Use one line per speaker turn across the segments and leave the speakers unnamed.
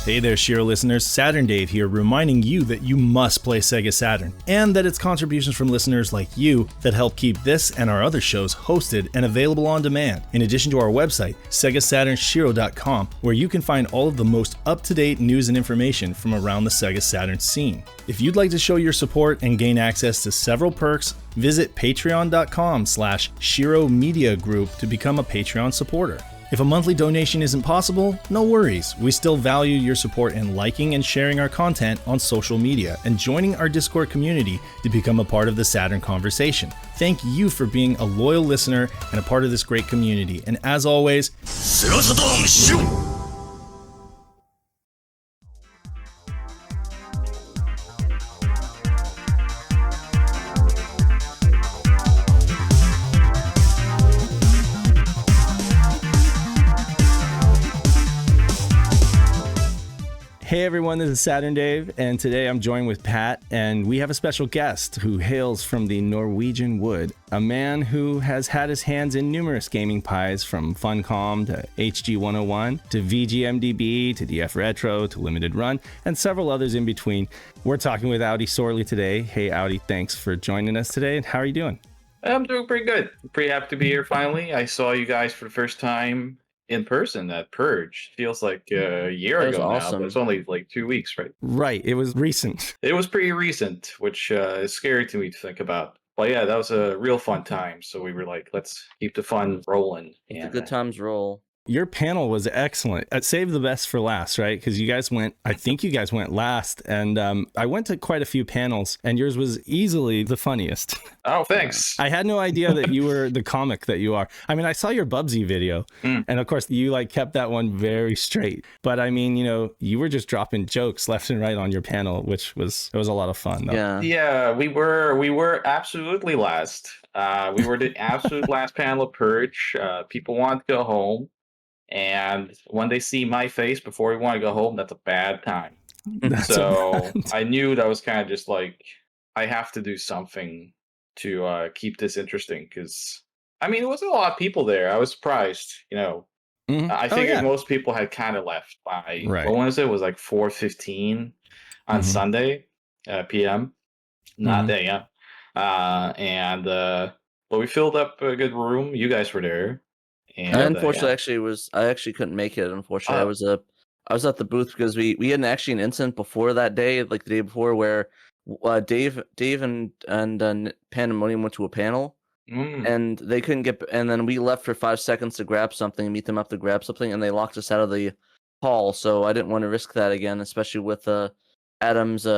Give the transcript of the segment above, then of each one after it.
Hey there, SHIRO listeners. SaturnDave here, reminding you that you must play Sega Saturn, and that it's contributions from listeners like you that help keep this and our other shows hosted and available on demand, in addition to our website, SegaSaturnShiro.com, where you can find all of the most up-to-date news and information from around the Sega Saturn scene. If you'd like to show your support and gain access to several perks, visit patreon.com/Shiro Media Group to become a Patreon supporter. If a monthly donation isn't possible, no worries. We still value your support in liking and sharing our content on social media and joining our Discord community to become a part of the Saturn conversation. Thank you for being a loyal listener and a part of this great community. And as always, hey everyone, this is SaturnDave, and today I'm joined with Pat, and we have a special guest who hails from the Norwegian wood, a man who has had his hands in numerous gaming pies, from Funcom to HG101 to VGMDB to DF Retro to Limited Run, and several others in between. We're talking with Audi Sorlie today. Hey Audi, thanks for joining us today, and how are you doing?
I'm doing pretty good. Pretty happy to be here finally. I saw you guys for the first time in person at Purge. Feels like a year ago now, but it's only like 2 weeks, right?
Right, it was recent.
It was pretty recent, which is scary to me to think about. But yeah, that was a real fun time. So we were like, let's keep the fun rolling.
And the good times roll.
Your panel was excellent. Save the best for last, right? Because you guys went, I think you guys went last. And I went to quite a few panels, and yours was easily the funniest.
Oh, thanks.
I had no idea that you were the comic that you are. I mean, I saw your Bubsy video, and of course, you like kept that one very straight. But I mean, you know, you were just dropping jokes left and right on your panel, which was, it was a lot of fun, though.
Yeah, we were absolutely last. We were the absolute last panel of Purge. People wanted to go home. And when they see my face before we want to go home, that's a bad time. I knew that was kind of just like, I have to do something to keep this interesting. Because, I mean, it wasn't a lot of people there. I was surprised, you know. I figured most people had kind of left by, what was it? It was like 4:15 on Sunday, p.m. Not AM. But we filled up a good room. You guys were there. And
unfortunately, I actually couldn't make it. Unfortunately, I was at the booth because we had an incident before that day, like the day before, where Dave and Pandemonium went to a panel, and they couldn't get. And then we left for 5 seconds to grab something, meet them up to grab something, and they locked us out of the hall. So I didn't want to risk that again, especially with Adam's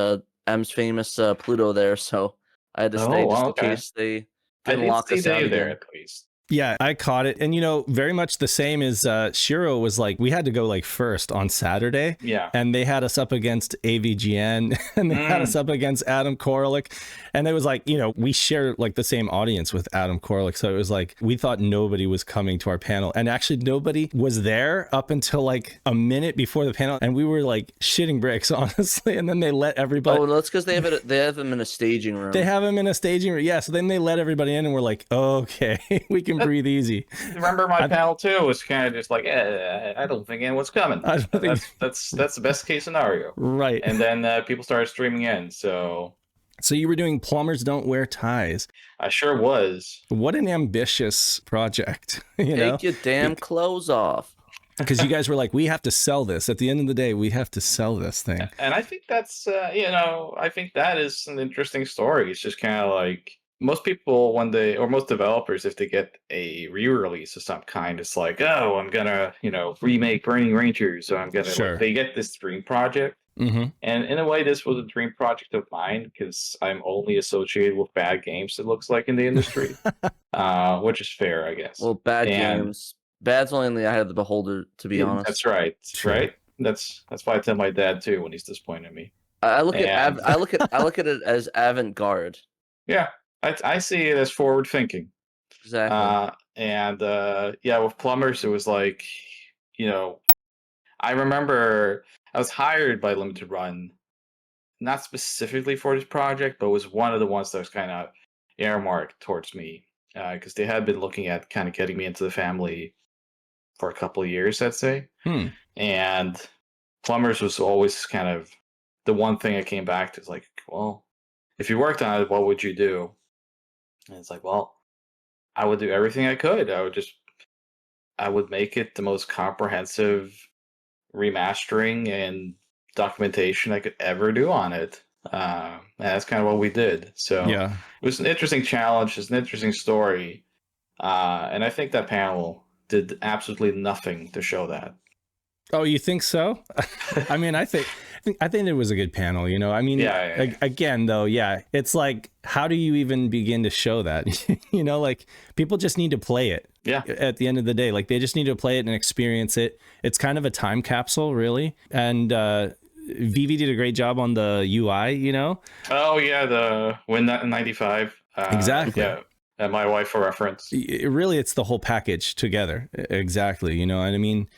famous Pluto there. So I had to stay just in case they didn't lock us out
there
again.
at least.
Yeah, I caught it. And, you know, very much the same as SHIRO was like, we had to go like first on Saturday.
Yeah.
And they had us up against AVGN and they had us up against Adam Koralik. And it was like, you know, we share like the same audience with Adam Koralik. So it was like, we thought nobody was coming to our panel. And actually nobody was there up until like a minute before the panel. And we were like shitting bricks, honestly. And then they let everybody.
Oh, that's because they have them in a staging room.
They have them in a staging room. Yeah. So then they let everybody in and we're like, okay, we can breathe easy.
Remember my panel too? It was kind of just like, I don't think anyone's coming. That's the best case scenario,
right?
And then people started streaming in. So
you were doing Plumbers Don't Wear Ties.
I sure was.
What an ambitious project!
Take your damn clothes off.
Because you guys were like, we have to sell this. At the end of the day, we have to sell this thing.
And I think that's I think that is an interesting story. It's just kind of like, most people, most developers, if they get a re-release of some kind, it's like, oh, I'm gonna, remake Burning Rangers, so I'm gonna, they get this dream project. And in a way, this was a dream project of mine, because I'm only associated with bad games, it looks like, in the industry, which is fair, I guess.
Well, games. Bad's only in the eye of the beholder, to be honest.
That's right. Right? That's why I tell my dad, too, when he's disappointed in me.
I look at it as avant-garde.
Yeah. I see it as forward thinking.
Exactly.
With Plumbers, it was like, I remember I was hired by Limited Run, not specifically for this project, but it was one of the ones that was kind of earmarked towards me, because they had been looking at kind of getting me into the family for a couple of years, I'd say. And Plumbers was always kind of the one thing I came back to. Is like, well, if you worked on it, what would you do? And it's like, well, I would do everything I could. I would make it the most comprehensive remastering and documentation I could ever do on it. And that's kind of what we did. So
Yeah.
it was an interesting challenge. It's an interesting story. And I think that panel did absolutely nothing to show that.
Oh, you think so? I mean, I think it was a good panel, you know. I mean,
Yeah.
Again, though, yeah, it's like, how do you even begin to show that? You know, like, people just need to play it.
Yeah.
At the end of the day, like, they just need to play it and experience it. It's kind of a time capsule, really. And Vivi did a great job on the UI, you know.
Oh yeah, the Win 95.
Exactly.
Yeah. And my wife for reference.
Really, it's the whole package together. Exactly. You know, and I mean,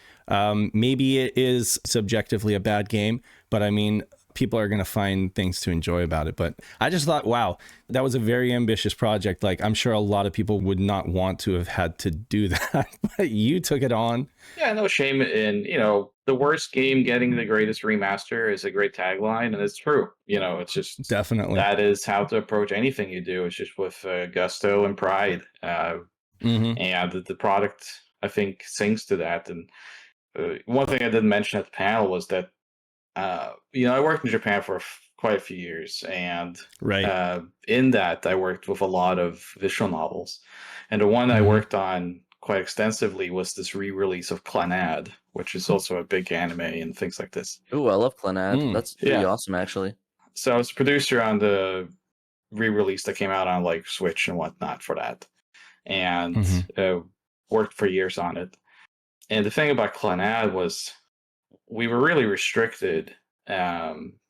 maybe it is subjectively a bad game, but I mean, people are going to find things to enjoy about it. But I just thought, wow, that was a very ambitious project. Like, I'm sure a lot of people would not want to have had to do that, but you took it on.
Yeah, no shame in, the worst game getting the greatest remaster is a great tagline, and it's true. It's just
Definitely.
that is how to approach anything you do. It's just with gusto and pride. And the product, I think, sings to that. And one thing I didn't mention at the panel was that, I worked in Japan for quite a few years, and
right.
In that, I worked with a lot of visual novels. And the one I worked on quite extensively was this re-release of Clannad, which is also a big anime and things like this.
Ooh, I love Clannad. That's pretty awesome, actually.
So I was a producer on the re-release that came out on like Switch and whatnot for that, and worked for years on it. And the thing about Clannad was we were really restricted.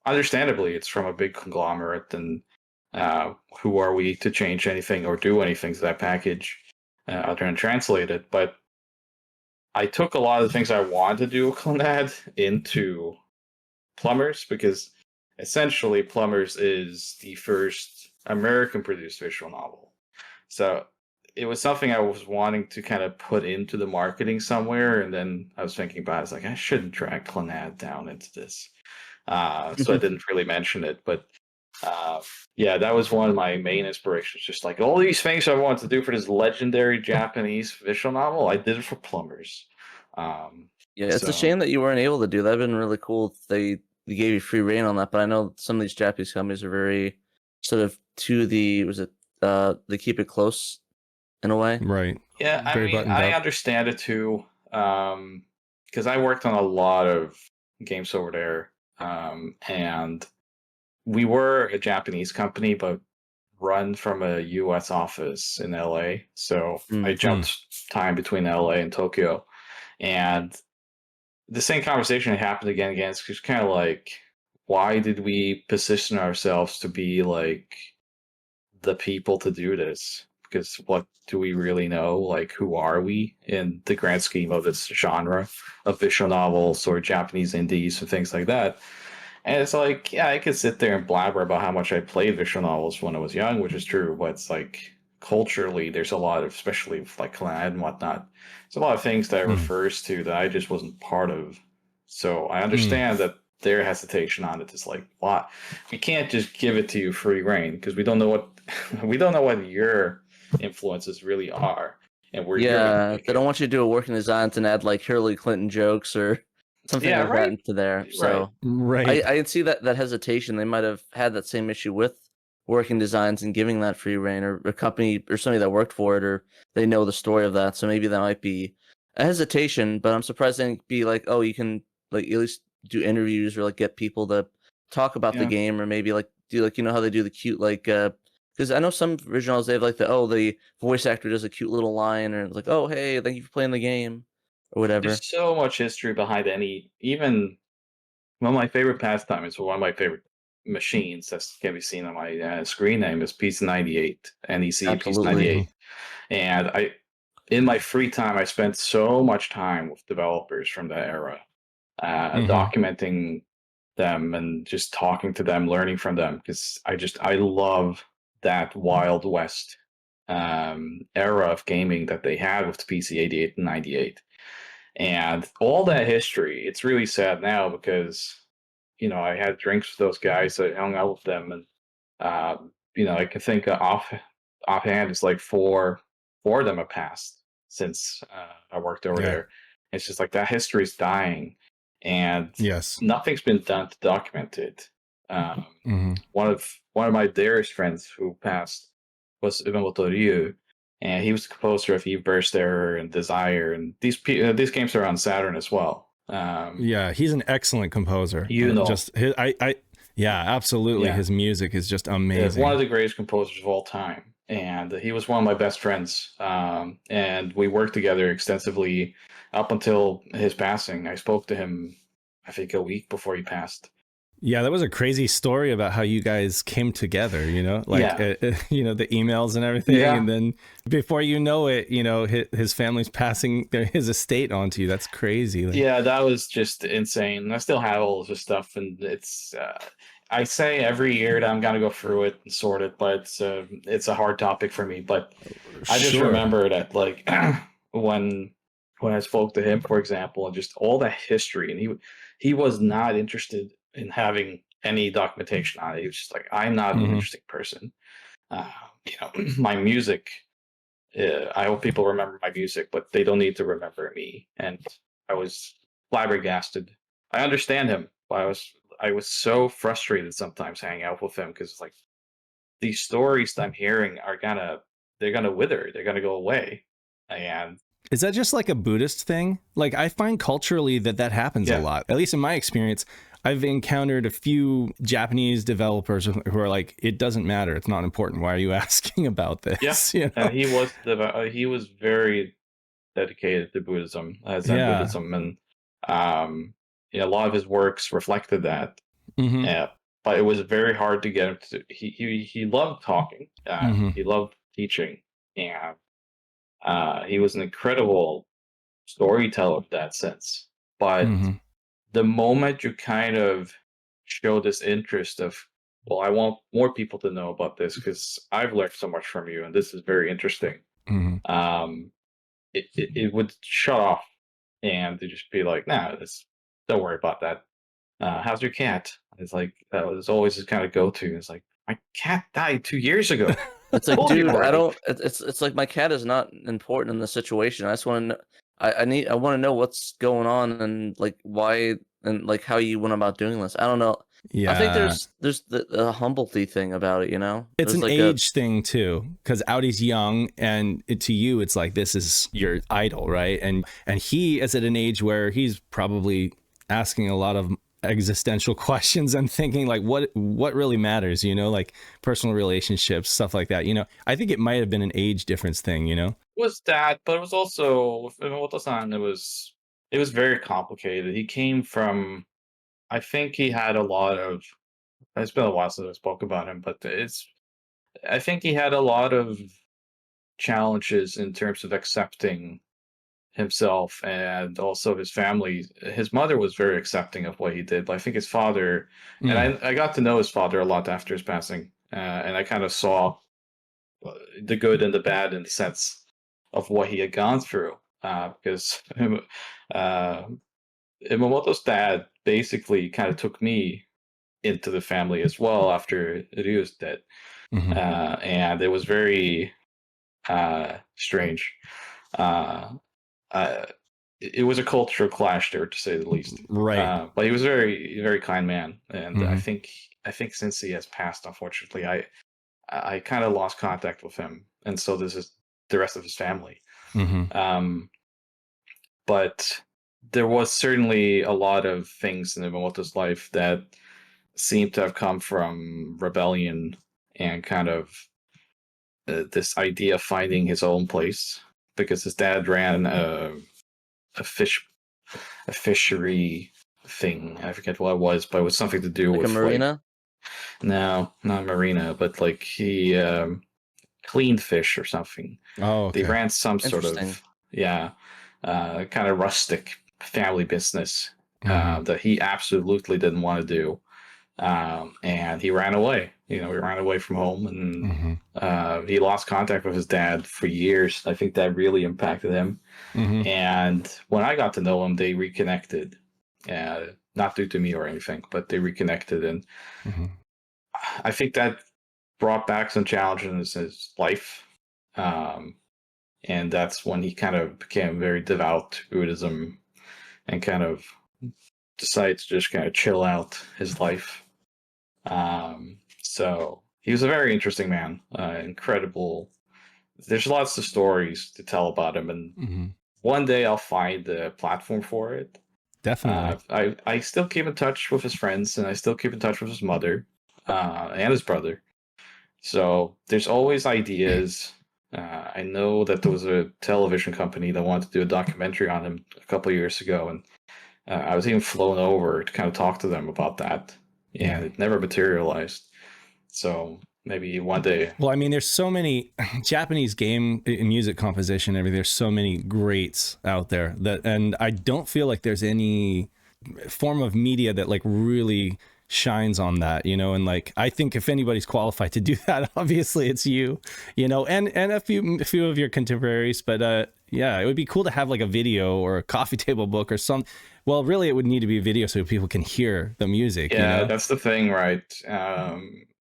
Understandably, it's from a big conglomerate, and who are we to change anything or do anything to that package other than translate it? But I took a lot of the things I wanted to do with Clannad into Plumbers, because essentially Plumbers is the first American-produced visual novel. So it was something I was wanting to kind of put into the marketing somewhere, and then I was thinking about it. I was like, I shouldn't drag Clannad down into this. So I didn't really mention it, but yeah, that was one of my main inspirations. Just like all these things I wanted to do for this legendary Japanese visual novel, I did it for Plumbers.
Yeah, it's a shame that you weren't able to do that. That'd been really cool if they gave you free reign on that. But I know some of these Japanese companies are very sort of to the they keep it close in a way.
Right.
Yeah, I mean, I understand it too, because I worked on a lot of games over there, and we were a Japanese company, but run from a U.S. office in L.A. So I jumped time between L.A. and Tokyo, and the same conversation happened again and again. It's just kind of like, why did we position ourselves to be like the people to do this? Because what do we really know? Like, who are we in the grand scheme of this genre of visual novels or Japanese indies and things like that? And it's like, yeah, I could sit there and blabber about how much I played visual novels when I was young, which is true, but it's like culturally, there's a lot of, especially with like Clannad and whatnot, there's a lot of things that it refers to that I just wasn't part of. So I understand that their hesitation on it is like, what? We can't just give it to you free reign because we don't know what your influences really are. And we're
they don't want you to do a working design and add like Hillary Clinton jokes or something like that into there. So I can see that hesitation. They might have had that same issue with working designs and giving that free reign, or a company or somebody that worked for it, or they know the story of that. So maybe that might be a hesitation, but I'm surprised they didn't be like, oh, you can like at least do interviews or like get people to talk about the game, or maybe like do like, how they do the cute like because I know some originals they have like the voice actor does a cute little line, or it's like, oh hey, thank you for playing the game, or whatever.
There's so much history behind even one of my favorite pastimes, or one of my favorite machines that can be seen on my screen name is Pizza 98, NEC Pizza 98. And in my free time, I spent so much time with developers from that era, documenting them and just talking to them, learning from them, because I love that Wild West era of gaming that they had with the PC 88 and 98. And all that history, it's really sad now because, I had drinks with those guys. I hung out with them, and I can think offhand, it's like four of them have passed since I worked over
Yeah.
there. It's just like that history is dying, and
Yes.
nothing's been done to document it.
Hmm.
One of my dearest friends who passed was Umemoto Ryu, and he was the composer of Eve Burst Error and Desire, and these games are on Saturn as well.
Yeah, he's an excellent composer. Just his, yeah, absolutely.
Yeah.
His music is just
One
amazing.
of the greatest composers of all time, and he was one of my best friends. And we worked together extensively up until his passing. I spoke to him, I think, a week before he passed.
Yeah, that was a crazy story about how you guys came together, like, the emails and everything.
Yeah.
And then before you know it, his family's passing his estate onto you. That's crazy.
Yeah, that was just insane. I still have all of this stuff, and it's, I say every year that I'm going to go through it and sort it, but it's a hard topic for me. But I just remember that, like, when I spoke to him, for example, and just all that history, and he was not interested in having any documentation on it. He was just like, I'm not an interesting person. My music, I hope people remember my music, but they don't need to remember me. And I was flabbergasted. I understand him, but I was so frustrated sometimes hanging out with him because it's like these stories that I'm hearing they're gonna wither, they're gonna go away. And
is that just like a Buddhist thing? Like, I find culturally that happens a lot. At least in my experience, I've encountered a few Japanese developers who are like, it doesn't matter. It's not important. Why are you asking about this?
Yeah. And he was very dedicated to Buddhism, Zen Buddhism. And, a lot of his works reflected that. But it was very hard to get him to, he loved talking. He loved teaching. And he was an incredible storyteller in that sense. But the moment you kind of show this interest of, well, I want more people to know about this because I've learned so much from you, and this is very interesting. It would shut off, and to just be like, nah, don't worry about that. How's your cat? It's like that was always his kind of go-to. It's like, my cat died 2 years ago.
It's like, dude, I don't. It's like my cat is not important in the situation. I just want to. I want to know what's going on and like why and like how you went about doing this. I don't know.
Yeah,
I think there's the humility thing about it.
It's
there's
an
like
age thing too, because Audi's young, and to you, it's like this is your idol, right? And he is at an age where he's probably asking a lot of existential questions and thinking like what really matters, like personal relationships, stuff like that. I think it might have been an age difference thing.
It was that, but it was also with Iwamoto-san, it was very complicated. He came from, I think he had a lot of, it's been a while since I spoke about him, but I think he had a lot of challenges in terms of accepting himself and also his family. His mother was very accepting of what he did, but I think his father, and I got to know his father a lot after his passing, and I kind of saw the good and the bad in the sense of what he had gone through, because Imamoto's dad basically kind of took me into the family as well after Ryu's dead, and it was very strange. It was a cultural clash there, to say the least.
Right.
But he was a very, very kind man, and I think since he has passed, unfortunately, I kind of lost contact with him, and so this is the rest of his family. But there was certainly a lot of things in Iwamoto's life that seemed to have come from rebellion and kind of this idea of finding his own place, because his dad ran a fishery thing. I forget what it was, but it was something to do
like
with
a marina.
No, not marina, but like he cleaned fish or something.
Oh, okay.
They ran some sort of kind of rustic family business that he absolutely didn't want to do. and he ran away. He ran away from home, and he lost contact with his dad for years. I think that really impacted him. And when I got to know him, they reconnected. Not due to me or anything, but they reconnected, and I think that brought back some challenges in his life. And that's when he kind of became very devout Buddhism and kind of decided to just kind of chill out his life. So he was a very interesting man, incredible. There's lots of stories to tell about him, and one day I'll find the platform for it.
Definitely.
I still keep in touch with his friends, and I still keep in touch with his mother and his brother. So there's always ideas. I know that there was a television company that wanted to do a documentary on him a couple of years ago, and I was even flown over to kind of talk to them about that, and it never materialized. So maybe one day.
Well, I mean, there's so many Japanese game music composition, everything. There's so many greats out there and I don't feel like there's any form of media that like really shines on that, and like I think if anybody's qualified to do that, obviously it's you, and a few of your contemporaries, but yeah, it would be cool to have like a video or a coffee table book or some. Well, really, it would need to be a video so people can hear the music.
Yeah, that's the thing, right?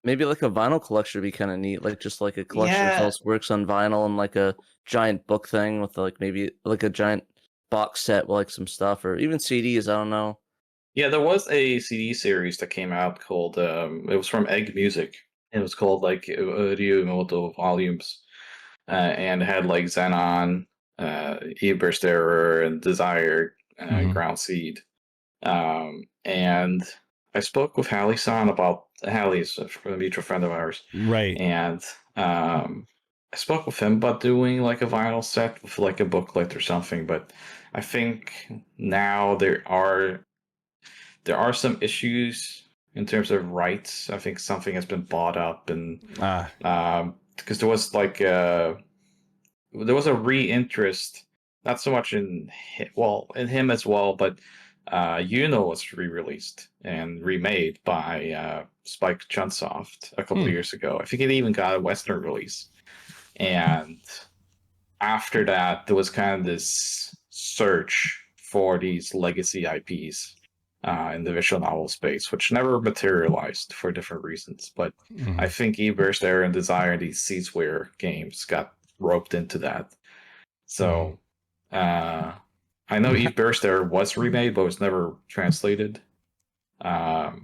Maybe like a vinyl collection would be kind of neat, like just like a collection of all works on vinyl and like a giant book thing with like maybe like a giant box set with like some stuff, or even CDs. I don't know.
Yeah, there was a CD series that came out called it was from Egg Music. It was called like Ryomoto Volumes, and it had like Xenon, Burst Error, and Desire, Ground Seed. And I spoke with Hallie-san about Hallie's a mutual friend of ours,
right?
And I spoke with him about doing like a vinyl set with like a booklet or something. But I think now there are some issues in terms of rights. I think something has been bought up, and because there was like there was a re-interest, not so much in him as well, but Yuno was re-released and remade by Spike Chunsoft a couple of years ago. I think it even got a Western release, and after that, there was kind of this search for these legacy IPs in the visual novel space, which never materialized for different reasons. But I think Burst Error and Desire, these Seizeware games, got roped into that. So I know Burst Error was remade, but was never translated. But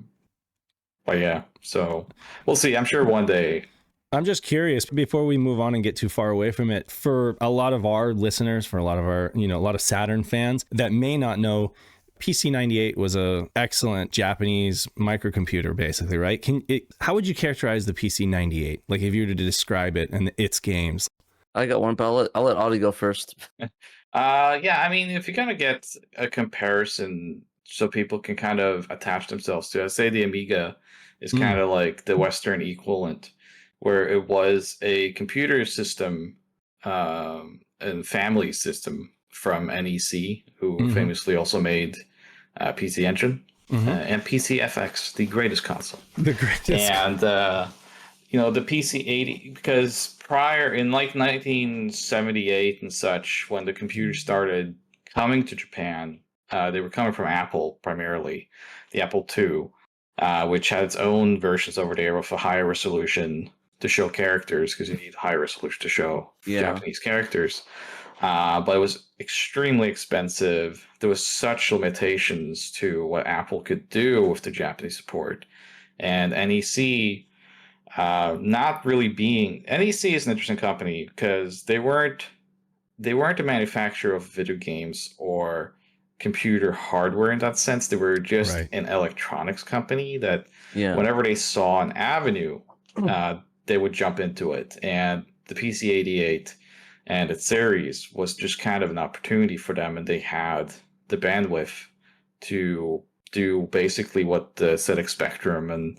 yeah, so we'll see. I'm sure one day.
I'm just curious before we move on and get too far away from it, for a lot of our listeners, for a lot of our, a lot of Saturn fans that may not know, PC-98 was a excellent Japanese microcomputer, basically, right? How would you characterize the PC-98? Like if you were to describe it and its games?
I got one, but I'll let Audi go first.
Yeah, I mean, if you kind of get a comparison so people can kind of attach themselves to it, I'd say the Amiga is kind of like the Western equivalent, where it was a computer system and family system from NEC, who famously also made PC Engine and PC FX, the greatest console.
The greatest.
And, the PC-80, because prior in like 1978 and such, when the computers started coming to Japan, they were coming from Apple primarily, the Apple II, which had its own versions over there with a higher resolution to show characters, because you need high resolution to show Japanese characters. But it was extremely expensive. There was such limitations to what Apple could do with the Japanese support. And NEC, not really being... NEC is an interesting company because they weren't a manufacturer of video games or computer hardware in that sense. They were just an electronics company that whenever they saw an avenue, they would jump into it. And the PC-88 and its series was just kind of an opportunity for them, and they had the bandwidth to do basically what the ZX Spectrum and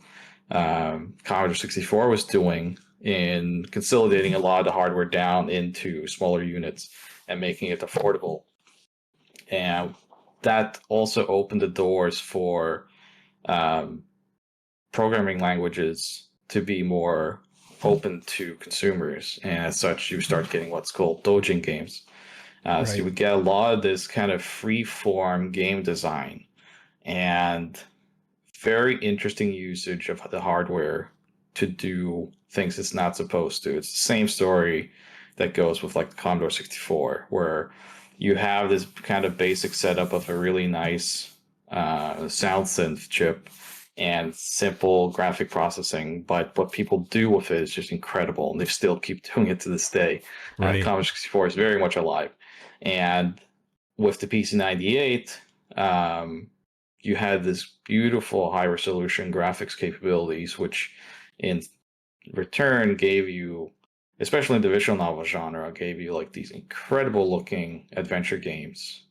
Commodore 64 was doing in consolidating a lot of the hardware down into smaller units and making it affordable. And that also opened the doors for programming languages to be more open to consumers, and as such, you start getting what's called doujin games. So you would get a lot of this kind of free form game design and very interesting usage of the hardware to do things it's not supposed to. It's the same story that goes with like the Commodore 64, where you have this kind of basic setup of a really nice sound synth chip and simple graphic processing, but what people do with it is just incredible, and they still keep doing it to this day. Commodore 64 is very much alive, and with the PC-98, you had this beautiful high resolution graphics capabilities, which in return gave you, especially in the visual novel genre, gave you like these incredible looking adventure games,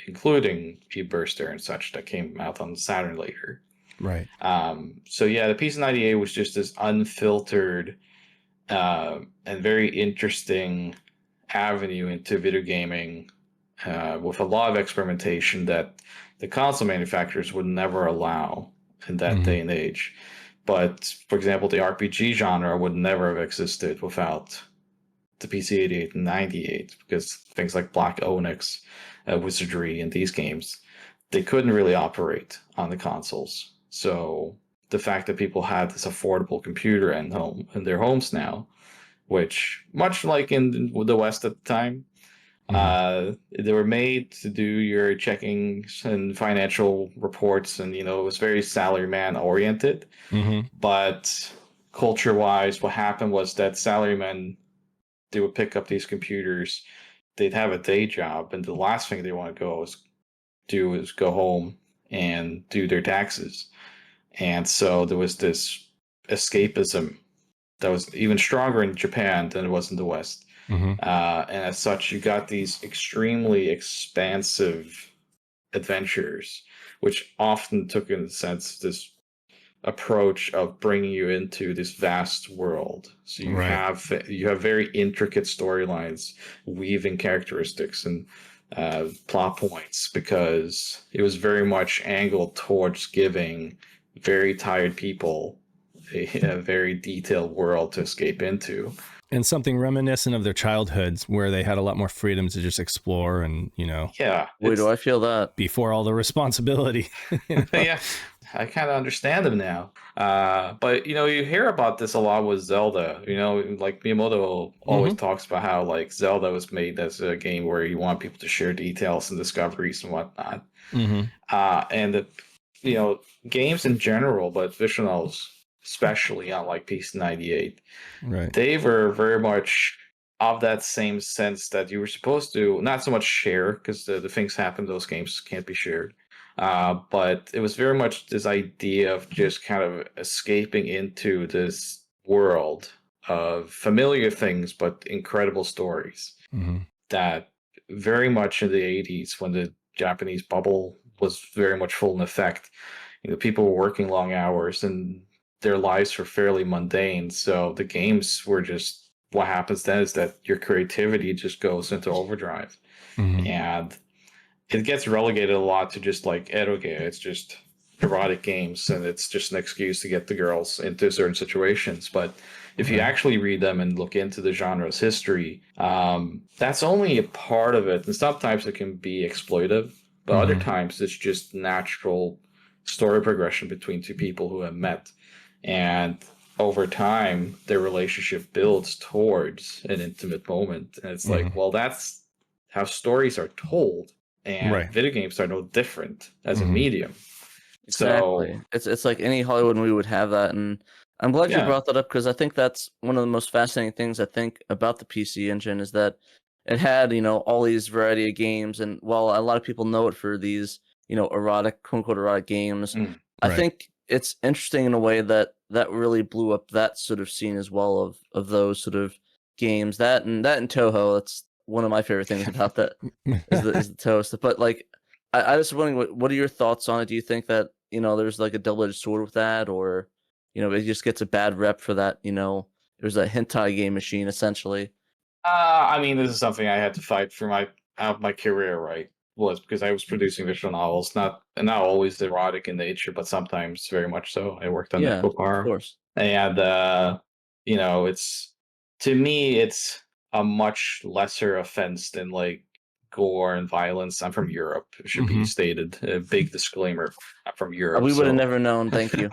including P-Burster and such that came out on Saturn later.
Right.
So yeah, the PC-98 was just this unfiltered and very interesting avenue into video gaming, with a lot of experimentation that the console manufacturers would never allow in that day and age. But for example, the RPG genre would never have existed without the PC-88 and 98, because things like Black Onyx, Wizardry, and these games, they couldn't really operate on the consoles. So the fact that people had this affordable computer in their homes now, which much like in the West at the time, they were made to do your checkings and financial reports, and it was very salaryman oriented. But culture-wise, what happened was that salarymen, they would pick up these computers, they'd have a day job, and the last thing they want to do is go home and do their taxes. And so there was this escapism that was even stronger in Japan than it was in the West. And as such, you got these extremely expansive adventures, which often took, in a sense, this approach of bringing you into this vast world. So you have very intricate storylines, weaving characteristics and plot points, because it was very much angled towards giving very tired people a very detailed world to escape into.
And something reminiscent of their childhoods, where they had a lot more freedom to just explore and,
Yeah.
Wait, do I feel that?
Before all the responsibility.
Yeah, I kind of understand them now. But, you hear about this a lot with Zelda. Like Miyamoto always talks about how, like, Zelda was made as a game where you want people to share details and discoveries and whatnot. And the, games in general, but visual novels especially, unlike PC-98, they were very much of that same sense that you were supposed to not so much share, because the things happen, those games can't be shared. But it was very much this idea of just kind of escaping into this world of familiar things, but incredible stories that very much in the 80s, when the Japanese bubble was very much full in effect, people were working long hours and their lives were fairly mundane. So the games were just, what happens then is that your creativity just goes into overdrive. And it gets relegated a lot to just like eroge. It's just erotic games, and it's just an excuse to get the girls into certain situations. But if you actually read them and look into the genre's history, that's only a part of it. And sometimes it can be exploitive, but other times it's just natural story progression between two people who have met. And over time, their relationship builds towards an intimate moment. And it's like, well, that's how stories are told. And video games are no different as a medium.
Exactly. So it's like any Hollywood movie would have that. And I'm glad you brought that up, because I think that's one of the most fascinating things I think about the PC Engine, is that it had, all these variety of games. And while a lot of people know it for these, erotic, quote unquote, erotic games, I think it's interesting in a way that really blew up that sort of scene as well of those sort of games. That and Toho, that's one of my favorite things about that is the Toho stuff. But like, I just wondering, what are your thoughts on it? Do you think that, there's like a double-edged sword with that, or, it just gets a bad rep for that, there's a hentai game machine essentially?
I mean, this is something I had to fight for my career, right? was because I was producing visual novels, not always erotic in nature, but sometimes very much so. I worked on
Yeah, of
Necropar,
course.
and it's to me, it's a much lesser offense than like gore and violence. I'm from Europe. It should be stated. A big disclaimer. I'm from Europe,
We would have
so
never known. Thank you.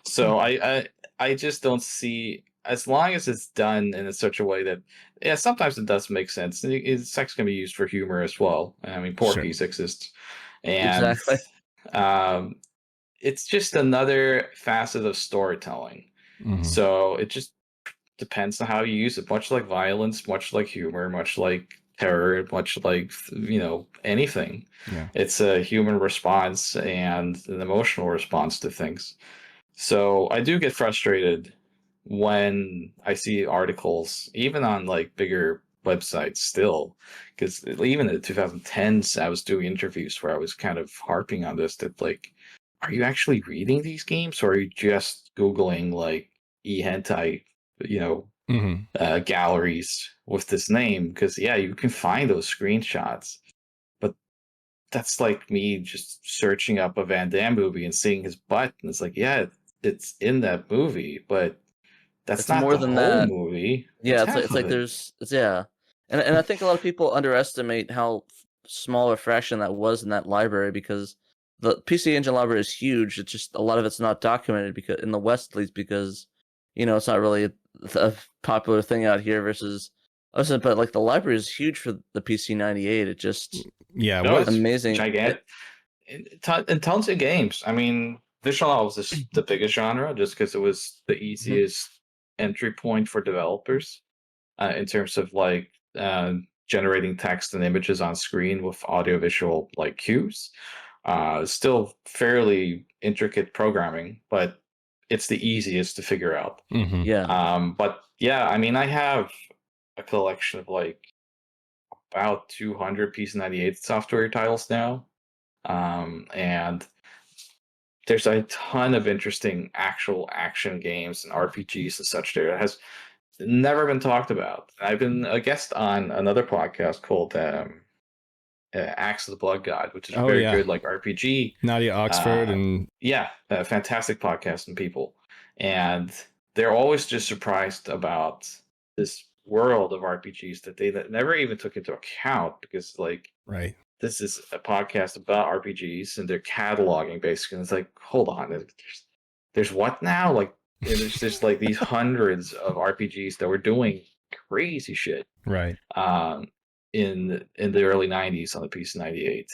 so I just don't see, as long as it's done in such a way that, yeah, sometimes it does make sense. Sex can be used for humor as well. I mean,
Sure.
Porky's exists, and
Exactly.
um, it's just another facet of storytelling. So it just depends on how you use it. Much like violence, much like humor, much like terror, much like anything.
Yeah.
It's a human response and an emotional response to things. So I do get frustrated when I see articles, even on like bigger websites still, because even in the 2010s, I was doing interviews where I was kind of harping on this, that like, are you actually reading these games, or are you just Googling like e-hentai, you know, galleries with this name? Because yeah, you can find those screenshots, but that's like me just searching up a Van Damme movie and seeing his butt, and it's like, yeah, it's in that movie, but that's
It's
not
more
the
than
whole
that.
movie.
Yeah,
It's
it's like
half
it's
of
like
it.
yeah, and I think a lot of people underestimate how small a fraction that was in that library, because the PC Engine library is huge. It's just a lot of it's not documented, because in the West, at least, because it's not really a popular thing out here versus us. But like the library is huge for the PC 98. It just
Yeah.
No,
What?
it's
amazing.
gigantic. And tons of games. I mean, visual novels is the biggest genre just because it was the easiest entry point for developers in terms of like generating text and images on screen with audiovisual like cues. Still fairly intricate programming, but it's the easiest to figure out.
Yeah,
But yeah, I mean, I have a collection of like about 200 Piece 98 software titles now. And there's a ton of interesting actual action games and RPGs and such there that has never been talked about. I've been a guest on another podcast called Axe of the Blood God, which is a
Oh
very
yeah.
good like RPG.
Nadia Oxford and
Yeah, a fantastic podcast and people. And they're always just surprised about this world of RPGs that they never even took into account, because like
right.
this is a podcast about RPGs and they're cataloging basically. And it's like, hold on, there's what now? Like, there's just like these hundreds of RPGs that were doing crazy shit
Right.
In the early '90s on the PC 98.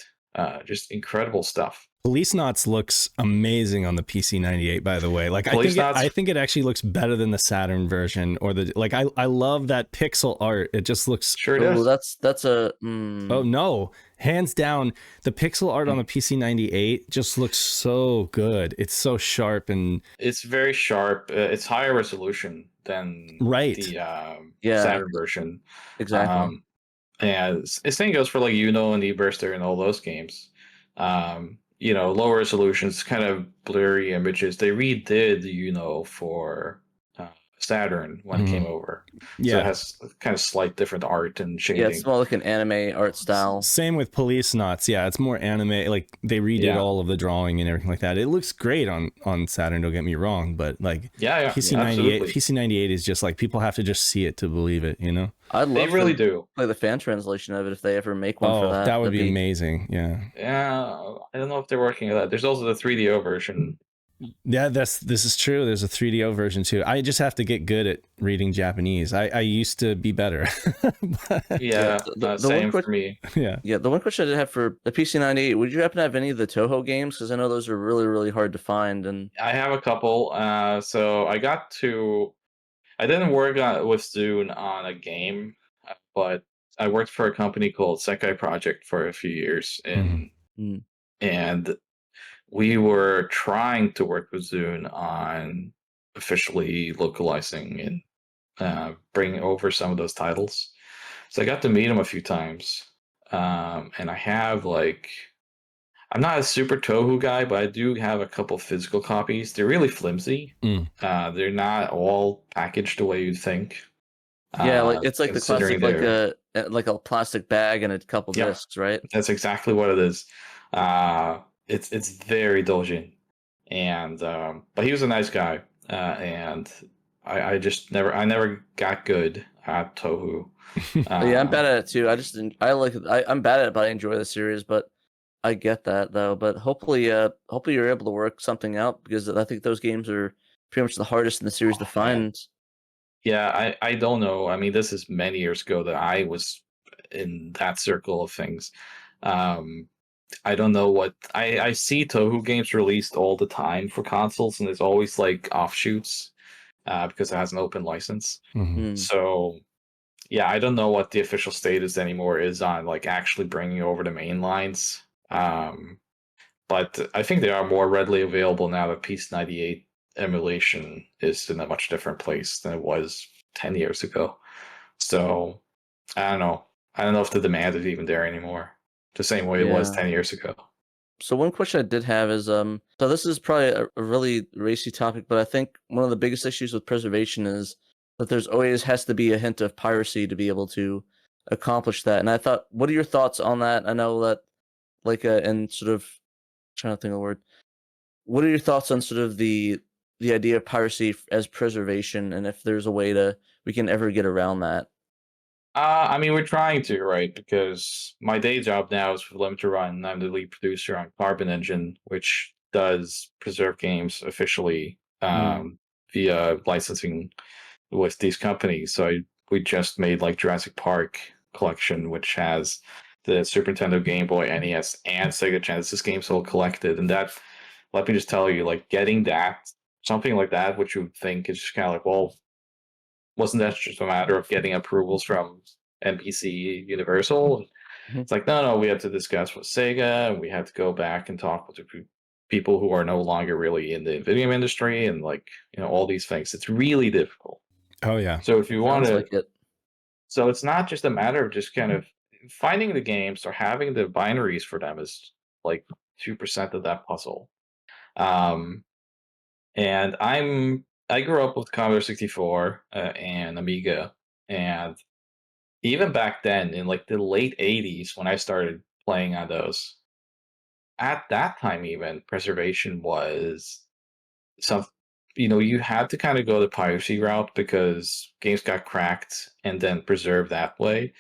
Just incredible stuff.
Police Knots looks amazing on the PC 98, by the way. Like
Police Knots,
I think it actually looks better than the Saturn version, or the like. I love that pixel art. It just looks.
sure it
oh,
is.
that's a
Oh no, hands down, the pixel art on the PC 98 just looks so good. It's so sharp and
It's very sharp. It's higher resolution than
right.
the
yeah,
Saturn version.
exactly.
And the same goes for like Uno and eBurster and all those games. Low resolutions, kind of blurry images. They redid Uno for Saturn when it came over, so it
Yeah.
has kind of slight different art and
Yeah, it's
shading.
more like an anime art style.
Same with Police Knots. Yeah, it's more anime. Like they redid
Yeah.
all of the drawing and everything like that. It looks great on Saturn. Don't get me wrong, but like
Yeah,
PC 98,
absolutely.
PC 98 is just like people have to just see it to believe it. You know?
I'd
They
love
really
to
do.
play the fan translation of it if they ever make one for
Oh,
that.
that would
That'd
be amazing. Yeah.
Yeah, I don't know if they're working on that. There's also the 3DO version.
Yeah, this is true. There's a 3DO version too. I just have to get good at reading Japanese. I used to be better. But,
Yeah,
the
same
one quick,
for me.
yeah.
yeah, the one question I did have for the PC 98, would you happen to have any of the Toho games? Because I know those are really, really hard to find. And
I have a couple. So I didn't work with Zune on a game, but I worked for a company called Sekai Project for a few years,
Mm.
and we were trying to work with Zune on officially localizing and bringing over some of those titles. So I got to meet him a few times, and I have like, I'm not a super Toho guy, but I do have a couple physical copies. They're really flimsy.
Mm.
They're not all packaged the way you'd think.
Yeah, like it's like the
Considering
classic
their
like a plastic bag and a couple
Yep,
discs, right?
that's exactly what it is. It's very indulgent, and but he was a nice guy, and I just never got good at Tohu.
Yeah, I'm
Uh,
bad at it too. I just I like I'm bad at it, but I enjoy the series. But I get that though. But hopefully you're able to work something out because I think those games are pretty much the hardest in the series to
oh man,
find.
yeah, I don't know. I mean, this is many years ago that I was in that circle of things. Um, I don't know what I see Tohu games released all the time for consoles, and there's always like offshoots because it has an open license.
Mhm.
Hmm.
So yeah, I don't know what the official status anymore is on like actually bringing over the main lines. But I think they are more readily available now that Peace 98 emulation is in a much different place than it was 10 years ago. So I don't know. I don't know if the demand is even there anymore. The same way it was
Yeah.
10 years ago.
So one question I did have is so this is probably a really racy topic, but I think one of the biggest issues with preservation is that there's always has to be a hint of piracy to be able to accomplish that. And I thought, what are your thoughts on that? I know that like and sort of trying to think of the word. What are your thoughts on sort of the idea of piracy as preservation, and if there's a way to we can ever get around that?
I mean, we're trying to, right? Because my day job now is with Limited Run. I'm the lead producer on Carbon Engine, which does preserve games officially
Mm.
via licensing with these companies. So we just made like Jurassic Park collection, which has the Super Nintendo, Game Boy, NES, and Sega Genesis games all collected. And that, let me just tell you, like getting that, something like that, which you would think is just kind of like, well, wasn't that just a matter of getting approvals from NBC Universal?
Mhm.
It's like, no, we had to discuss with Sega, and we had to go back and talk with the people who are no longer really in the video industry, and like, all these things. It's really difficult.
Oh yeah.
So if you want
Sounds
to,
like it.
so it's not just a matter of just kind of finding the games or having the binaries for them is like 2% of that puzzle. Um, and I grew up with Commodore 64 and Amiga, and even back then in like the late 80s when I started playing on those, at that time even preservation was some you had to kind of go the piracy route because games got cracked and then preserved that way,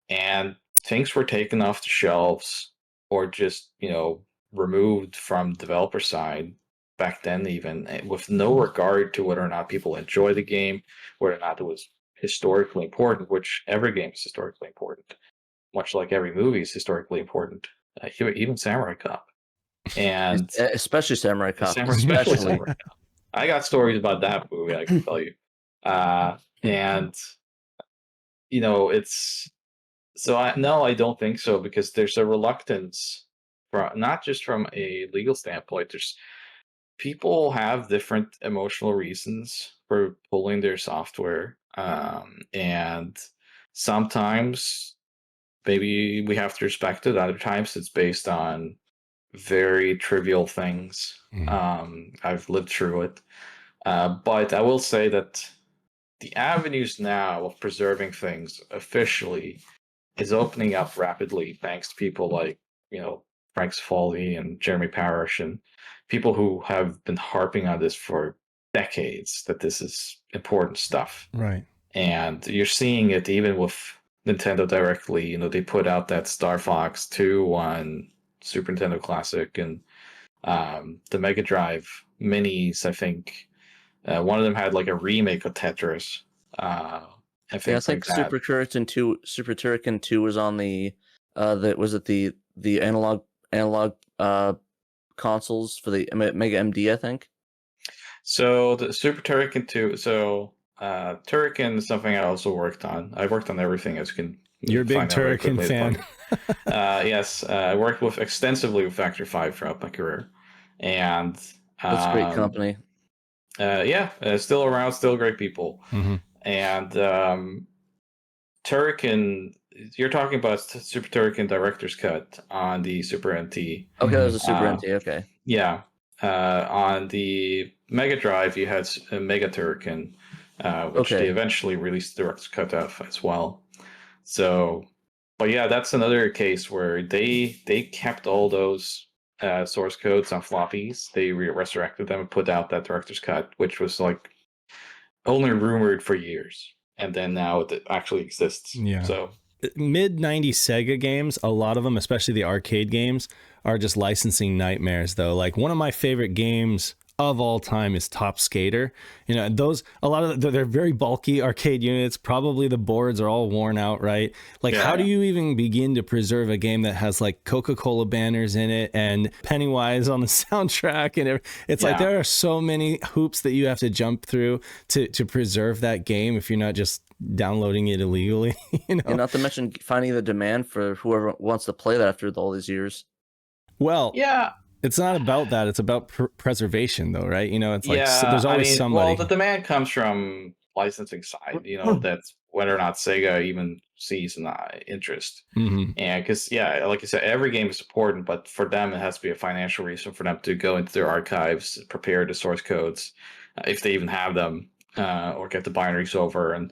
and things were taken off the shelves or just removed from developer side back then, even with no regard to whether or not people enjoy the game, whether or not it was historically important, which every game is historically important, much like every movie is historically important, even Samurai Cop. And
Especially Samurai Cop,
especially
especially.
Samurai Cop. I got stories about that movie I can tell you. And it's so I don't think so, because there's a reluctance from not just from a legal standpoint. There's people have different emotional reasons for pulling their software, and sometimes maybe we have to respect it. Other times it's based on very trivial things.
Mhm.
I've lived through it, but I will say that the avenues now of preserving things officially is opening up rapidly thanks to people like Frank Sfaldi and Jeremy Parish, and people who have been harping on this for decades, that this is important stuff.
Right.
And you're seeing it even with Nintendo directly. They put out that Star Fox 2 on Super Nintendo Classic, and the Mega Drive minis, I think one of them had like a remake of Tetris, and
Yeah, I
things like
think
that.
Super Turrican 2 was on the was it the analog consoles for the Mega MD, I think.
So the Super Turrican 2. So Turrican is something I also worked on. I worked on everything, as you can
You're a big
find out very
Turrican
quickly.
fan.
Yes, I worked with extensively with Factor 5 throughout my career, and
That's great
um,
company.
yeah, still around, still great people.
Hmm.
And Turrican, you're talking about Super Turrican Director's Cut on the Super NT.
Okay, that was
Hmm.
a Super NT. Okay.
Yeah. On the Mega Drive, you had Mega Turrican, which they eventually released the director's cut of as well. So, but yeah, that's another case where they kept all those source codes on floppies. They resurrected them and put out that director's cut, which was like only rumored for years, and then now it actually exists.
Yeah.
So
mid 90s Sega games, a lot of them, especially the arcade games, are just licensing nightmares though. Like one of my favorite games of all time is Top Skater. You know, those, a lot of they're very bulky arcade units. Probably the boards are all worn out, right? Like how do you even begin to preserve a game that has like Coca-Cola banners in it and Pennywise on the soundtrack? And it's like there are so many hoops that you have to jump through to preserve that game if you're not just downloading it illegally. You know,
and not to mention finding the demand for whoever wants to play that after all these years.
Well, it's not about that. It's about preservation, though, right? You know, it's like there's always somebody.
Well, the demand comes from licensing side. You know, that's whether or not Sega even sees an interest. And because like you said, every game is important, but for them it has to be a financial reason for them to go into their archives, prepare the source codes, if they even have them, or get the binaries over. And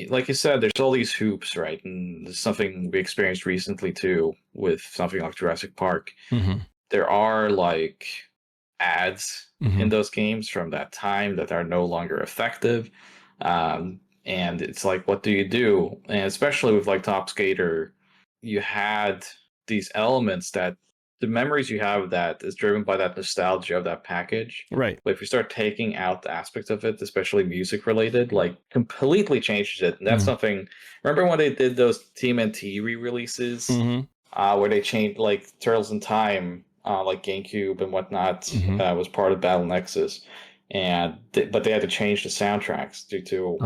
like you said, there's all these hoops, right? And there's something we experienced recently too with something like Jurassic Park. There are like ads in those games from that time that are no longer effective. And it's like, what do you do? And especially with like Top Skater, you had these elements that the memories you have of that is driven by that nostalgia of that package.
Right.
But if you start taking out the aspects of it, especially music related, like completely changes it. And that's something, remember when they did those TMNT re-releases where they changed like Turtles in Time, like GameCube and whatnot, was part of Battle Nexus, and but they had to change the soundtracks due to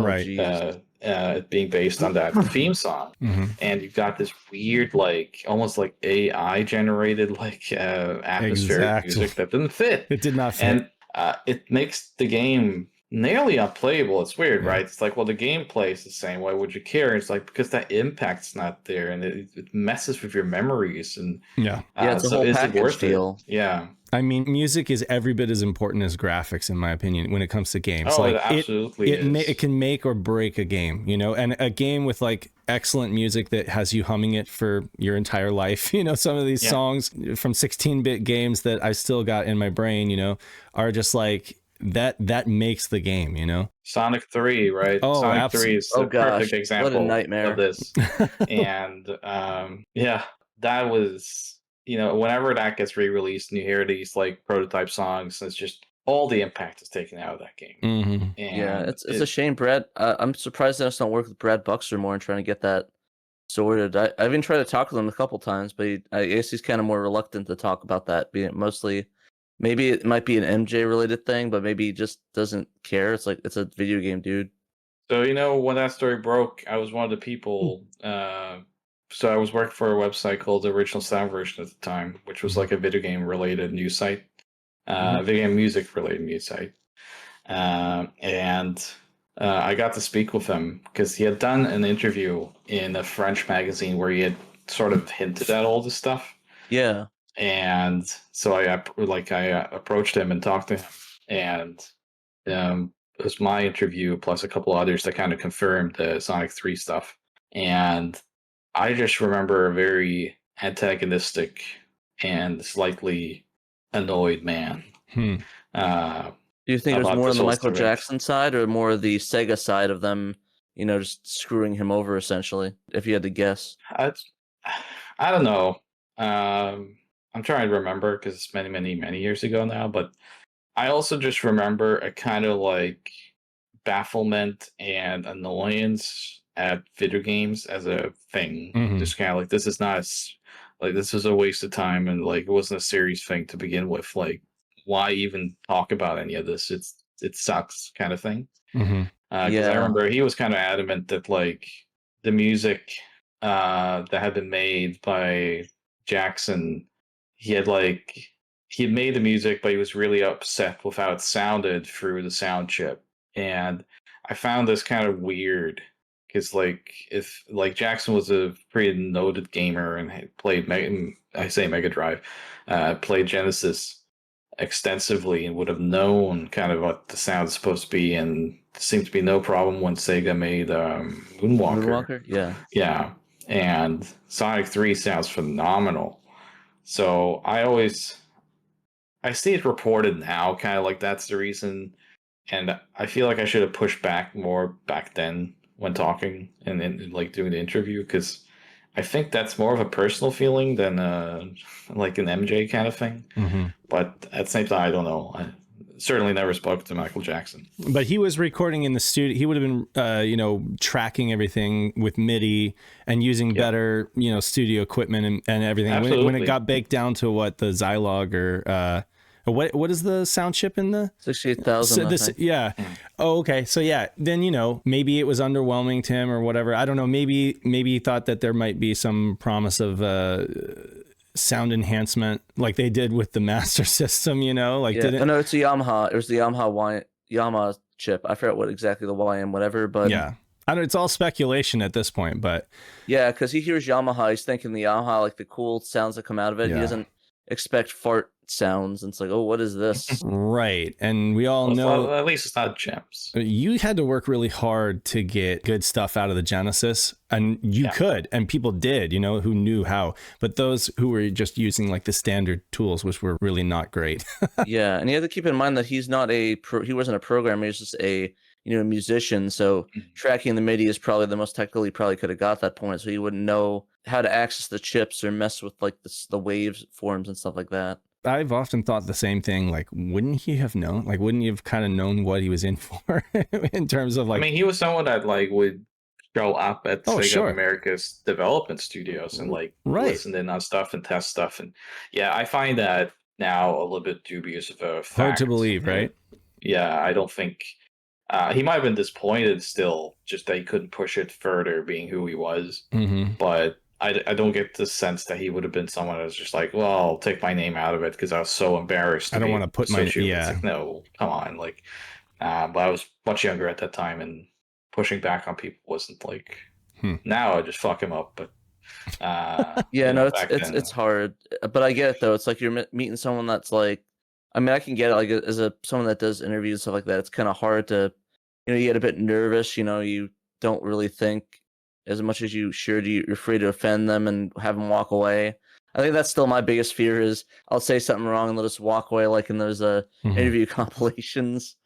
it being based on that theme song. And you've got this weird, like almost like AI generated like atmospheric music that didn't fit.
It did not fit,
and it makes the game nearly unplayable. It's weird, right? It's like, well, the gameplay is the same. Why would you care? It's like because that impact's not there, and it messes with your memories. And
it's a whole package deal.
Yeah.
I mean, music is every bit as important as graphics, in my opinion, when it comes to games.
Oh,
like,
it absolutely is.
It can make or break a game, you know, and a game with like excellent music that has you humming it for your entire life. You know, some of these songs from 16-bit games that I still got in my brain, you know, are just like that makes the game, you know.
Sonic 3, right?
Oh,
Sonic
absolutely.
3 is the perfect example
what a nightmare.
of this. And that was, you know, whenever that gets re-released and you hear these like prototype songs, it's just all the impact is taken out of that game. And
it's a shame, Brad. I'm surprised that I don't work with Brad Buxer more and trying to get that sorted. I've even tried to talk to him a couple times, but I guess he's kind of more reluctant to talk about that, being mostly. Maybe it might be an MJ related thing, but maybe he just doesn't care. It's like, it's a video game, dude.
So, you know, when that story broke, I was one of the people. So I was working for a website called the Original Sound Version at the time, which was like a video game related news site, video game music related news site. And I got to speak with him because he had done an interview in a French magazine where he had sort of hinted at all this stuff.
Yeah.
And so I approached him and talked to him, and it was my interview plus a couple others that kind of confirmed the Sonic 3 stuff. And I just remember a very antagonistic and slightly annoyed man.
Do you think it was more on the Michael Jackson side or more the Sega side of them, you know, just screwing him over essentially, if you had to guess?
I don't know. I'm trying to remember because it's many, many, many years ago now, but I also just remember a kind of like bafflement and annoyance at video games as a thing. Just kind of like, this is not like, this was a waste of time, and like it wasn't a serious thing to begin with. Like, why even talk about any of this? It sucks, kind of thing. Because I remember he was kind of adamant that like the music that had been made by Jackson, he had made the music, but he was really upset with how it sounded through the sound chip. And I found this kind of weird because like if like Jackson was a pretty noted gamer and had played Mega Drive, played Genesis extensively and would have known kind of what the sound's supposed to be and seemed to be no problem when Sega made Moonwalker.
Yeah.
Yeah, and Sonic 3 sounds phenomenal. So I see it reported now, kind of like that's the reason, and I feel like I should have pushed back more back then when talking and like doing the interview, because I think that's more of a personal feeling than like an MJ kind of thing.
Mm-hmm.
But at the same time, I don't know. I certainly never spoke to Michael Jackson.
But he was recording in the studio. He would have been, tracking everything with MIDI and using better, studio equipment and everything. When it got baked down to what the Zilog or what is the sound chip in the
68,000?
Yeah. Oh, okay. So yeah, then maybe it was underwhelming to him or whatever. I don't know. Maybe he thought that there might be some promise of sound enhancement like they did with the Master System. No, it's a
Yamaha. It was the Yamaha chip. I forgot what exactly the YM whatever, but
yeah. I don't. It's all speculation at this point, but
yeah, because he hears Yamaha, he's thinking the Yamaha, like the cool sounds that come out of it.
Yeah.
He doesn't expect fart sounds, and it's like, oh, what is this?
Right. And we all know
at least it's not gems.
You had to work really hard to get good stuff out of the Genesis, and you could, and people did, who knew how. But those who were just using like the standard tools, which were really not great.
Yeah, and you have to keep in mind that he's not he wasn't a programmer, he was just a musician. So tracking the MIDI is probably the most technical he probably could have got at that point. So he wouldn't know how to access the chips or mess with like the waves forms and stuff like that.
I've often thought the same thing. Like, wouldn't he have known? Like, wouldn't he have kind of known what he was in for in terms of like?
I mean, he was someone that like would show up at Sega
sure.
America's development studios and like listen in on stuff and test stuff. And yeah, I find that now a little bit dubious of a fact.
Hard to believe, right?
Yeah, I don't think he might have been disappointed still, just that he couldn't push it further, being who he was.
Mm-hmm.
But I don't get the sense that he would have been someone that was just like, well, I'll take my name out of it because I was so embarrassed.
I don't want to put my
Like, no, come on, like. But I was much younger at that time, and pushing back on people wasn't like. Now I just fuck him up, but.
Yeah, no, it's hard, but I get it though. It's like you're meeting someone that's like, I mean, I can get it like as someone that does interviews and stuff like that. It's kind of hard to, you get a bit nervous. You don't really think as much as you should. You're afraid to offend them and have them walk away. I think that's still my biggest fear is I'll say something wrong and they'll just walk away like in those interview compilations.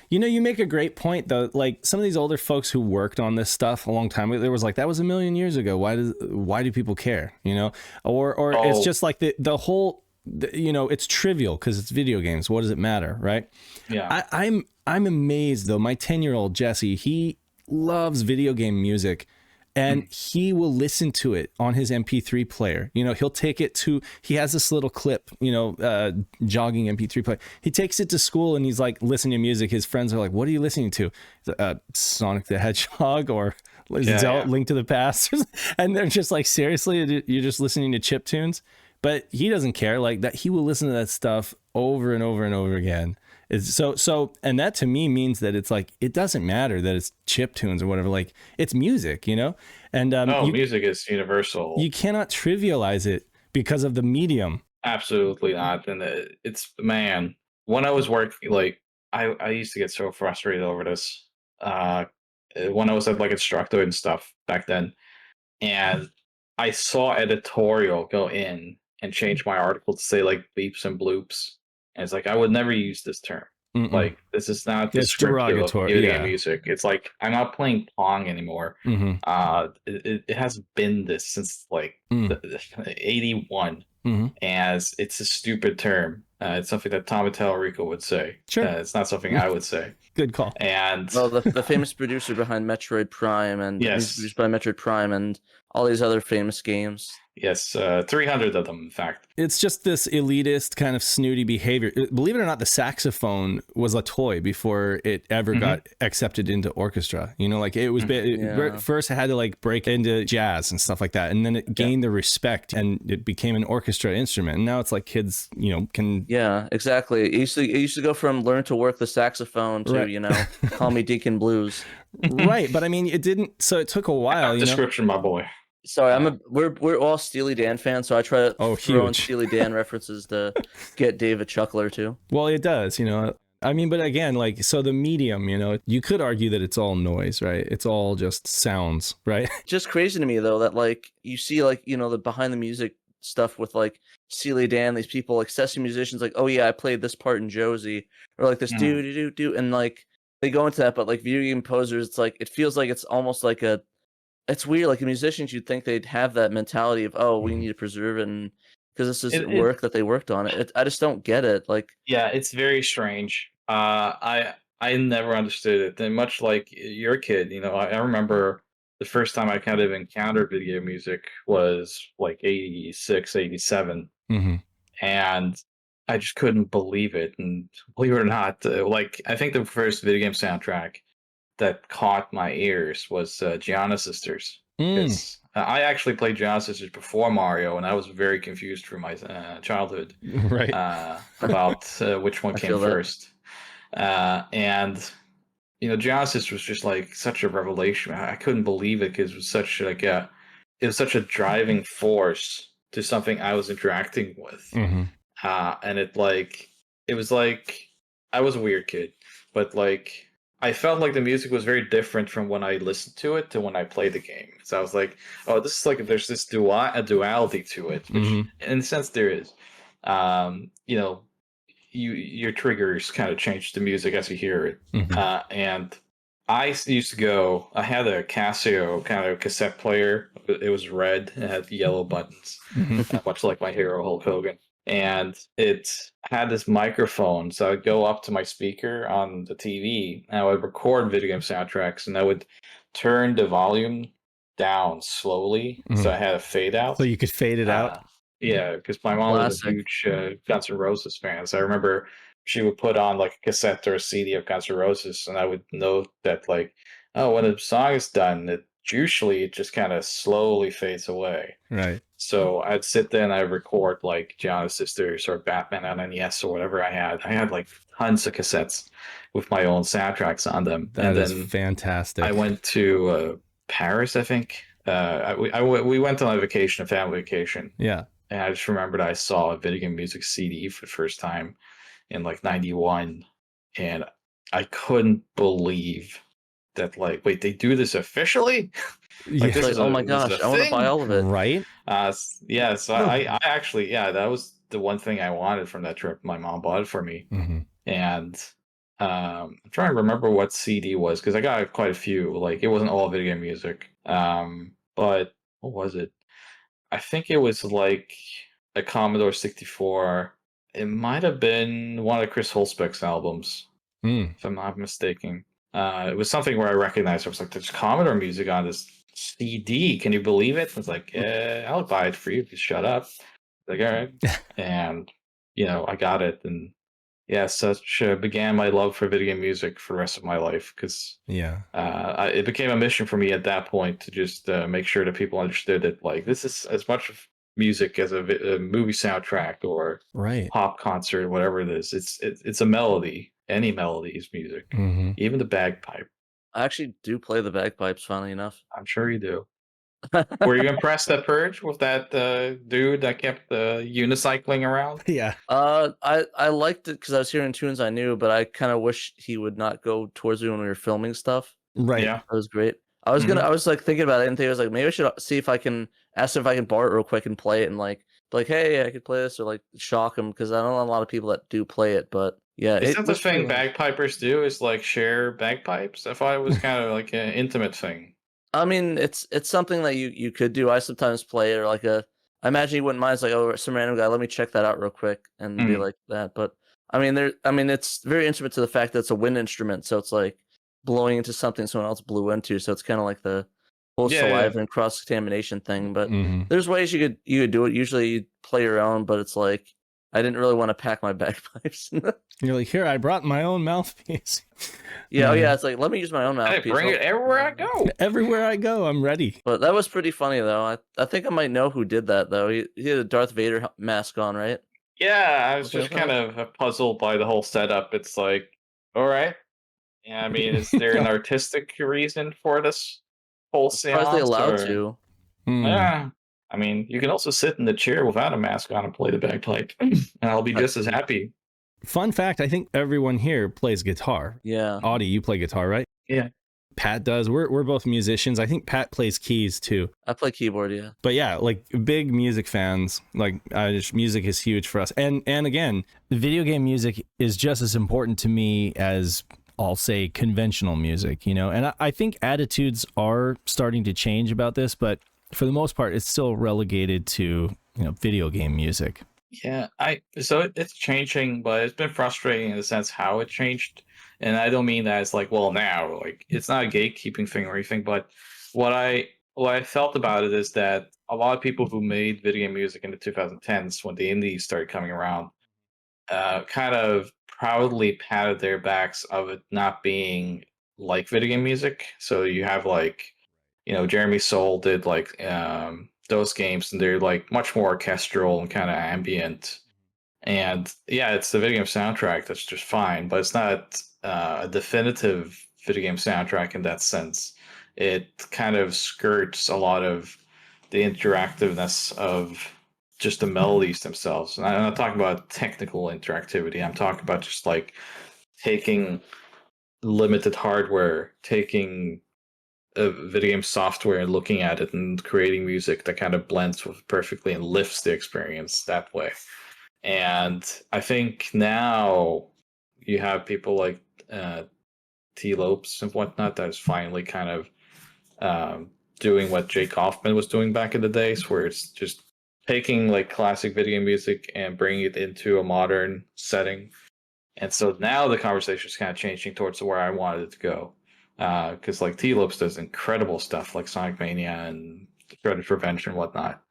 You make a great point though. Like some of these older folks who worked on this stuff a long time ago, there was like, that was 1,000,000 years ago. Why do people care? Or it's just like the whole, it's trivial because it's video games. What does it matter? Right.
Yeah.
I'm amazed though. My 10-year-old Jesse, he loves video game music. And he will listen to it on his MP3 player. He'll take it he has this little clip, jogging MP3 player. He takes it to school and he's like listening to music. His friends are like, what are you listening to? Sonic the Hedgehog or Link to the Past. And they're just like, seriously, you're just listening to chip tunes? But he doesn't care like that. He will listen to that stuff over and over and over again. And that to me means that it's like, it doesn't matter that it's chip tunes or whatever, like it's music, and
music is universal.
You cannot trivialize it because of the medium.
Absolutely not. And man, when I was working, like I used to get so frustrated over this when I was at like Instructor and stuff back then, and I saw editorial go in and change my article to say like beeps and bloops. And it's like, I would never use this term.
Mm-mm.
Like, this is not descriptive of video game music. It's like, I'm not playing Pong anymore.
Mm-hmm.
It has been this since like 81.
Mm-hmm.
As it's a stupid term. It's something that Tom Rico would say.
Sure.
It's not something I would say.
Good call.
And
well, the famous producer behind Metroid Prime and produced by Metroid Prime and all these other famous games.
Yes, 300 of them, in fact.
It's just this elitist kind of snooty behavior. Believe it or not, the saxophone was a toy before it ever got accepted into orchestra. Like it was first it had to like break into jazz and stuff like that, and then it gained the respect and it became an orchestra instrument. And now it's like kids, can
exactly. It used to go from learn to work the saxophone to call me Deacon Blues.
Right, but I mean, it didn't. So it took a while.
Description, my boy.
Sorry, we're all Steely Dan fans, so I try to throw in
huge
Steely Dan references to get Dave a chuckle or two.
Well, it does, I mean, but again, like, so the medium, you know, you could argue that it's all noise, right? It's all just sounds, right?
Just crazy to me though that like you see like the behind the music stuff with like Steely Dan, these people like session musicians, like, oh yeah, I played this part in Josie, or like this do do do do, and like they go into that, but like video game composers, it's like it feels like it's almost like it's weird. Like musicians, you'd think they'd have that mentality of, oh, we need to preserve it, and because this is work that they worked on. I just don't get it. Like,
yeah, it's very strange. I never understood it. And much like your kid, I remember the first time I kind of encountered video music was like 86, 87.
Mm-hmm.
And I just couldn't believe it. And believe it or not, like I think the first video game soundtrack that caught my ears was Gianna Sisters. It's I actually played Gianna Sisters before Mario, and I was very confused for my childhood,
Right.
About which one came first. And Gianna Sisters was just like such a revelation. I couldn't believe it because it was such a driving force to something I was interacting with.
Mm-hmm.
And it was like I was a weird kid, but like I felt like the music was very different from when I listened to it to when I played the game. So I was like, oh, this is like there's this a duality to it, which in a sense there is. Your triggers kind of change the music as you hear it. And I used to go. I had a Casio kind of cassette player. It was red. It had yellow buttons, much like my hero Hulk Hogan. And it had this microphone, so I would go up to my speaker on the TV, and I would record video game soundtracks, and I would turn the volume down slowly, so I had a fade out.
So you could fade it out?
Yeah, because my mom was a huge Guns N' Roses fan, so I remember she would put on like a cassette or a CD of Guns N' Roses, and I would note that like, oh, when the song is done, it just kind of slowly fades away.
Right.
So I'd sit there and I'd record like Gianna Sisters or Batman on NES or whatever I had. I had like tons of cassettes with my own soundtracks on them.
That is fantastic.
I went to Paris, I think. We went on a vacation, a family vacation.
Yeah.
And I just remembered I saw a video game music CD for the first time in like 91. And I couldn't believe that, like, wait, they do this officially?
Like, this is oh my gosh, I want to buy all of it.
Right?
Yeah, so I actually, that was the one thing I wanted from that trip. My mom bought it for me. And I'm trying to remember what CD was, because I got quite a few. Like, it wasn't all video game music. But what was it? I think it was like a Commodore 64. It might have been one of Chris Hulsbeck's albums, if I'm not mistaken. It was something where I recognized. I was like, "There's Commodore music on this CD. Can you believe it?" I was like, "I'll buy it for you if you shut up." Like, all right, and I got it, and such began my love for video game music for the rest of my life. Because it became a mission for me at that point to just make sure that people understood that, like, this is as much of music as a movie soundtrack or pop concert, whatever it is. It's a melody. Any melody is music, even the bagpipe.
I actually do play the bagpipes, funnily enough.
I'm sure you do. Were you impressed at Purge with that dude that kept unicycling around?
Yeah.
I liked it because I was hearing tunes I knew, but I kind of wish he would not go towards me when we were filming stuff.
Right.
Yeah.
That was great. I was like thinking about it and I was like, maybe I should see if I can ask him if I can borrow it real quick and play it and like, hey, I could play this, or like shock him, because I don't know a lot of people that do play it, but yeah.
Is that the thing bagpipers do, is like share bagpipes? I thought it was kind of like an intimate thing.
I mean, it's something that you could do. I sometimes play it, or like I imagine you wouldn't mind. It's like, oh, some random guy, let me check that out real quick and be like that. But I mean, it's very intimate to the fact that it's a wind instrument, so it's like blowing into something someone else blew into. So it's kind of like the whole saliva and cross contamination thing. But there's ways you could do it. Usually you play your own, but it's like I didn't really want to pack my bagpipes.
You're like, here, I brought my own mouthpiece.
Yeah, it's like, let me use my own mouthpiece.
Hey, bring it everywhere I go.
Everywhere I go, I'm ready.
But that was pretty funny, though. I think I might know who did that, though. He had a Darth Vader mask on, right?
Yeah, I was just kind of puzzled by the whole setup. It's like, all right. Yeah, I mean, is there an artistic reason for this whole seance?
Are they allowed to?
Yeah. I mean, you can also sit in the chair without a mask on and play the bagpipe, and I'll be just as happy.
Fun fact, I think everyone here plays guitar.
Yeah.
Audi, you play guitar, right?
Yeah.
Pat does. We're both musicians. I think Pat plays keys too.
I play keyboard, yeah.
But yeah, like big music fans. Like music is huge for us. And again, video game music is just as important to me as, I'll say, conventional music, you know. And I think attitudes are starting to change about this, but for the most part, it's still relegated to, you know, video game music.
Yeah, it's changing, but it's been frustrating in the sense how it changed. And I don't mean that it's like, well, now, like it's not a gatekeeping thing or anything, but what I felt about it is that a lot of people who made video game music in the 2010s when the indies started coming around, kind of proudly patted their backs of it not being like video game music. So you have like, Jeremy Soule did like those games, and they're like much more orchestral and kind of ambient. And yeah, it's the video game soundtrack that's just fine, but it's not a definitive video game soundtrack in that sense. It kind of skirts a lot of the interactiveness of just the melodies themselves. And I'm not talking about technical interactivity. I'm talking about just like taking limited hardware, taking a video game software and looking at it and creating music that kind of blends with perfectly and lifts the experience that way. And I think now you have people like T. Lopes and whatnot that is finally kind of doing what Jake Kaufman was doing back in the days, where it's just taking like classic video game music and bringing it into a modern setting. And so now the conversation is kind of changing towards where I wanted it to go. Because like T. Lopes does incredible stuff like Sonic Mania and Shredded Revenge and whatnot.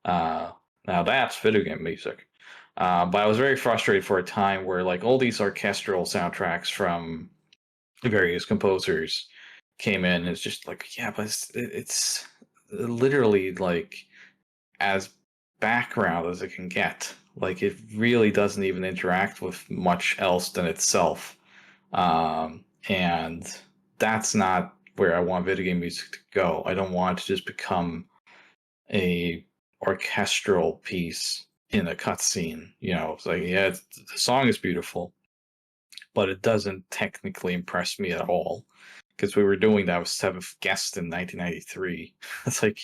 Now that's video game music. But I was very frustrated for a time where like all these orchestral soundtracks from various composers came in. It's just like, yeah, but it's literally like as background as it can get. Like it really doesn't even interact with much else than itself. And that's not where I want video game music to go. I don't want it to just become a orchestral piece in a cutscene. It's like, yeah, the song is beautiful, but it doesn't technically impress me at all. Because we were doing that with Seventh Guest in 1993. It's like,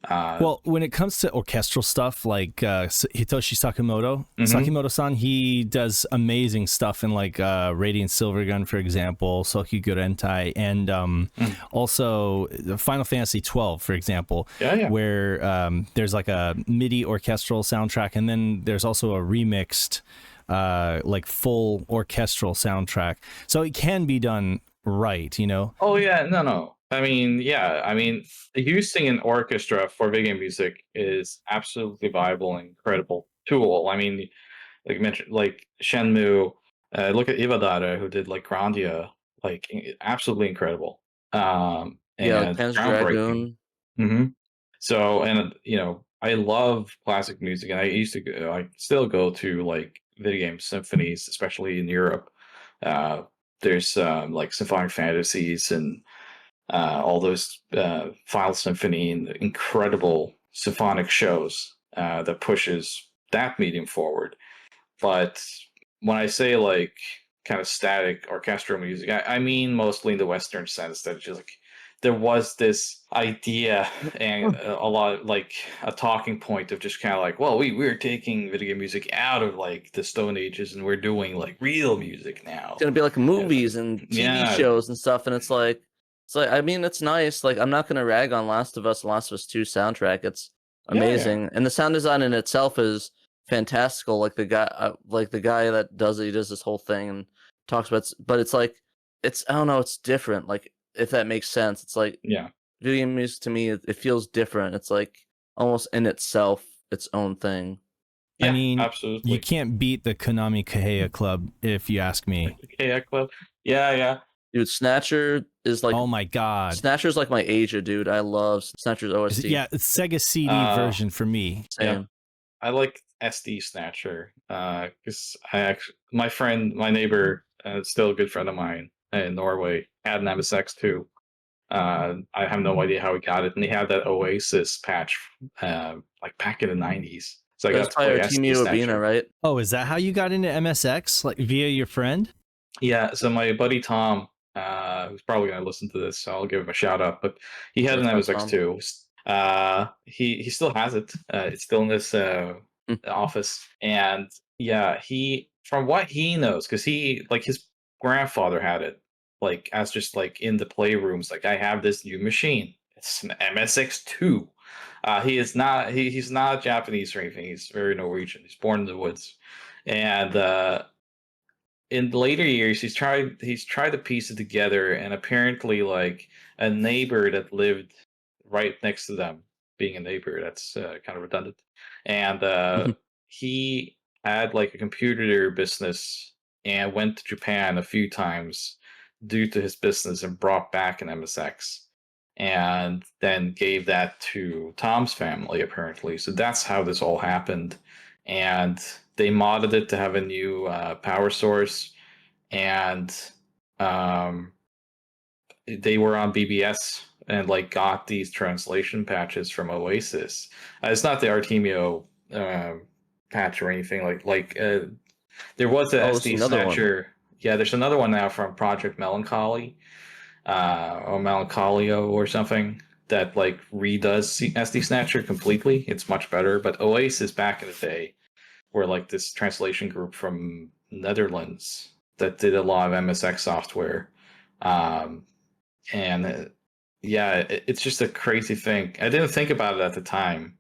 well, when it comes to orchestral stuff like Hitoshi Sakamoto, Sakimoto-san, he does amazing stuff in like Radiant Silvergun, for example, Sokyugu Rentai, and also Final Fantasy 12, for example, where there's like a MIDI orchestral soundtrack, and then there's also a remixed like full orchestral soundtrack. So it can be done right, you know?
Oh yeah, no. I mean, yeah, using an orchestra for video game music is absolutely viable and incredible tool. I mean, like you mentioned, like Shenmue, look at Iwadare who did like Grandia, like absolutely incredible.
Yeah, like Panzer Dragoon.
Mm-hmm. So, and I love classic music, and I still go to like video game symphonies, especially in Europe. There's like symphonic fantasies and all those Final Symphony and incredible symphonic shows that pushes that medium forward. But when I say like kind of static orchestral music, I mean mostly in the Western sense, that just like there was this idea and a lot like a talking point of just kind of like, well, we're taking video game music out of like the Stone Ages and we're doing like real music now.
It's gonna be like movies and TV shows and stuff, and it's like I mean, it's nice. Like, I'm not gonna rag on Last of Us 2 soundtrack. It's amazing, and the sound design in itself is fantastical. Like the guy that does it, he does this whole thing and talks about. But it's like, I don't know, it's different. Like, if that makes sense, it's like video game music to me, it feels different. It's like almost in itself its own thing.
Yeah, I mean,
absolutely.
You can't beat the Konami Kaheya Club, if you ask me.
Kaheya Club, yeah.
Dude, Snatcher is like,
oh my god,
Snatcher's like my Asia, dude. I love Snatcher's OST.
Yeah, it's Sega CD version for me.
Same.
Yeah. I like SD Snatcher because my neighbor, still a good friend of mine in Norway, had an MSX2. I have no idea how he got it, and he had that Oasis patch like back in the 90s. So I
That's
got to
probably
play
our team
SD
Ubina,
Snatcher.
right?
Oh, is that how you got into MSX? Like via your friend?
Yeah, so my buddy Tom, who's probably going to listen to this, so I'll give him a shout out. But he had an
What's up,
MSX
Tom?
too. He still has it. It's still in this office, and yeah, he from what he knows, because he like his grandfather had it, like as just like in the playrooms. Like I have this new machine. It's an MSX2. He is not. He's not Japanese or anything. He's very Norwegian. He's born in the woods, and in later years he's tried to piece it together, and apparently like a neighbor that lived right next to them, being a neighbor, that's kind of redundant, and he had like a computer business and went to Japan a few times due to his business and brought back an MSX and then gave that to Tom's family apparently. So that's how this all happened, and they modded it to have a new power source, and um, they were on BBS and like got these translation patches from Oasis. It's not the Artemio patch or anything like. There was a
Oh, it's
SD
another one.
Snatcher. Yeah, there's another one now from Project Melancholy, or Melancholio or something, that like redoes SD Snatcher completely. It's much better. But Oasis back in the day were like this translation group from Netherlands that did a lot of MSX software. And yeah, it's just a crazy thing. I didn't think about it at the time.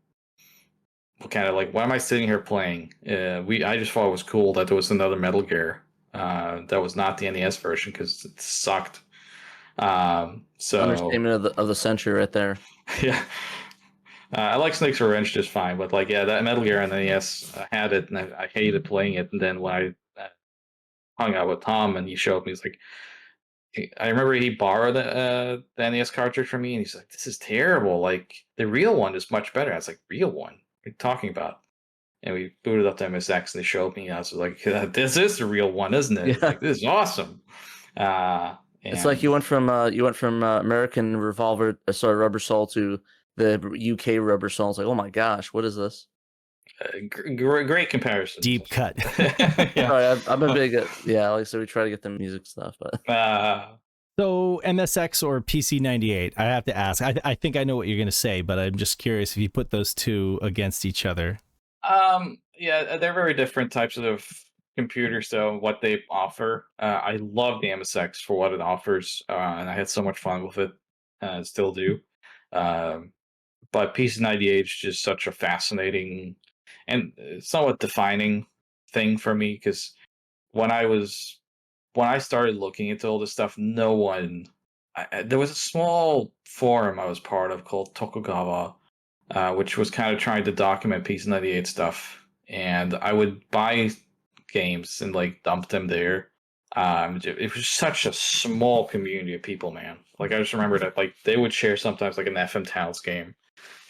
Kind of like, why am I sitting here playing? I just thought it was cool that there was another Metal Gear that was not the NES version because it sucked. So
Understatement of the century right there.
yeah, I like Snake's Revenge just fine, but like yeah, that Metal Gear on the NES, I had it and I hated playing it. And then when I hung out with Tom and he showed me, he's like, I remember he borrowed the NES cartridge from me, and he's like, "This is terrible. Like the real one is much better." I was like, "Real one? What are you talking about?" And we booted up the MSX, and they showed me. And I was like, "This is the real one, isn't it?"
Yeah.
Like, this is awesome.
It's like you went from American Revolver, Rubber Soul to the UK Rubber Soul. It's like, oh my gosh, what is this?
Great comparison.
Deep cut.
Yeah.
Sorry, I'm a big like so we try to get the music stuff, but
So MSX or PC98? I have to ask. I think I know what you're going to say, but I'm just curious if you put those two against each other.
Yeah, they're very different types of computers, so what they offer. I love the MSX for what it offers, and I had so much fun with it, still do. Um, but PC98 is just such a fascinating and somewhat defining thing for me, because when I started looking into all this stuff, no one. There was a small forum I was part of called Tokugawa, which was kind of trying to document PC98 stuff, and I would buy games and like dump them there. It was such a small community of people, man. Like I just remember that like they would share sometimes like an FM Towns game,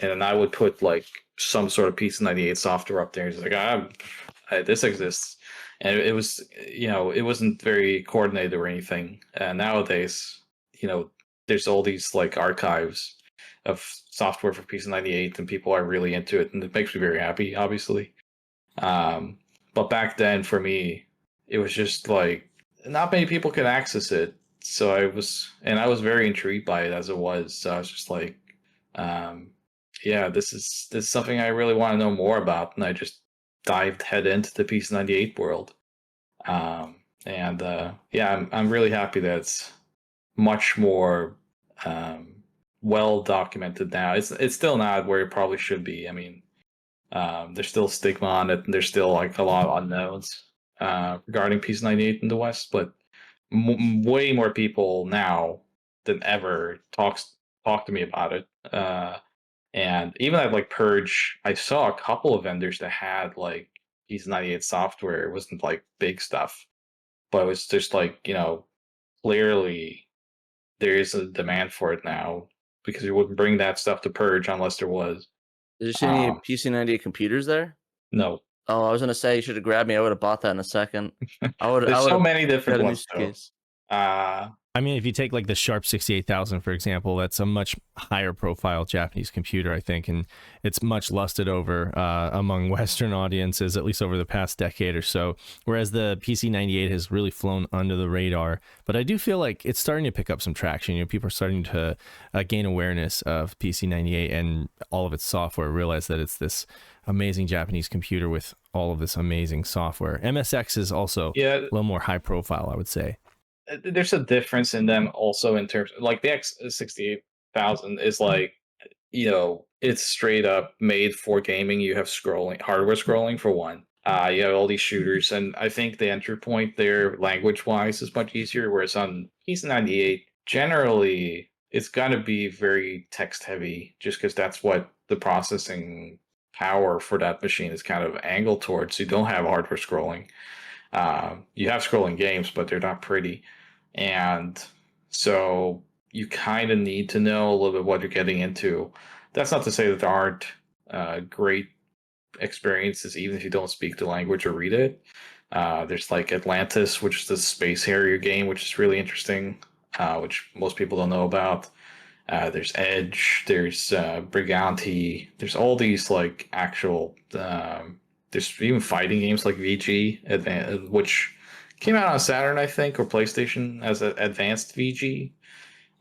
and then I would put like some sort of PC98 software up there. It's like this exists, and it was it wasn't very coordinated or anything. Nowadays, there's all these like archives of software for PC98, and people are really into it, and it makes me very happy, obviously. But back then, for me, it was just like not many people could access it. So I was very intrigued by it as it was. So I was just like, yeah, this is something I really want to know more about, and I just dived head into the PC98 world. And yeah, I'm really happy that it's much more well documented now. It's still not where it probably should be. I mean, there's still stigma on it, and there's still like a lot of unknowns regarding PC98 in the West. But way more people now than ever talk to me about it. And even at like Purge, I saw a couple of vendors that had like PC98 software. It wasn't like big stuff, but it was just like clearly there is a demand for it now, because you wouldn't bring that stuff to Purge unless there was.
did you see any PC98 computers there?
No.
Oh, I was gonna say you should have grabbed me. I would have bought that in a second. I would.
There's
I would
so
have
many different
got a new
ones though.
case.
I mean, if you take like the Sharp 68000, for example, that's a much higher profile Japanese computer, I think, and it's much lusted over among Western audiences, at least over the past decade or so, whereas the PC98 has really flown under the radar. But I do feel like it's starting to pick up some traction. You know, people are starting to gain awareness of PC98 and all of its software, realize that it's this amazing Japanese computer with all of this amazing software. MSX is also a little more high profile, I would say.
There's a difference in them also in terms like the X68000 is like, it's straight up made for gaming. You have scrolling, hardware scrolling for one. You have all these shooters, and I think the entry point there, language wise, is much easier. Whereas on PC98, generally, it's going to be very text heavy, just because that's what the processing power for that machine is kind of angled towards. You don't have hardware scrolling. You have scrolling games, but they're not pretty. And so you kind of need to know a little bit what you're getting into. That's not to say that there aren't great experiences, even if you don't speak the language or read it. There's like Atlantis, which is the space harrier game, which is really interesting, which most people don't know about. There's Edge, there's Brigante, there's all these like actual. There's even fighting games like VG, which came out on Saturn, I think, or PlayStation as an advanced VG,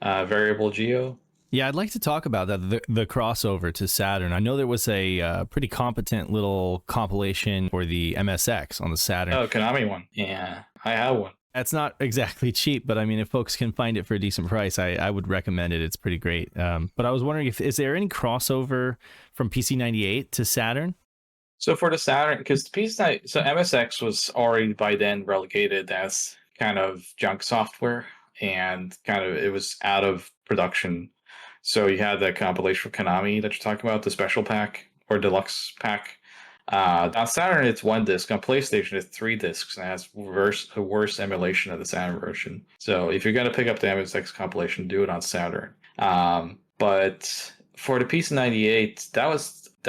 variable geo.
Yeah, I'd like to talk about that, the crossover to Saturn. I know there was a pretty competent little compilation for the MSX on the Saturn.
Oh, Konami one. Yeah, I have one.
That's not exactly cheap, but I mean, if folks can find it for a decent price, I would recommend it. It's pretty great. But I was wondering, is there any crossover from PC98 to Saturn?
So for the Saturn, because so MSX was already by then relegated as kind of junk software, and kind of it was out of production. So you had that compilation for Konami that you're talking about, the special pack or deluxe pack. On Saturn, it's one disc. On PlayStation, it's 3 discs, and it has a worse emulation of the Saturn version. So if you're going to pick up the MSX compilation, do it on Saturn. But for the PC98, that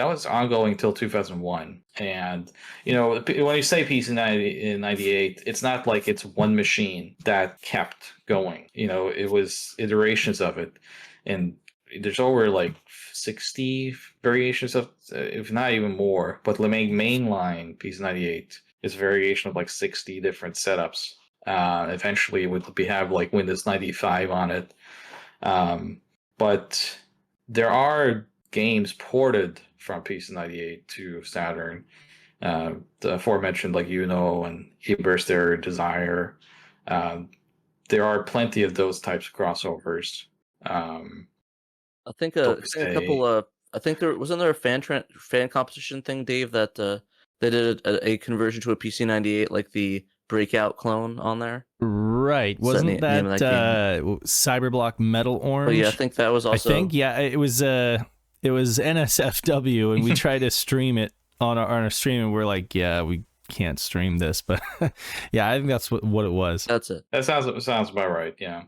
was ongoing until 2001. And, when you say PC98, it's not like it's one machine that kept going. It was iterations of it. And there's over like 60 variations of, if not even more. But the mainline PC98 is a variation of like 60 different setups. Eventually, it would have like Windows 95 on it. But there are games ported from PC98 to Saturn. The aforementioned like and Eberster Desire. There are plenty of those types of crossovers.
I think a couple. I think there wasn't there a fan competition thing, Dave, that they did a conversion to a PC98, like the Breakout clone on there.
Right, wasn't that Cyberblock Metal Orange?
But yeah, I think that was also.
I think it was NSFW, and we tried to stream it on our stream, and we're like, yeah, we can't stream this, but yeah, I think that's what it was.
That's it.
That sounds about right. Yeah.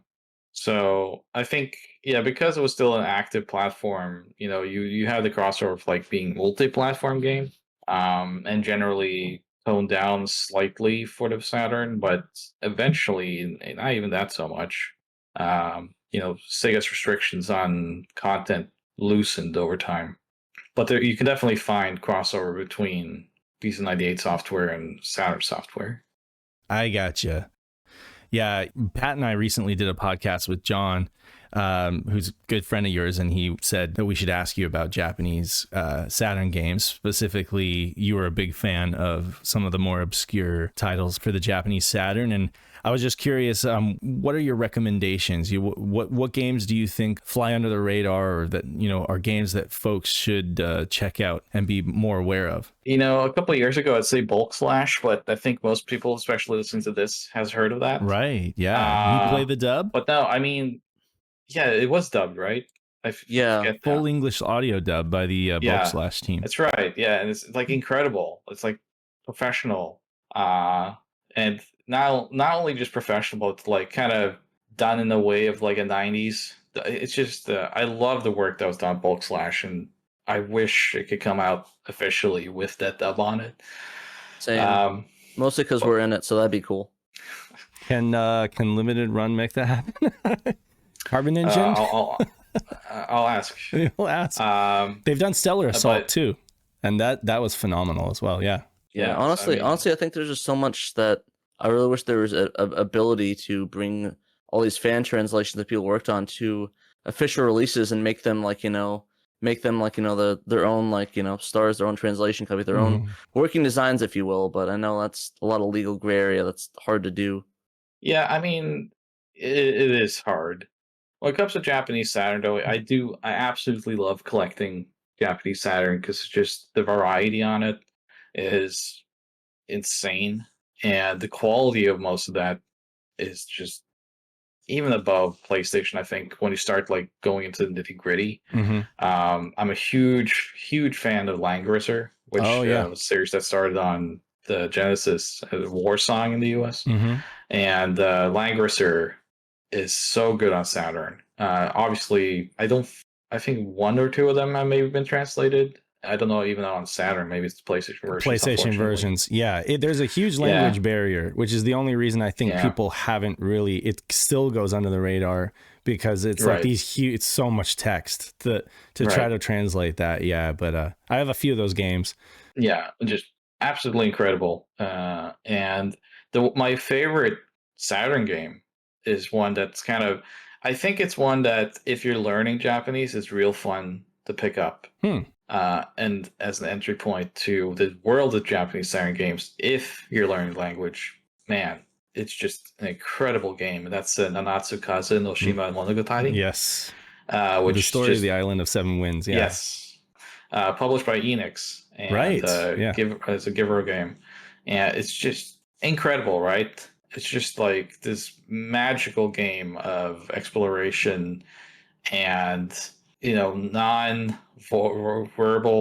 So I think, because it was still an active platform, you have the crossover of like being multi-platform game, and generally toned down slightly for the Saturn, but eventually not even that so much. Sega's restrictions on content loosened over time, but you can definitely find crossover between PC98 software and Saturn software.
I gotcha. Yeah, Pat and I recently did a podcast with John, who's a good friend of yours, and he said that we should ask you about Japanese Saturn games. Specifically, you were a big fan of some of the more obscure titles for the Japanese Saturn, and I was just curious, what are your recommendations? What games do you think fly under the radar, or that are games that folks should check out and be more aware of?
A couple of years ago, I'd say Bulk Slash, but I think most people, especially listening to this, has heard of that.
Right? Yeah. You play the dub?
But no, I mean, yeah, it was dubbed, right?
Full English audio dub by the Bulk Slash team.
That's right. Yeah, and it's like incredible. It's like professional, and not only just professional, but like kind of done in the way of like a 90s. It's just I love the work that was done on Bulk Slash, and I wish it could come out officially with that dub on it.
Same. Mostly because we're in it, so that'd be cool.
Can limited run make that happen? Carbon engine.
I'll ask.
We'll ask. They've done Stellar Assault too, and that was phenomenal as well. Yeah.
Yeah. Honestly, I think there's just so much that I really wish there was a ability to bring all these fan translations that people worked on to official releases and make them their own stars, their own translation copy, their own working designs, if you will. But I know that's a lot of legal gray area that's hard to do.
Yeah, I mean, it is hard. When it comes to Japanese Saturn, though, I absolutely love collecting Japanese Saturn because it's just the variety on it is insane, and the quality of most of that is just even above PlayStation. I think when you start like going into the nitty gritty, I'm a huge fan of Langrisser, which was a series that started on the Genesis as a war song in the US. And Langrisser is so good on Saturn. Obviously, I think one or two of them have maybe been translated. I don't know, even on Saturn, maybe it's the PlayStation versions.
PlayStation versions, yeah. There's a huge language barrier, which is the only reason I think people haven't really. It still goes under the radar because it's like these huge. It's so much text to try to translate that. Yeah, but I have a few of those games.
Yeah, just absolutely incredible. And my favorite Saturn game is one that's kind of. I think it's one that if you're learning Japanese, it's real fun to pick up. And as an entry point to the world of Japanese Saturn games, if you're learning language, man, it's just an incredible game. And that's Nanatsu Kaze no Shima Monogatari.
Yes.
Which
the story of the Island of Seven Winds. Yeah.
Yes. Published by Enix. And, it's a Giver game. And it's just incredible, right? It's just like this magical game of exploration and non-verbal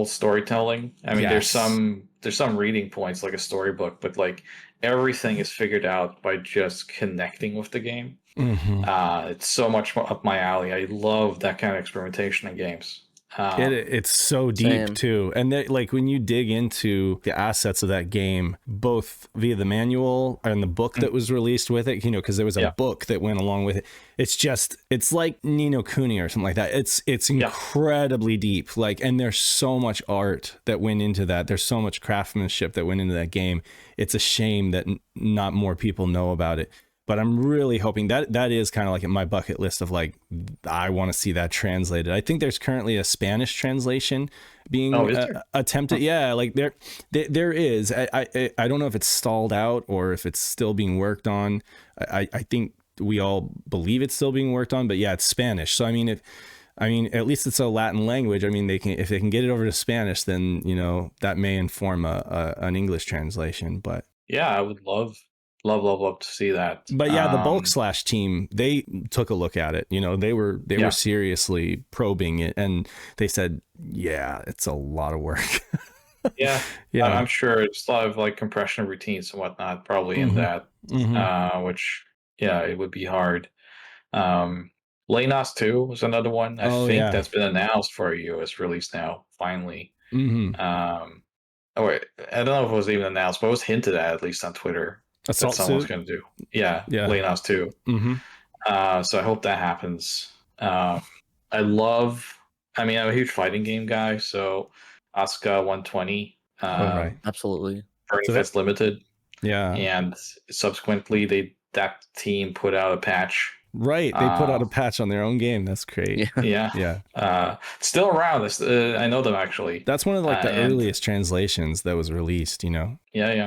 storytelling. I mean, there's some reading points like a storybook, but like everything is figured out by just connecting with the game. It's so much up my alley. I love that kind of experimentation in games.
It's so deep too, and like when you dig into the assets of that game, both via the manual and the book that was released with it, because there was a book that went along with it. It's like Ni no Kuni or something like that. It's incredibly deep, and there's so much art that went into that. There's so much craftsmanship that went into that game. It's a shame that not more people know about it. But I'm really hoping that is kind of like in my bucket list of like, I want to see that translated. I think there's currently a Spanish translation being attempted. Yeah, like there is. I don't know if it's stalled out or if it's still being worked on. I think we all believe it's still being worked on, but yeah, it's Spanish. So I mean, at least it's a Latin language. I mean, if they can get it over to Spanish, then that may inform an English translation. But
yeah, I would love to see that.
But yeah, the Bulk Slash team, they took a look at it. They were seriously probing it, and they said, yeah, it's a lot of work.
yeah. I'm sure it's a lot of like compression routines and whatnot probably in that, which it would be hard. Lenos 2 was another one I think that's been announced for a US release now, finally. I don't know if it was even announced, but it was hinted at least on Twitter.
Assault
that someone's going to do. Yeah. Lenos 2. So I hope that happens. I'm a huge fighting game guy, so Asuka 120.
Right. Absolutely.
Burning Fist Limited.
Yeah.
And subsequently, that team put out a patch.
Right. They put out a patch on their own game. That's great.
Yeah. Still around. I know them, actually.
That's one of the earliest translations that was released,
Yeah.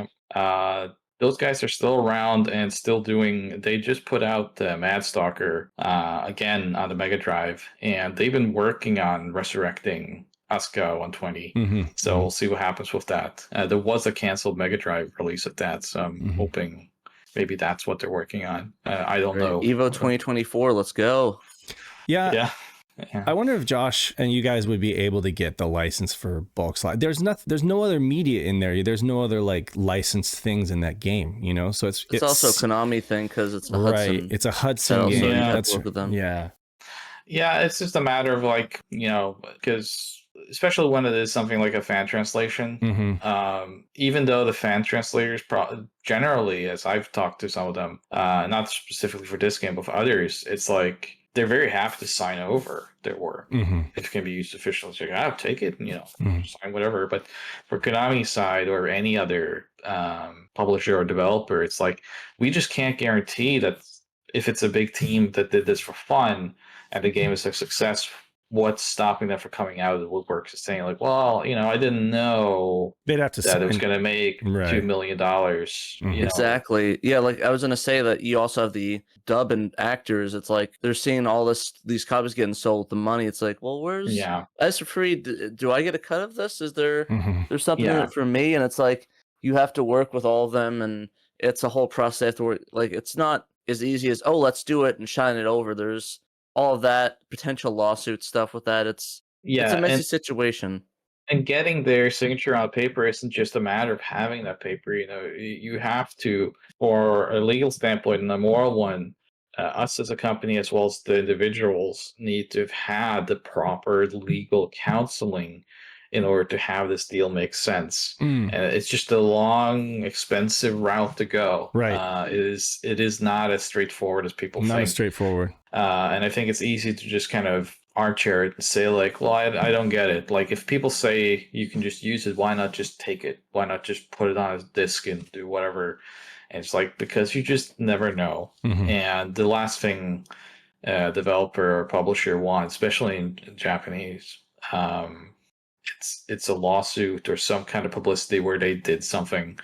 Those guys are still around and still doing. They just put out Mad Stalker again on the Mega Drive, and they've been working on resurrecting Asuka 120. So we'll see what happens with that. There was a canceled Mega Drive release of that, so I'm hoping maybe that's what they're working on. I don't know.
Evo 2024, let's go.
Yeah. I wonder if Josh and you guys would be able to get the license for Bulk Slash. There's no other media in there. There's no other like licensed things in that game, So it's
also a Konami thing because it's a Hudson.
It's a Hudson game.
Yeah.
Yeah, it's just a matter of like, because especially when it is something like a fan translation. Even though the fan translators generally, as I've talked to some of them, not specifically for this game but for others, it's like they're very happy to sign over their work if it can be used officially. It's like, I'll take it, sign whatever. But for Konami's side or any other publisher or developer, it's like we just can't guarantee that if it's a big team that did this for fun and the game is a success, what's stopping them from coming out of the woodworks and saying like, well, I didn't know
They'd have to
that it was going to make $2 million.
Exactly. Yeah, like I was gonna say that you also have the dub and actors. It's like they're seeing all these copies getting sold, the money. It's like, well, where's as for free? Do I get a cut of this? Is there's something in it for me? And it's like you have to work with all of them, and it's a whole process. Where like it's not as easy as let's do it and shine it over. There's all of that potential lawsuit stuff with that. It's a messy situation.
And getting their signature on paper isn't just a matter of having that paper. You have to, for a legal standpoint and a moral one, us as a company as well as the individuals need to have had the proper legal counseling in order to have this deal make sense. It's just a long, expensive route to go.
Right.
It is not as straightforward as people think.
Not as straightforward.
And I think it's easy to just kind of armchair it and say like, well, I don't get it. Like if people say you can just use it, why not just take it? Why not just put it on a disc and do whatever? And it's like, because you just never know. And the last thing a developer or publisher wants, especially in Japanese, it's a lawsuit or some kind of publicity where they did something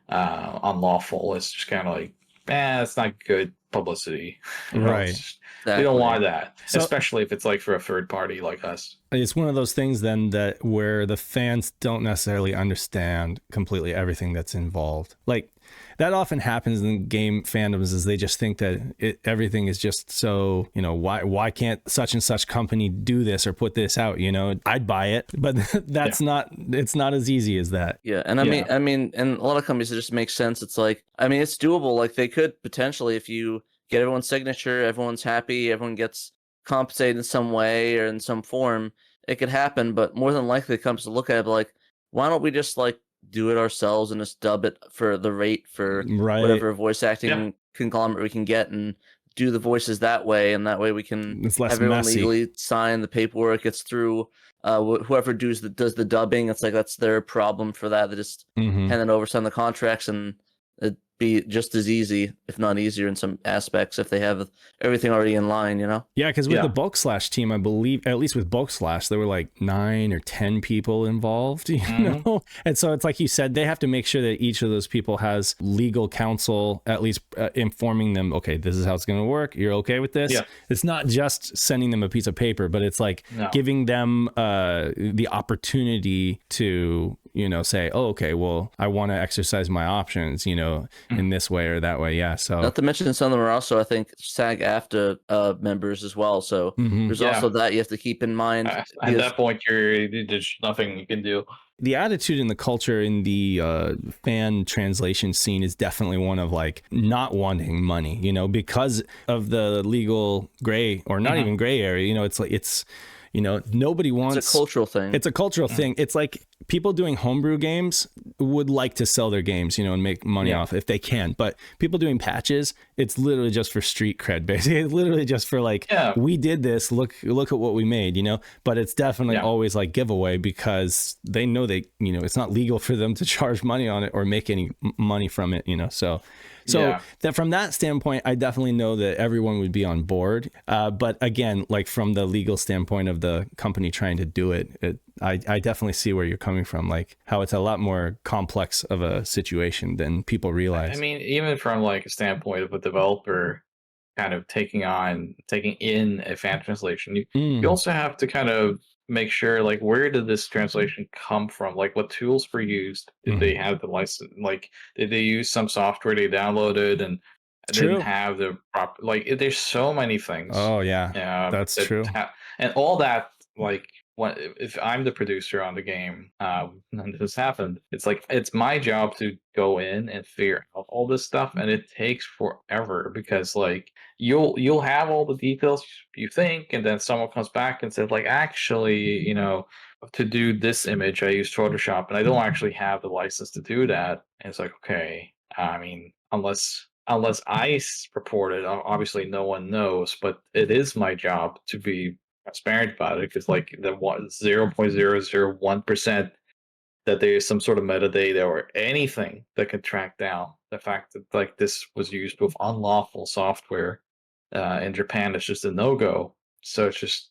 unlawful. It's just kind of like, it's not good publicity.
Right.
We don't want that, especially if it's like for a third party like us.
It's one of those things then that where the fans don't necessarily understand completely everything that's involved. Like that often happens in game fandoms is they just think that everything is just so, why can't such and such company do this or put this out? I'd buy it, but it's not as easy as that.
Yeah. And I mean, and a lot of companies, it just makes sense. It's like, it's doable. Like they could potentially, if you get everyone's signature, everyone's happy, everyone gets compensated in some way or in some form, it could happen. But more than likely it comes to look at it like, why don't we just like do it ourselves and just dub it for the rate for whatever voice acting conglomerate we can get and do the voices that way. And that way we can
have
everyone legally sign the paperwork. It's through whoever does the dubbing. It's like, that's their problem for that. They just hand it over, sign the contracts, and it'd be just as easy, if not easier in some aspects, if they have everything already in line,
Yeah, because with the Bulk Slash team, I believe, at least with Bulk Slash, there were like 9 or 10 people involved, you know? And so it's like you said, they have to make sure that each of those people has legal counsel, at least informing them, okay, this is how it's going to work. You're okay with this? Yeah. It's not just sending them a piece of paper, but it's like giving them the opportunity to, say, oh, okay, well, I want to exercise my options, in this way or that way. Yeah. So
not to mention some of them are also, I think, SAG-AFTRA members as well. So there's also that you have to keep in mind.
At that point, there's nothing you can do.
The attitude and the culture in the fan translation scene is definitely one of like not wanting money, because of the legal gray or not even gray area. It's like nobody wants.
It's a cultural thing.
It's a cultural thing. It's like people doing homebrew games would like to sell their games, and make money off if they can. But people doing patches, it's literally just for street cred, basically. It's literally just for like, we did this. Look at what we made, But it's definitely always like giveaway because they know it's not legal for them to charge money on it or make any money from it, So that from that standpoint, I definitely know that everyone would be on board. But again, like from the legal standpoint of the company trying to do it, I definitely see where you're coming from, like how it's a lot more complex of a situation than people realize.
I mean, even from like a standpoint of a developer kind of taking in a fan translation, you also have to kind of make sure, like, where did this translation come from? Like, what tools were used? Did they have the license? Like, did they use some software they downloaded and didn't have the proper? Like, there's so many things.
Oh yeah, that's true.
And all that, like, if I'm the producer on the game, and this happened, it's like it's my job to go in and figure out all this stuff, and it takes forever because like you'll have all the details you think, and then someone comes back and says like, actually, to do this image, I use Photoshop, and I don't actually have the license to do that. And it's like, okay, I mean, unless report it, obviously no one knows, but it is my job to be transparent about it, because like the 0.001% that there is some sort of metadata or anything that can track down the fact that like this was used with unlawful software in Japan is just a no-go. So it's just,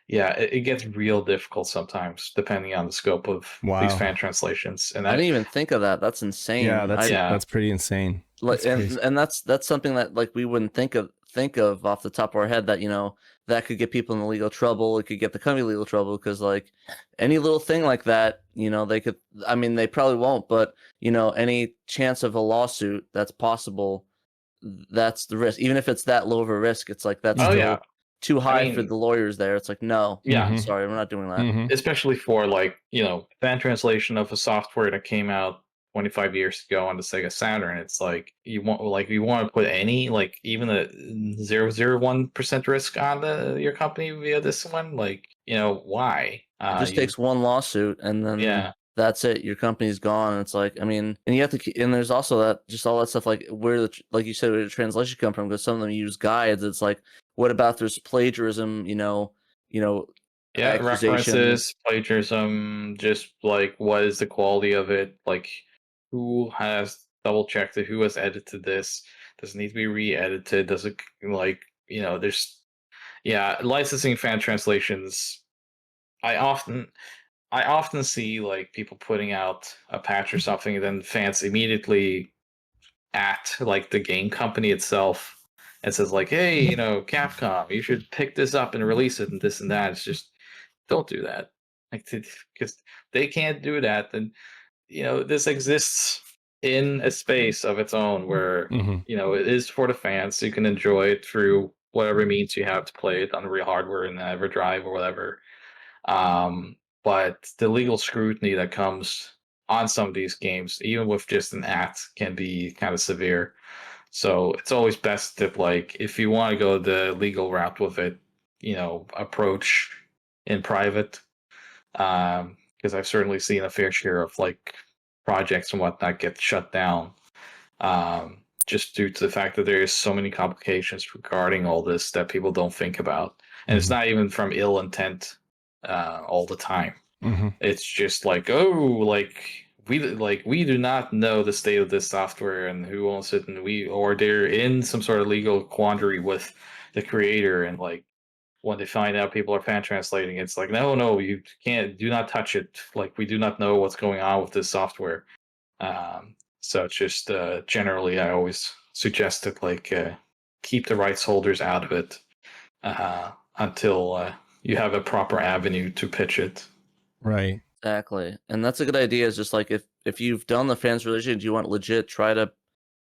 yeah, it gets real difficult sometimes depending on the scope of these
Wow.
fan translations. And
I
that,
didn't even think of that. That's insane.
Yeah, that's
Yeah.
that's pretty insane.
Like,
That's crazy.
and that's something that like we wouldn't think of off the top of our head, that that could get people in legal trouble. It could get the company in legal trouble, because like any little thing like that, they could. I mean, they probably won't, but any chance of a lawsuit that's possible, that's the risk. Even if it's that low of a risk, it's like that's
Oh,
still
yeah.
too high for
mean-
the lawyers there. It's like, no,
Yeah.
Mhm.
sorry, we're not doing that.
Mhm.
especially for like fan translation of a software that came out 25 years ago on the Sega Saturn. It's like you want to put any, like, even a 0.001% risk on your company via this one, like, why?
It just takes one lawsuit, and then
Yeah.
that's it. Your company's gone. It's like, I mean, and you have to, and there's also that, just all that stuff, like like you said, where the translation come from, because some of them use guides. It's like, what about there's plagiarism?
Yeah,
accusation.
references, plagiarism, just like what is the quality of it? Like, who has double checked it? Who has edited this? Does it need to be re-edited? Does it there's licensing fan translations. I often see like people putting out a patch or something, and then fans immediately at like the game company itself and says like, hey, Capcom, you should pick this up and release it and this and that. It's just, don't do that, like, because they can't do that. Then this exists in a space of its own where
Mhm.
it is for the fans, so you can enjoy it through whatever means you have to play it on the real hardware and EverDrive or whatever. But the legal scrutiny that comes on some of these games, even with just an act, can be kind of severe. So it's always best to, like, if you want to go the legal route with it, approach in private. Because I've certainly seen a fair share of like projects and whatnot get shut down, just due to the fact that there is so many complications regarding all this that people don't think about, and it's not even from ill intent all the time.
Mhm.
It's just like, oh, we do not know the state of this software and who owns it, and or they're in some sort of legal quandary with the creator, and like when they find out people are fan translating, it's like, no, you can't, do not touch it. Like, we do not know what's going on with this software. So it's just generally, I always suggest that keep the rights holders out of it until you have a proper avenue to pitch it.
Right.
Exactly, and that's a good idea. Is just like, if you've done the fans relation, do you want legit, try to,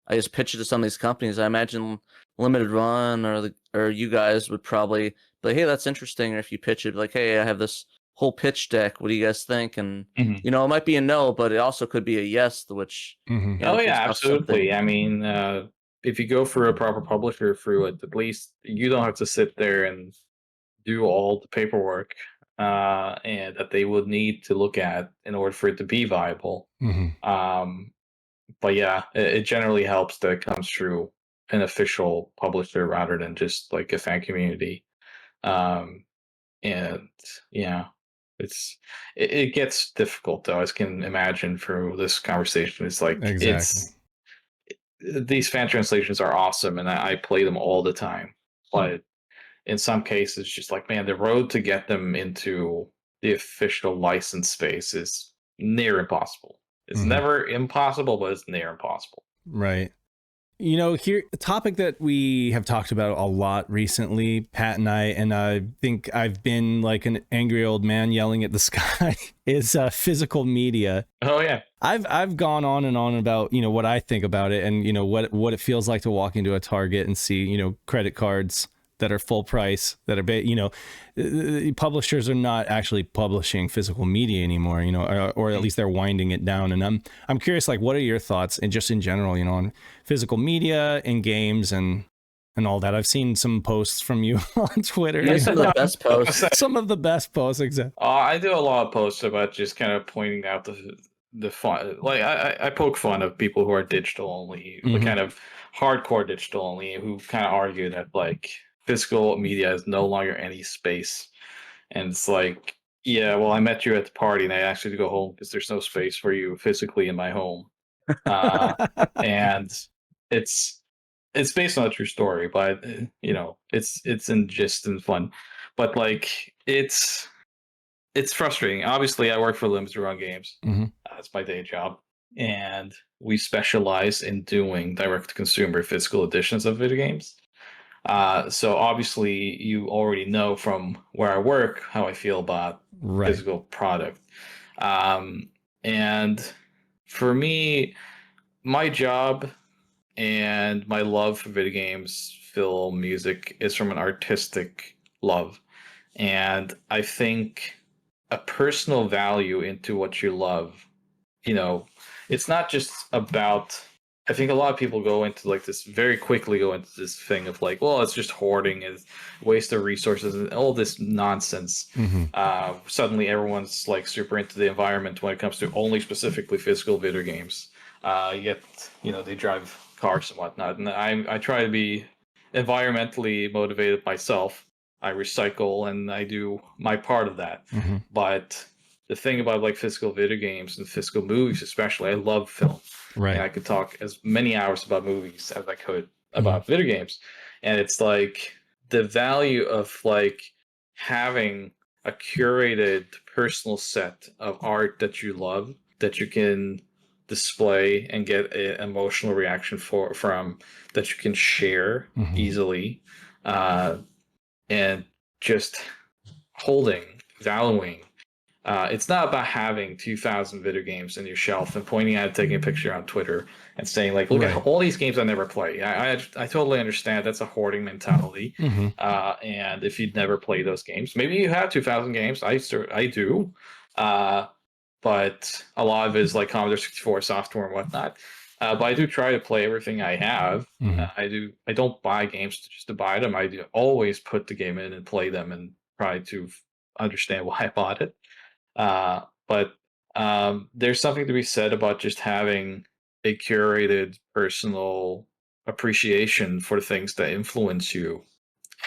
I guess, pitch it to some of these companies. I imagine Limited Run or you guys would probably be like, hey, that's interesting. Or if you pitch it, like, hey, I have this whole pitch deck. What do you guys think? And
Mhm.
it might be a no, but it also could be a yes, which
Mhm.
Oh
gives
yeah,
us something.
absolutely. I mean, if you go for a proper publisher through it, at least you don't have to sit there and do all the paperwork and that they would need to look at in order for it to be viable.
Mhm.
But yeah, it generally helps that it comes through an official publisher rather than just like a fan community. Um, and yeah, it gets difficult though, as can imagine through this conversation. It's like
Exactly.
these fan translations are awesome, and I play them all the time. But in some cases, just like, man, the road to get them into the official license space is near impossible. It's
Mhm.
never impossible, but it's near impossible.
Right. Here, a topic that we have talked about a lot recently, Pat and I think I've been like an angry old man yelling at the sky, is physical media.
Oh yeah.
I've gone on and on about, what I think about it, and, what it feels like to walk into a Target and see, credit cards that are full price, that are, publishers are not actually publishing physical media anymore, or at least they're winding it down. And I'm curious, like, what are your thoughts, and just in general, on physical media and games, and and all that. I've seen some posts from you on Twitter.
You make some of the best posts.
Some of the best posts, exactly.
I do a lot of posts about just kind of pointing out the fun. Like I poke fun of people who are digital only, the
Mhm.
kind of hardcore digital only, who kind of argue that like physical media is no longer any space. And it's like, yeah, well, I met you at the party and I asked you to go home because there's no space for you physically in my home. And it's based on a true story, but it's in gist and fun. But like it's frustrating. Obviously, I work for Limited Run Games.
Mhm.
That's my day job, and we specialize in doing direct-to-consumer physical editions of video games. So obviously, you already know from where I work how I feel about
Right.
physical product. And for me, my job and my love for video games, film, music is from an artistic love. And I think a personal value into what you love, it's not just about. I think a lot of people go into like this very quickly go into this thing of like, well, it's just hoarding, it's waste of resources, and all this nonsense.
Mhm.
Suddenly, everyone's like super into the environment when it comes to only specifically physical video games. Yet, they drive cars and whatnot, and I try to be environmentally motivated myself. I recycle and I do my part of that.
Mhm.
But the thing about like physical video games and physical movies, especially, I love film.
Right.
And I could talk as many hours about movies as I could about video games. And it's like the value of like having a curated personal set of art that you love that you can display and get an emotional reaction from that you can share
Mhm.
easily, and just holding, valuing. It's not about having 2,000 video games in your shelf and pointing at it, taking a picture on Twitter, and saying like, "Look
Right.
at all these games I never play." I totally understand that's a hoarding mentality.
Mhm.
And if you'd never play those games, maybe you have 2,000 games. I do, but a lot of it is like Commodore 64 software and whatnot. But I do try to play everything I have.
Mhm.
I don't buy games just to buy them. I do always put the game in and play them and try to understand why I bought it. But there's something to be said about just having a curated personal appreciation for things that influence you.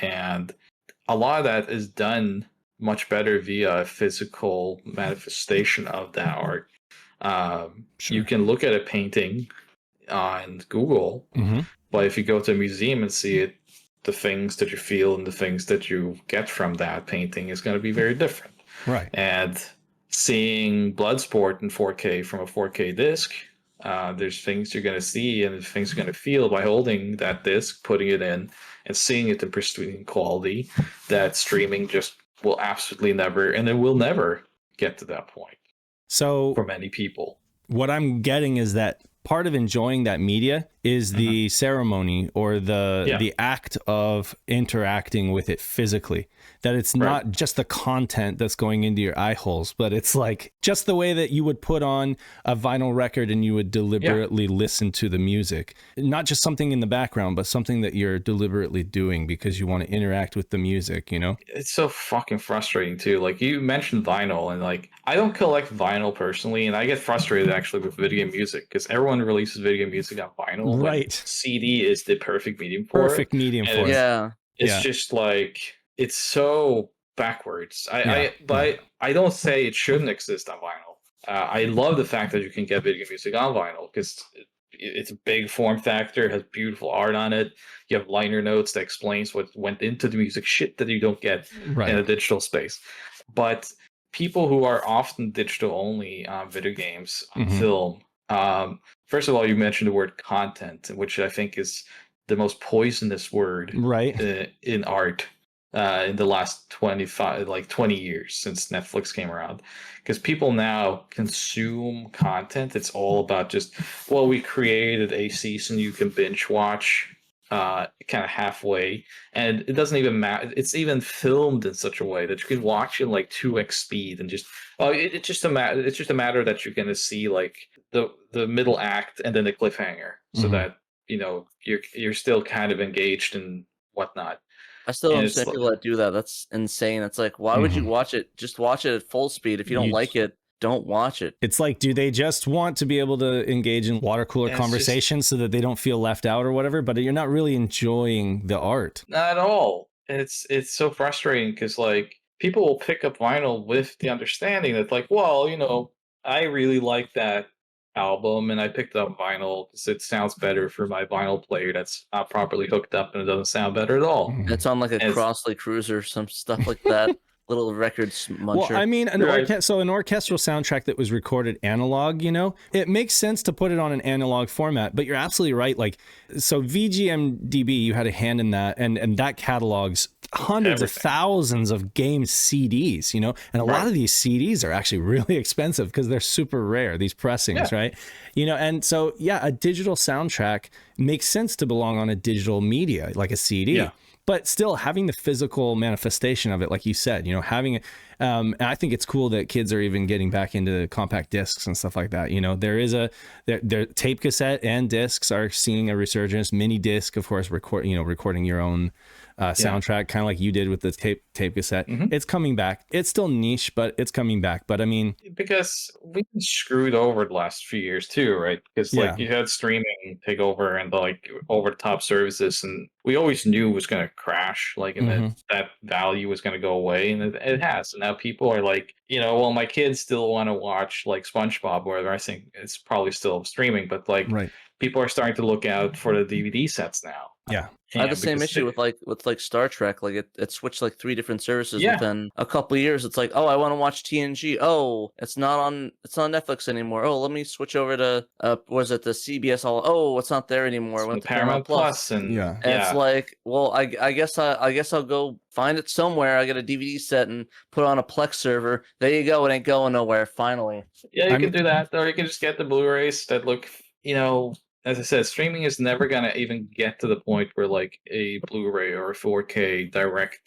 And a lot of that is done much better via a physical manifestation of that art.
Sure.
You can look at a painting on Google,
Mhm.
but if you go to a museum and see it, the things that you feel and the things that you get from that painting is going to be very different.
Right.
And seeing Bloodsport in 4K from a 4K disc, there's things you're going to see and things you're going to feel by holding that disc, putting it in, and seeing it in pristine quality that streaming just will absolutely never, and it will never get to that point
So
for many people.
what I'm getting is that part of enjoying that media is the ceremony or the act of interacting with it physically. That it's not just the content that's going into your eye holes, but it's like just the way that you would put on a vinyl record and you would deliberately listen to the music. Not just something in the background, but something that you're deliberately doing because you want to interact with the music,
It's so fucking frustrating too. Like you mentioned vinyl, and like I don't collect vinyl personally, and I get frustrated actually with video game music because everyone releases video game music on vinyl.
Right.
CD is the perfect medium for
Perfect
it.
medium
And
for it.
Yeah.
It's just like it's so backwards.
Yeah.
But I don't say it shouldn't exist on vinyl. I love the fact that you can get video game music on vinyl because it's a big form factor, has beautiful art on it. You have liner notes that explains what went into the music, shit that you don't get in a digital space. But people who are often digital only on video games, on film, first of all, you mentioned the word content, which I think is the most poisonous word in art in the last 20 years since Netflix came around. Because people now consume content. It's all about just, well, we created a season you can binge watch kind of halfway, and it doesn't even matter. It's even filmed in such a way that you can watch in like 2x speed and just it's just a matter that you're going to see like the middle act and then the cliffhanger, so that you're still kind of engaged and whatnot.
I still don't
And it's
understand people that do that. That's insane. It's like, why would you
Mhm.
watch it? Just watch it at full speed. If you don't
You
like it, don't watch it.
It's like, do they just want to be able to engage in water cooler
it's just
conversations so that they don't feel left out or whatever? But you're not really enjoying the art.
not at all. It's so frustrating because like people will pick up vinyl with the understanding that like, well, I really like that album and I picked up vinyl because it sounds better for my vinyl player that's not properly hooked up and it doesn't sound better at all.
Mhm.
It's on like a
And it's
Crossley Cruiser, some stuff like that. Little record
Well,
muncher.
I mean, an
right.
orchestral soundtrack that was recorded analog, it makes sense to put it on an analog format, but you're absolutely right. Like, so VGMDB, you had a hand in that, and that catalogs hundreds of
Everything.
thousands of game CDs, and a lot
Right.
of these CDs are actually really expensive because they're super rare, these pressings,
Yeah.
right? And so, yeah, a digital soundtrack makes sense to belong on a digital media, like a CD.
Yeah.
But still having the physical manifestation of it, like you said, having it. And I think it's cool that kids are even getting back into compact discs and stuff like that. There is there tape cassette and discs are seeing a resurgence. Mini disc, of course, recording your own soundtrack, kind of like you did with the tape cassette.
Mhm.
It's coming back. It's still niche, but it's coming back. But I mean,
Because we've been screwed over the last few years too, right? Because
yeah.
like you had streaming take over and like over the top services, and we always knew it was going to crash, like, and
Mhm.
that value was going to go away, and it has. And now people are like, well, my kids still want to watch like SpongeBob, where I think it's probably still streaming, but like
Right.
people are starting to look out for the DVD sets now.
Yeah.
I had the
And
same
because
issue with Star Trek. Like it switched like 3 different services
yeah,
within a couple of years. It's like, oh, I want to watch TNG. Oh, it's not on Netflix anymore. Oh, let me switch over to was it the CBS all? Oh, it's not there anymore. I
the
went to Paramount
Paramount
Plus.
Plus, and
Yeah.
And it's like, well, I guess I'll go find it somewhere. I get a DVD set and put it on a Plex server. There you go. It ain't going nowhere. Finally.
Yeah, you
I'm
can do that, or you can just get the Blu-rays that look, as I said, streaming is never gonna even get to the point where like a Blu-ray or a 4K direct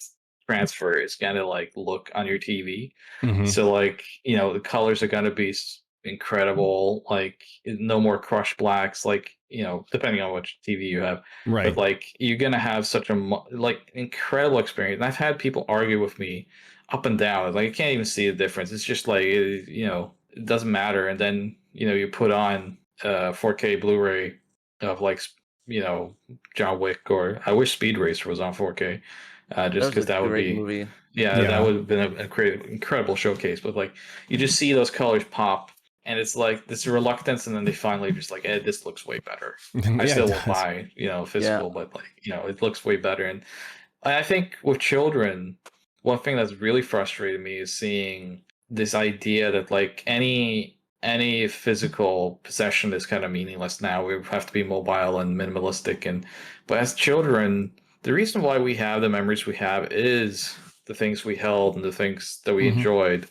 transfer is gonna like look on your TV.
Mhm.
So like, the colors are gonna be incredible, like no more crushed blacks, like, depending on which TV you have. But
Right.
like you're gonna have such a like incredible experience. And I've had people argue with me up and down. Like I can't even see the difference. It's just like it doesn't matter. And then you put on 4K Blu-ray of like John Wick, or I wish Speed Racer was on 4K,
That
just
was
because
a
that would
great
be
movie.
yeah, that
Yeah.
would have been a incredible showcase. But like you just see those colors pop. And it's like this reluctance, and then they finally just like, this looks way better. I
Yeah,
still
it
won't
does.
buy,
Yeah.
physical, but like, it looks way better. And I think with children, one thing that's really frustrated me is seeing this idea that like any physical possession is kind of meaningless now. We have to be mobile and minimalistic. And but as children, the reason why we have the memories we have is the things we held and the things that we
Mhm.
enjoyed.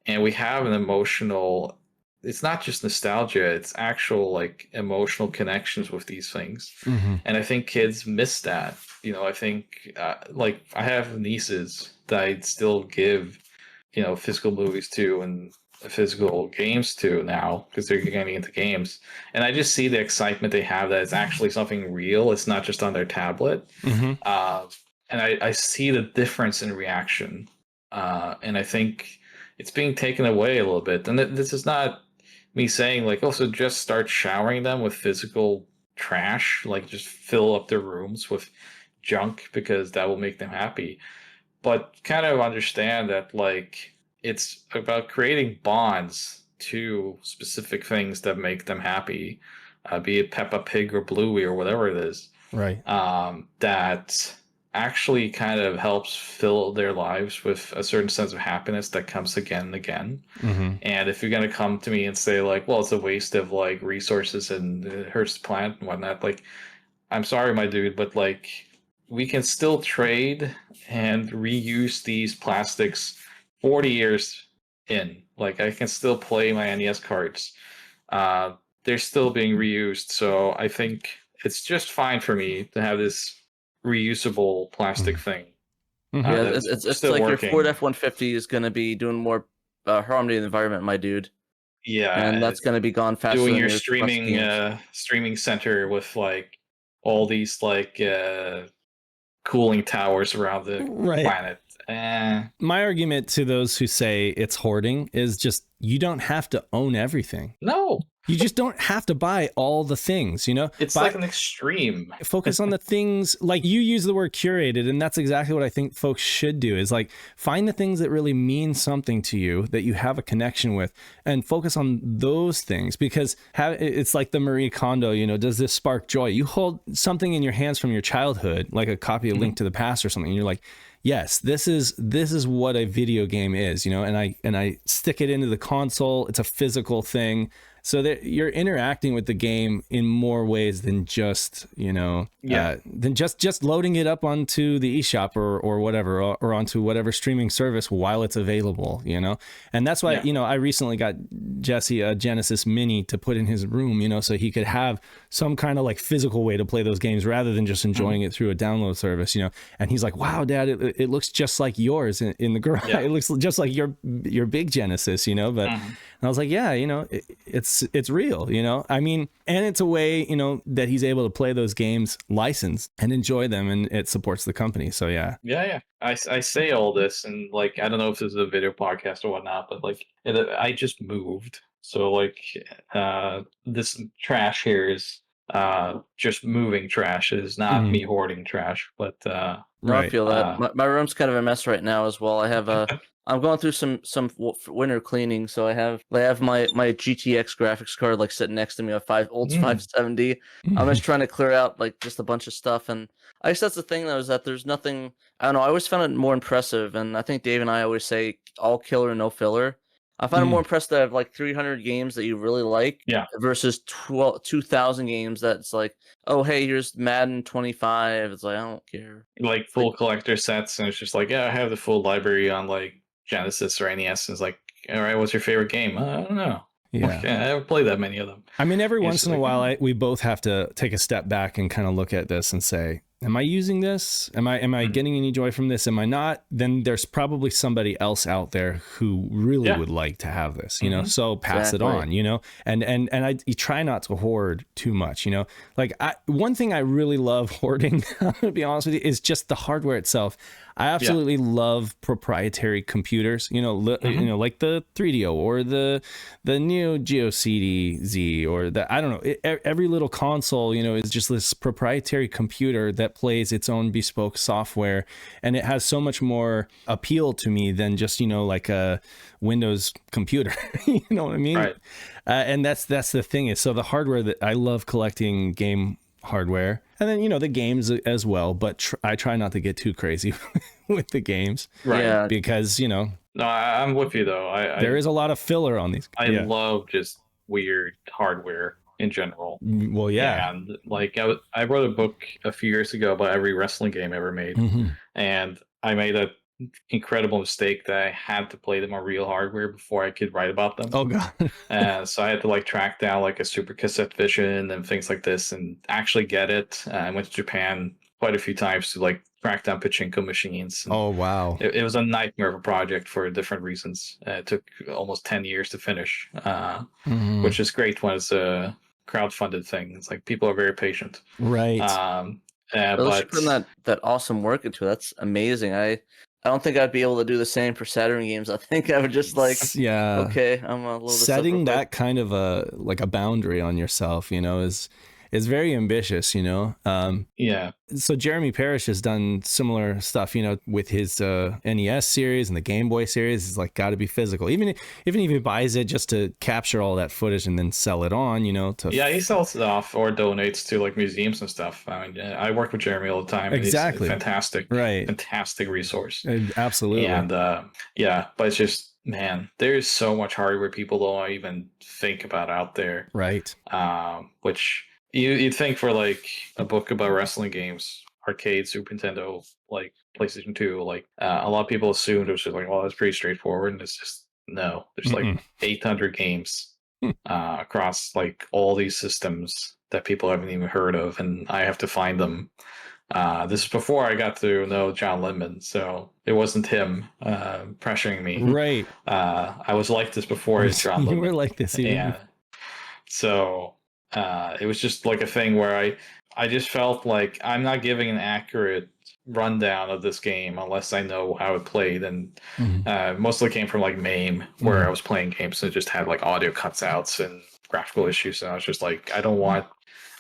And we have an emotional, it's not just nostalgia, it's actual like emotional connections with these things.
Mhm.
And I think kids miss that. I think like I have nieces that I'd still give, physical movies to and physical games to now because they're getting into games. And I just see the excitement they have that it's actually something real. It's not just on their tablet.
Mhm.
And I see the difference in reaction. And I think it's being taken away a little bit. And this is not me saying like, oh, so just start showering them with physical trash, like just fill up their rooms with junk because that will make them happy. But kind of understand that like it's about creating bonds to specific things that make them happy, be it Peppa Pig or Bluey or whatever it is,
Right.
that actually kind of helps fill their lives with a certain sense of happiness that comes again and again.
Mhm.
And if you're going to come to me and say like, well, it's a waste of like resources and it hurts the planet and whatnot, like, I'm sorry, my dude, but like, we can still trade and reuse these plastics 40 years in. Like, I can still play my NES cards. They're still being reused. So I think it's just fine for me to have this reusable plastic
Mhm.
thing
Mhm.
Yeah,
that's
it's
still
like your Ford
working.
F-150 is gonna be doing more harm to the environment, my dude.
Yeah,
And that's gonna be gone faster
doing
than
your
your plus
streaming
games.
streaming center with like all these like cooling towers around the
Right.
planet.
My argument to those who say it's hoarding is just you don't have to own everything.
No,
You just don't have to buy all the things, you know?
it's like an extreme.
Focus on the things, like you use the word curated, and that's exactly what I think folks should do, is like find the things that really mean something to you, that you have a connection with, and focus on those things, because it's like the Marie Kondo, you know, does this spark joy? You hold something in your hands from your childhood, like a copy of Link to the Past or something, and you're like, yes, this is what a video game is, you know, and I stick it into the console. It's a physical thing. So that you're interacting with the game in more ways than just, you know, than just loading it up onto the eShop or whatever, or onto whatever streaming service while it's available, you know? And that's why, you know, I recently got Jesse a Genesis Mini to put in his room, you know, so he could have some kind of like physical way to play those games rather than just enjoying it through a download service, you know? And he's like, wow, Dad, it looks just like yours in the garage. Yeah. It looks just like your big Genesis, you know? But and I was like, yeah, you know, it's real, you know, I mean, and it's a way, you know, that he's able to play those games licensed and enjoy them, and it supports the company. So yeah.
I say all this, and like, I don't know if this is a video podcast or whatnot, but like, I just moved, so like, this trash here is just moving trash. It is not me hoarding trash, but
no, I feel that my room's kind of a mess right now as well. I have I'm going through some winter cleaning, so I have my GTX graphics card like sitting next to me, a 570. I'm just trying to clear out like just a bunch of stuff, and I guess that's the thing though, is that there's nothing. I don't know. I always found it more impressive, and I think Dave and I always say all killer, no filler. I find it more impressive to have like 300 games that you really like, versus 2,000 games that's like, oh hey, here's Madden 25. It's like, I don't care.
Like full collector sets, and it's just like, yeah, I have the full library on like Genesis or NES. And it's like, all right, what's your favorite game? I don't know. Yeah, I haven't played that many of them.
I mean, every once in a while, we both have to take a step back and kind of look at this and say, am I using this? Am I getting any joy from this? Am I not? Then there's probably somebody else out there who really would like to have this, you know, so pass it on, you know, and you try not to hoard too much, you know, like one thing I really love hoarding, I'm going to be honest with you, is just the hardware itself. I absolutely love proprietary computers, you know, you know, like the 3DO or the new GeoCD-Z, or the, I don't know, every little console, you know, is just this proprietary computer that plays its own bespoke software, and it has so much more appeal to me than just, you know, like a Windows computer. You know what I mean? Right. And that's the thing is, so the hardware, that I love collecting game hardware, and then, you know, the games as well, but I try not to get too crazy with the games, right? Because, you know,
no, I'm with you though.
There is a lot of filler on these.
I love just weird hardware in general.
Well,
and like I wrote a book a few years ago about every wrestling game ever made, and I made a incredible mistake that I had to play them on real hardware before I could write about them.
Oh god.
So I had to like track down like a Super Cassette Vision and things like this and actually get it. I went to Japan quite a few times to like track down pachinko machines.
Oh wow.
It was a nightmare of a project for different reasons. It took almost 10 years to finish, which is great when it's a crowdfunded thing. It's like people are very patient.
Right.
But putting that awesome work into it, that's amazing. I don't think I'd be able to do the same for Saturn games. I think I would just like, okay, I'm a little
setting that kind of a boundary on yourself, you know, is very ambitious, you know. So Jeremy Parrish has done similar stuff, you know, with his NES series and the Game Boy series. It's like got to be physical, even if he buys it just to capture all that footage and then sell it on, you know.
He sells it off or donates to like museums and stuff. I mean, I work with Jeremy all the time.
Exactly.
He's fantastic,
right?
Fantastic resource.
Absolutely.
And but it's just, man, there's so much hardware people don't even think about out there,
right?
Which you'd think for like a book about wrestling games, arcade, Super Nintendo, like PlayStation 2, like a lot of people assumed it was just like, well, that's pretty straightforward. And it's just, no, there's like 800 games across like all these systems that people haven't even heard of. And I have to find them. This is before I got to know John Lemon, so it wasn't him pressuring me.
Right.
I was like this before his John Lemon.
You were like this,
yeah. So it was just like a thing where I just felt like I'm not giving an accurate rundown of this game unless I know how it played, and mostly came from like MAME, where I was playing games and it just had like audio cutouts and graphical issues, and I was just like,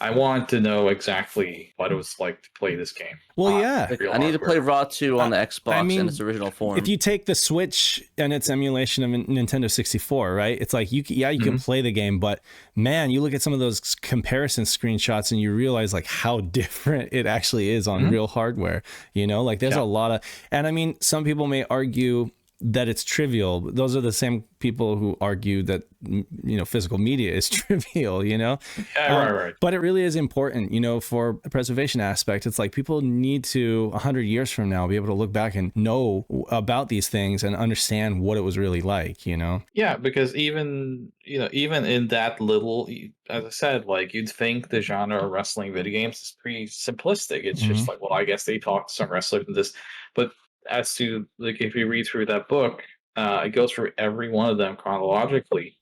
I want to know exactly what it was like to play this game.
Well, yeah.
Like, I need to play Raw 2 on the Xbox in its original form.
If you take the Switch and its emulation of Nintendo 64, right? It's like, you can play the game, but man, you look at some of those comparison screenshots and you realize like how different it actually is on real hardware, you know? Like there's a lot of, and I mean, some people may argue that it's trivial. Those are the same people who argue that, you know, physical media is trivial, you know?
Yeah, right.
But it really is important, you know, for a preservation aspect. It's like people need to 100 years from now be able to look back and know about these things and understand what it was really like, you know?
Yeah, because even in that little, as I said, like you'd think the genre of wrestling video games is pretty simplistic. It's just like, well, I guess they talk to some wrestlers and this, but as to like if you read through that book, it goes through every one of them chronologically,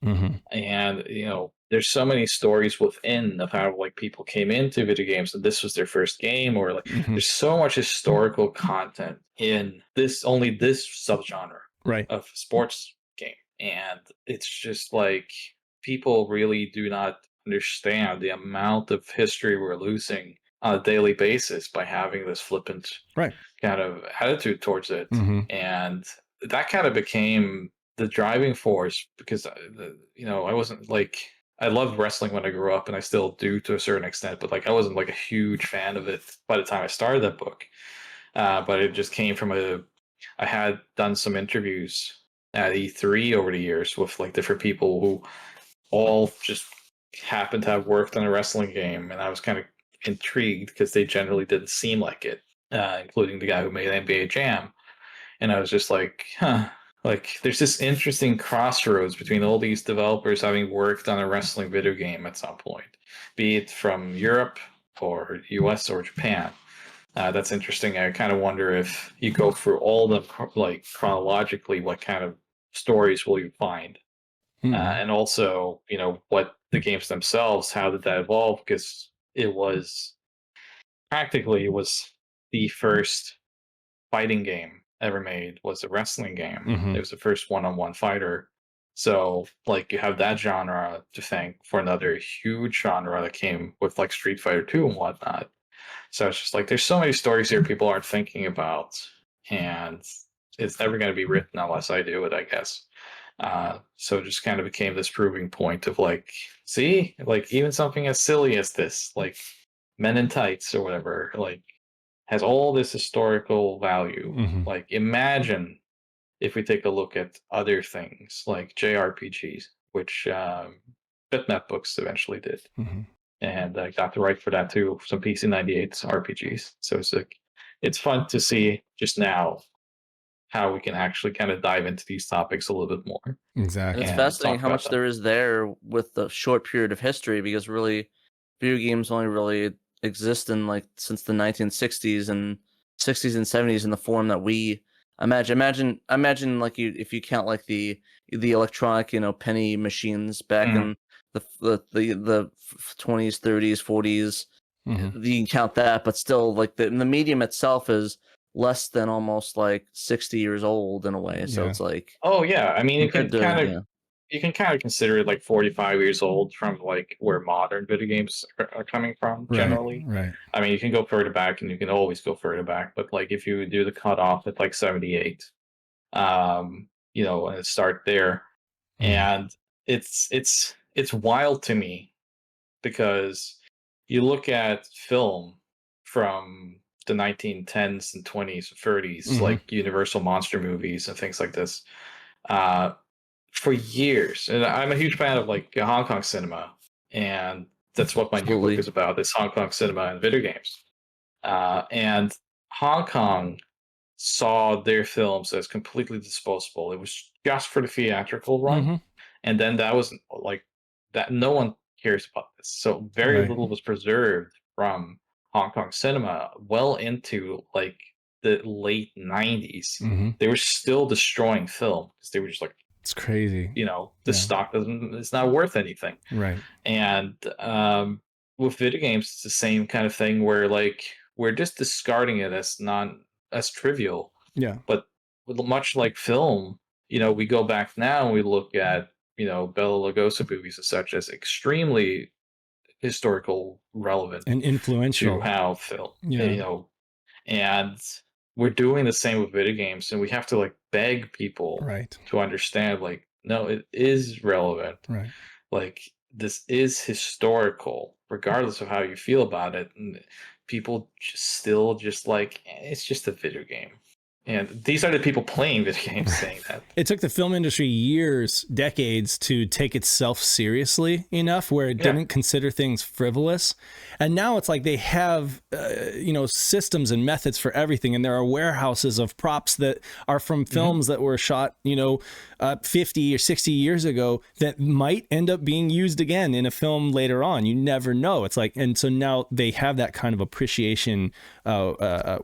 and you know there's so many stories within of how like people came into video games and this was their first game, or like there's so much historical content in this subgenre of sports game, and it's just like people really do not understand the amount of history we're losing on a daily basis by having this flippant kind of attitude towards it. And that kind of became the driving force because, you know, I wasn't like, I loved wrestling when I grew up and I still do to a certain extent, but like I wasn't like a huge fan of it by the time I started that book. But it just came from I had done some interviews at E3 over the years with like different people who all just happened to have worked on a wrestling game. And I was kind of intrigued because they generally didn't seem like it, including the guy who made NBA Jam. And I was just like, like there's this interesting crossroads between all these developers having worked on a wrestling video game at some point, be it from Europe or US or Japan. That's interesting. I kind of wonder if you go through all of them like chronologically, what kind of stories will you find? And also, you know, what the games themselves, how did that evolve? Because it was the first fighting game ever made was a wrestling game. It was the first one-on-one fighter. So like you have that genre to thank for another huge genre that came with like Street Fighter 2 and whatnot. So it's just like there's so many stories here people aren't thinking about, and it's never going to be written unless I do it, I guess. So it just kind of became this proving point of like, see, like even something as silly as this, like Men in Tights or whatever, like has all this historical value. Like imagine if we take a look at other things like JRPGs, which Bitmap Books eventually did. And I got the right for that too, some PC 98 RPGs. So it's like, it's fun to see just now how we can actually kind of dive into these topics a little bit more.
Exactly.
And it's fascinating how much there is there with the short period of history, because really video games only really exist in like since the 1960s and 60s and 70s in the form that we imagine like if you count like the electronic, you know, penny machines back in the 20s, 30s, 40s. You can count that, but still like the medium itself is less than almost like 60 years old in a way. So it's like,
oh yeah, I mean you can kind of consider it like 45 years old from like where modern video games are coming from generally.
Right.
I mean you can go further back and you can always go further back, but like if you do the cutoff at like 78, you know, and start there, and it's wild to me because you look at film from the 1910s and 20s and 30s, like Universal monster movies and things like this, for years. And I'm a huge fan of like Hong Kong cinema, and that's what my new book is about: is Hong Kong cinema and video games. And Hong Kong saw their films as completely disposable. It was just for the theatrical run, and then that was like that. No one cares about this, so very little was preserved from Hong Kong cinema well into like the late 90s. They were still destroying film because they were just like,
it's crazy.
You know, the stock it's not worth anything.
Right.
And with video games, it's the same kind of thing where like we're just discarding it as as trivial.
Yeah.
But much like film, we go back now and we look at Bela Lugosi movies and such as extremely historical relevant
And
to
influential.
how film,
Yeah.
and we're doing the same with video games, and we have to like beg people
Right.
to understand, like, no, it is relevant.
Right.
Like, this is historical, regardless of how you feel about it. And people still just like, it's just a video game. And these are the people playing video games saying that.
It took the film industry years, decades to take itself seriously enough where it didn't consider things frivolous. And now it's like they have, systems and methods for everything. And there are warehouses of props that are from films that were shot, 50 or 60 years ago that might end up being used again in a film later on. You never know. It's like, and so now they have that kind of appreciation, at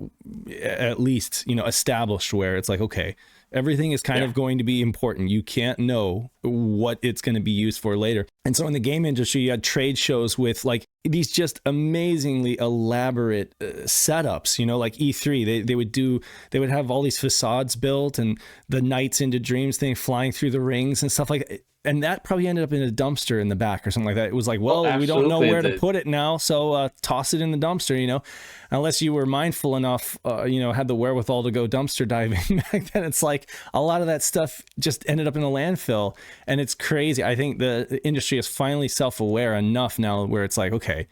least, established, where it's like, okay, everything is kind of going to be important. You can't know what it's going to be used for later. And so in the game industry, you had trade shows with like these just amazingly elaborate setups, like E3, they would have all these facades built and the Nights into Dreams thing flying through the rings and stuff like that. And that probably ended up in a dumpster in the back or something like that. It was like, well, we don't know where to put it now, so toss it in the dumpster, unless you were mindful enough, had the wherewithal to go dumpster diving back then. It's like a lot of that stuff just ended up in a landfill, and it's crazy. I think the industry is finally self-aware enough now where it's like, okay,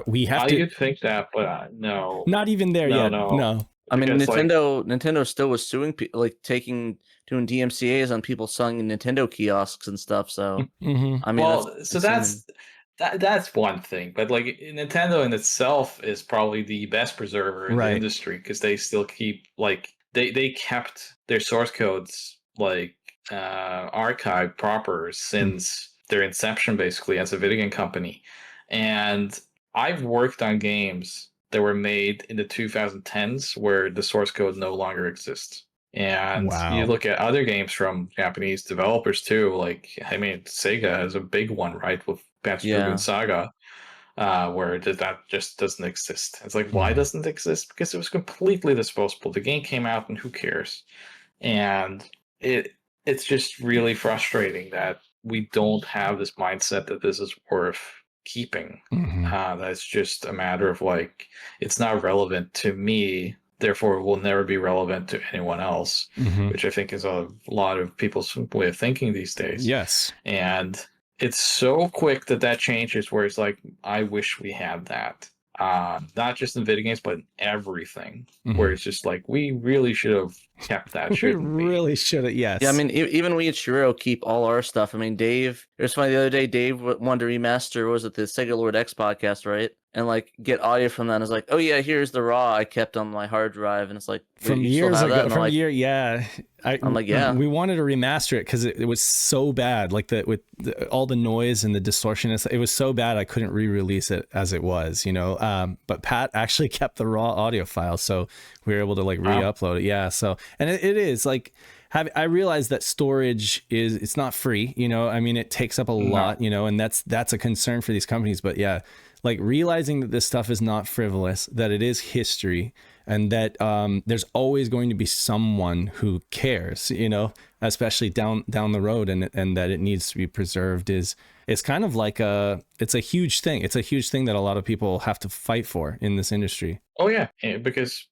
we have to.
You'd think that, but no.
Not even there yet. No.
I mean, Nintendo still was suing people, like doing DMCA's on people selling Nintendo kiosks and stuff. So I mean,
that's one thing, but like Nintendo in itself is probably the best preserver in the industry, because they still keep like they kept their source codes like archived proper since their inception, basically, as a video game company. And I've worked on games that were made in the 2010s where the source code no longer exists. And you look at other games from Japanese developers too, like, I mean, Sega is a big one, right, with Panzer Dragoon Saga, where that just doesn't exist. It's like, why doesn't it exist? Because it was completely disposable. The game came out and who cares? And it's just really frustrating that we don't have this mindset that this is worth keeping. That's just a matter of like, it's not relevant to me, therefore it will never be relevant to anyone else, which I think is a lot of people's way of thinking these days.
Yes.
And it's so quick that changes, where it's like, I wish we had that. Not just in video games, but in everything, where it's just like, we really should have kept that.
We really should have, yes.
Yeah, I mean, even we at SHIRO keep all our stuff. I mean, Dave, it was funny the other day, Dave wanted to remaster, was it the Sega Lord X podcast, right? And like get audio from that, and it's like, oh yeah, here's the raw I kept on my hard drive, and it's like,
from years ago, I'm
like, yeah,
we wanted to remaster it because it was so bad, like all the noise and the distortion, it was so bad I couldn't re-release it as it was, but Pat actually kept the raw audio file, so we were able to like re-upload it. Yeah, so, and it is like, I realize that storage it's not free, I mean, it takes up a lot, and that's a concern for these companies. But yeah, like realizing that this stuff is not frivolous, that it is history, and that there's always going to be someone who cares, especially down the road, and that it needs to be preserved it's kind of like it's a huge thing. It's a huge thing that a lot of people have to fight for in this industry.
Oh yeah, because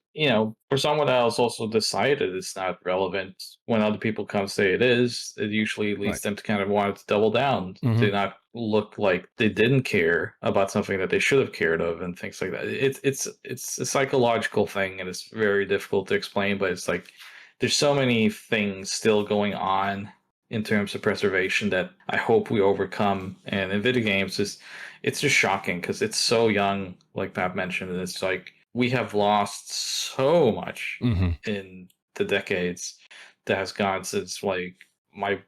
for someone else also decided it's not relevant, when other people come say it is, it usually leads them to kind of want to double down, to not look like they didn't care about something that they should have cared of, and things like that. It's a psychological thing, and it's very difficult to explain, but it's like, there's so many things still going on in terms of preservation that I hope we overcome. And in video games, it's just shocking because it's so young, like Pat mentioned, and it's like, we have lost so much in the decades that has gone since like I'm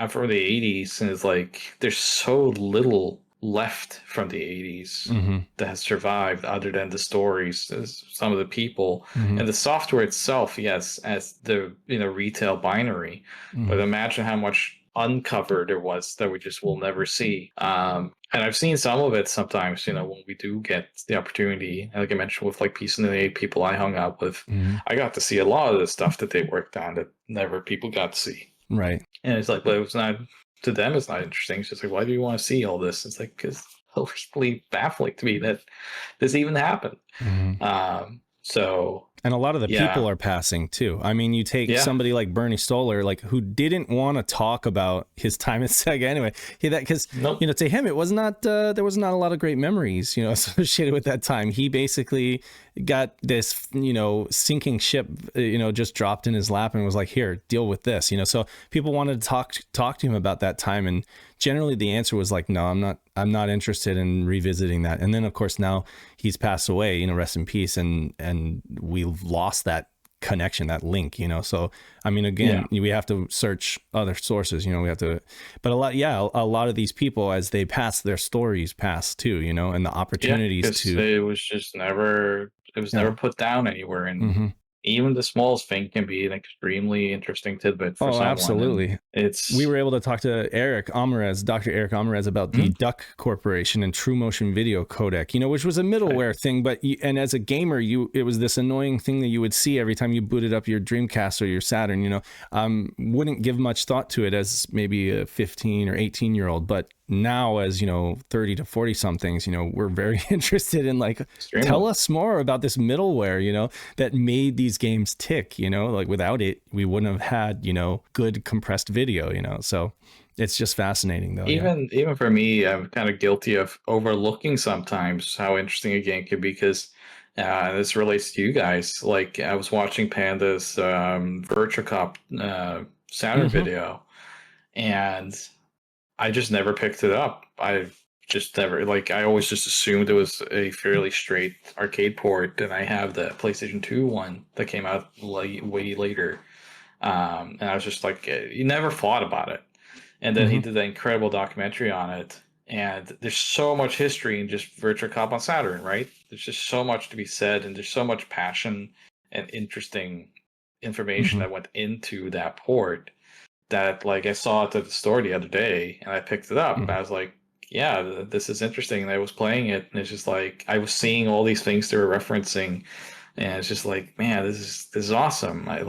from the 80s, and it's like, there's so little left from the 80s that has survived, other than the stories, some of the people, and the software itself, yes, as the retail binary. But imagine how much uncover there was that we just will never see. And I've seen some of it sometimes, when we do get the opportunity, like I mentioned with like Peace in the Eight people I hung out with, I got to see a lot of the stuff that they worked on that never people got to see.
Right.
And it's like, but it was not, to them, it's not interesting. It's just like, why do you want to see all this? It's like, because totally baffling to me that this even happened. So,
and a lot of the people are passing too. I mean, you take somebody like Bernie Stoller, like who didn't want to talk about his time at Sega anyway. Because to him, it was not there was not a lot of great memories, associated with that time. He basically got this, sinking ship, just dropped in his lap and was like, "Here, deal with this." So people wanted to talk to him about that time, and generally the answer was like, "No, I'm not interested in revisiting that." And then of course now he's passed away, rest in peace, and we've lost that connection, that link, so I mean, again, we have to search other sources, we have to, but a lot of these people, as they pass, their stories pass too, and the opportunities to,
it was just never put down anywhere. And even the smallest thing can be an extremely interesting tidbit for someone.
Absolutely. We were able to talk to Dr. Eric Amarez about the Duck Corporation and True Motion Video Codec, which was a middleware thing, and as a gamer, it was this annoying thing that you would see every time you booted up your Dreamcast or your Saturn, wouldn't give much thought to it as maybe a 15 or 18-year-old, but now as 30 to 40 somethings, we're very interested in tell us more about this middleware, that made these games tick, like without it we wouldn't have had good compressed video, so it's just fascinating though.
Even for me, I'm kind of guilty of overlooking sometimes how interesting a game could be, because this relates to you guys. Like I was watching Panda's Virtua Cop Saturn video, and I just never picked it up. I just never, I always just assumed it was a fairly straight arcade port, and I have the PlayStation 2 one that came out way later. And I was just like, you never thought about it. And then he did an incredible documentary on it. And there's so much history in just Virtua Cop on Saturn, right? There's just so much to be said, and there's so much passion and interesting information that went into that port, that I saw it at the store the other day and I picked it up and I was like, yeah, this is interesting. And I was playing it, and it's just like I was seeing all these things they were referencing, and it's just like, man, this is awesome. I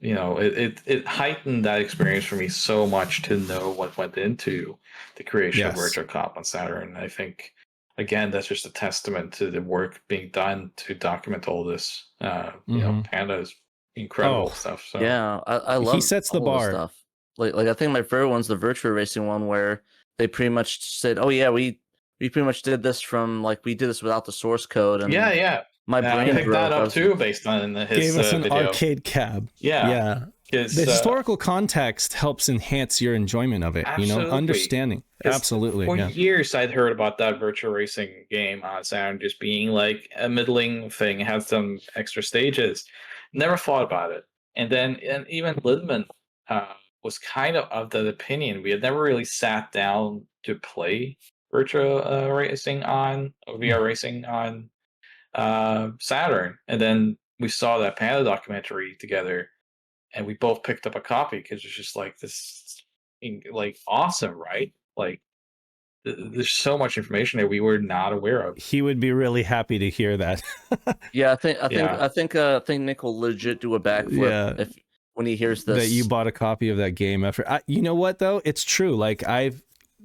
it heightened that experience for me so much to know what went into the creation of Virtua Cop on Saturn. I think again, that's just a testament to the work being done to document all this. Panda is incredible stuff. So
yeah, I love.
He sets the bar.
Stuff. Like I think my favorite one's the Virtua Racing one, where they pretty much said, "Oh yeah, we pretty much did this from we did this without the source code." And my brain
picked that up too, based on his
gave us an
video.
Arcade cab.
Yeah.
The historical context helps enhance your enjoyment of it.
Absolutely.
Understanding. Absolutely.
For years, I'd heard about that Virtua Racing game on Saturn just being like a middling thing. It had some extra stages. Never thought about it. And even Lidman was kind of that opinion. We had never really sat down to play Virtua Racing on VR Racing on Saturn, and then we saw that Panda documentary together, and we both picked up a copy because it's just this awesome, right? There's so much information that we were not aware of.
He would be really happy to hear that.
Yeah, I think Nick will legit do a backflip when he hears this.
That you bought a copy of that game after. You know what though? It's true. I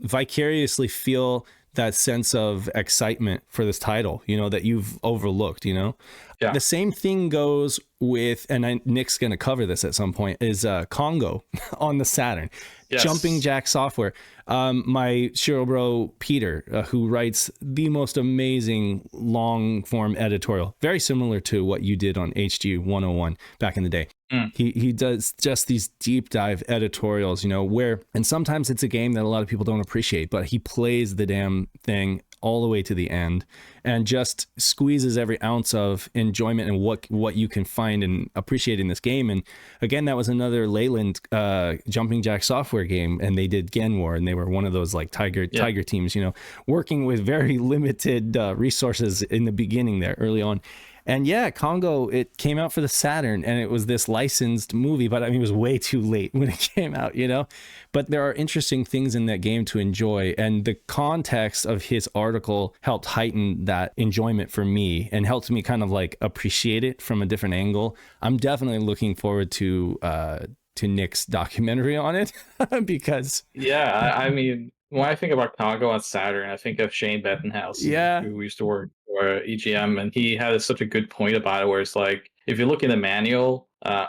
vicariously feel that sense of excitement for this title, that you've overlooked, The same thing goes with, and Nick's going to cover this at some point, is Congo on the Saturn. Yes. Jumping Jack Software. My SHIRO bro, Peter, who writes the most amazing long form editorial, very similar to what you did on HG 101 back in the day. He does just these deep dive editorials, where, and sometimes it's a game that a lot of people don't appreciate, but he plays the damn thing all the way to the end and just squeezes every ounce of enjoyment and what you can find and appreciate in this game. And again, that was another Leyland Jumping Jack Software game, and they did Gen War, and they were one of those tiger teams, working with very limited resources in the beginning there early on. And yeah, Congo, it came out for the Saturn, and it was this licensed movie, but I mean, it was way too late when it came out, you know? But there are interesting things in that game to enjoy, and the context of his article helped heighten that enjoyment for me and helped me kind of like appreciate it from a different angle. I'm definitely looking forward to Nick's documentary on it because
I mean, when I think about Congo on Saturn, I think of Shane Bettenhausen, who used to work for EGM, and he had such a good point about it, where it's like, if you look in the manual,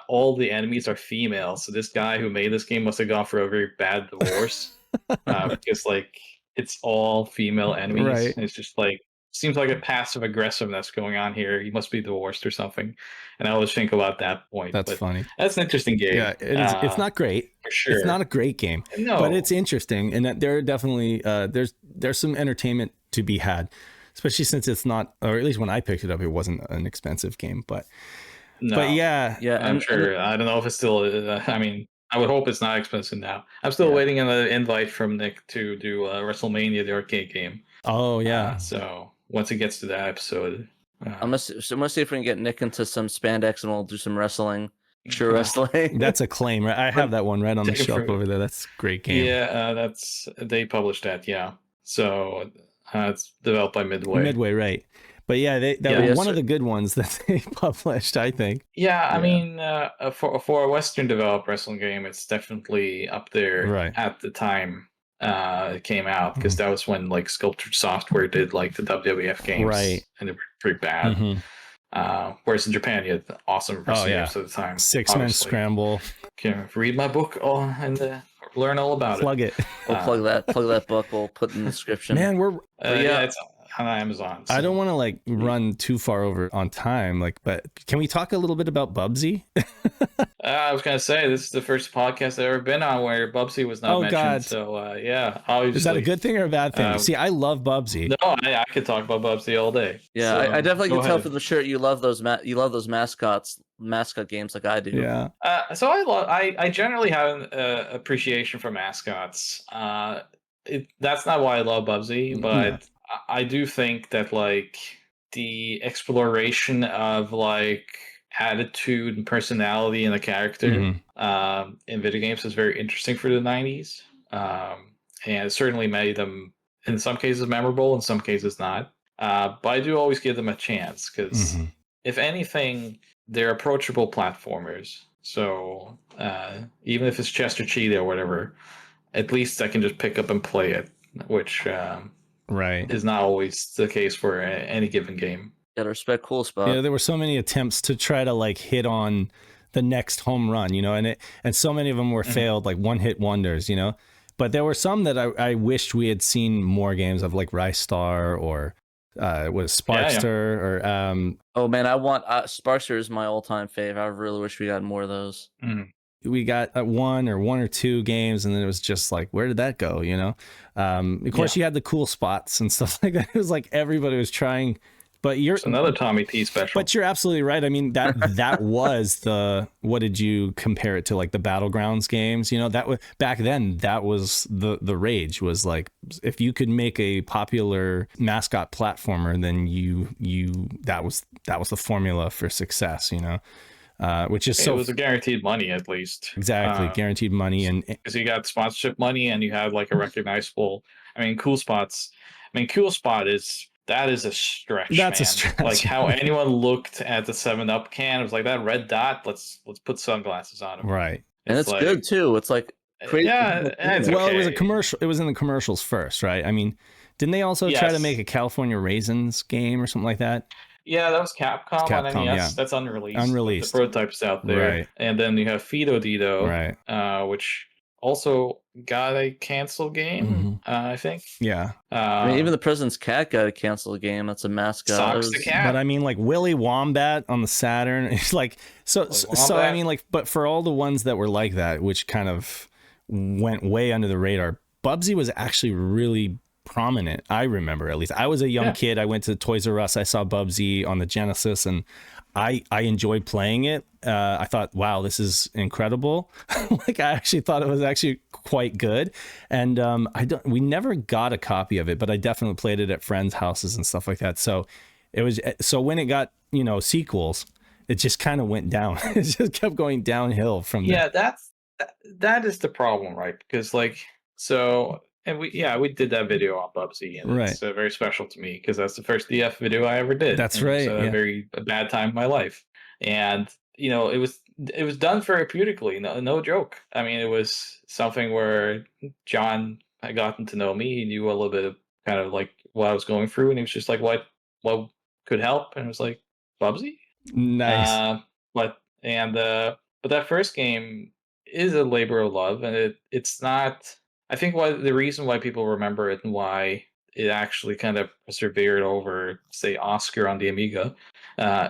all the enemies are female. So this guy who made this game must have gone for a very bad divorce, because like it's all female enemies.
Right.
And it's just like, seems like a passive aggressiveness going on here. He must be divorced or something. And I always think about that point.
That's funny.
That's an interesting game.
Yeah, it is. It's not great.
For sure.
It's not a great game, but it's interesting. And that there are definitely, there's some entertainment to be had, especially since it's not, or at least when I picked it up, it wasn't an expensive game, but yeah.
I'm sure. I don't know if it's still, I mean, I would hope it's not expensive now. I'm still waiting on an invite from Nick to do WrestleMania, the arcade game.
Oh yeah.
So once it gets to that episode,
I'm gonna see if we can get Nick into some spandex and we'll do some wrestling. Sure, wrestling.
That's a claim, right? I have that one right on the shelf over there. That's a great game.
Yeah, they published that. Yeah, so it's developed by Midway.
Midway, right? But yeah, that was one of the good ones that they published, I think.
Yeah, I mean, for a Western developed wrestling game, it's definitely up there at the time it came out, because that was when like Sculptured Software did like the WWF games,
right?
And they were pretty bad. Whereas in Japan, you had awesome wrestling games at the time.
Six-Man Scramble.
Can read my book and learn all about
plug it.
We'll plug that book. We'll put in the description.
Man, we're
it's on Amazon. So.
I don't want to like run too far over on time, but can we talk a little bit about Bubsy?
I was gonna say, this is the first podcast I've ever been on where Bubsy was not mentioned. God. So obviously.
Is that a good thing or a bad thing? See, I love Bubsy.
No, I could talk about Bubsy all day.
Yeah, so, I definitely can tell from the shirt you love those mascot games like I do.
Yeah.
So I generally have an appreciation for mascots. That's not why I love Bubsy, but I do think that like the exploration of like attitude and personality in a character in video games is very interesting for the 90s, and it certainly made them in some cases memorable, in some cases not, but I do always give them a chance, because if anything, they're approachable platformers. So even if it's Chester Cheetah or whatever, at least I can just pick up and play it, which is not always the case for any given game.
Gotta respect Cool Spot.
Yeah, there were so many attempts to try to like hit on the next home run, you know, and so many of them were failed, like one-hit wonders, you know. But there were some that I wished we had seen more games of, like Rice Star or was Sparkster or
oh man, I want Sparkster is my all-time fave. I really wish we got more of those.
We got one or two games, and then it was just like, where did that go, you know? Of course, you had the cool spots and stuff like that. It was like everybody was trying. But it's
another Tommy T special.
But you're absolutely right. I mean, that was what did you compare it to, like the Battlegrounds games? You know, that was back then. That was the rage, was like, if you could make a popular mascot platformer, then that was the formula for success. You know, which is
it was a guaranteed money, at least.
Exactly, guaranteed money, and
because you got sponsorship money and you had like a recognizable. I mean, Cool Spots. I mean, Cool Spot is. That is a stretch.
That's
man.
A stretch.
Like how anyone looked at the 7-Up can, it was like, that red dot. Let's put sunglasses on him.
Right,
and it's like, good too. It's like crazy.
It's
well, it was a commercial. It was in the commercials first, right? I mean, didn't they also try to make a California Raisins game or something like that?
Yeah, that was Capcom on NES. Yeah. That's unreleased.
Unreleased.
The prototype's out there.
Right.
And then you have Fido Dido,
right?
Which also got a canceled game, I think.
Yeah.
I mean, even the President's Cat got a canceled game. That's a mascot.
Socks the cat.
But I mean, like Willy Wombat on the Saturn. It's like so. I mean, like, but for all the ones that were like that, which kind of went way under the radar, Bubsy was actually really prominent. I remember, at least. I was a young kid. I went to Toys R Us. I saw Bubsy on the Genesis, and I enjoyed playing it. I thought, wow, this is incredible. Like, I actually thought it was actually quite good. And we never got a copy of it, but I definitely played it at friends' houses and stuff like that. So It was so when it got, you know, sequels, it just kind of went down. It just kept going downhill from there.
Yeah, that is the problem, right? Because like so, and we did that video on Bubsy, and
Right.
it's very special to me because that's the first DF video I ever did.
That's
and it was
right, yeah.
a bad time in my life, and you know it was done therapeutically, no joke. I mean, it was something where John had gotten to know me. He knew a little bit of kind of like what I was going through, and he was just like, what could help? And it was like Bubsy.
Nice.
Uh, but but that first game is a labor of love, and it's not. I think why the reason why people remember it and why it actually kind of persevered over, say, Oscar on the Amiga,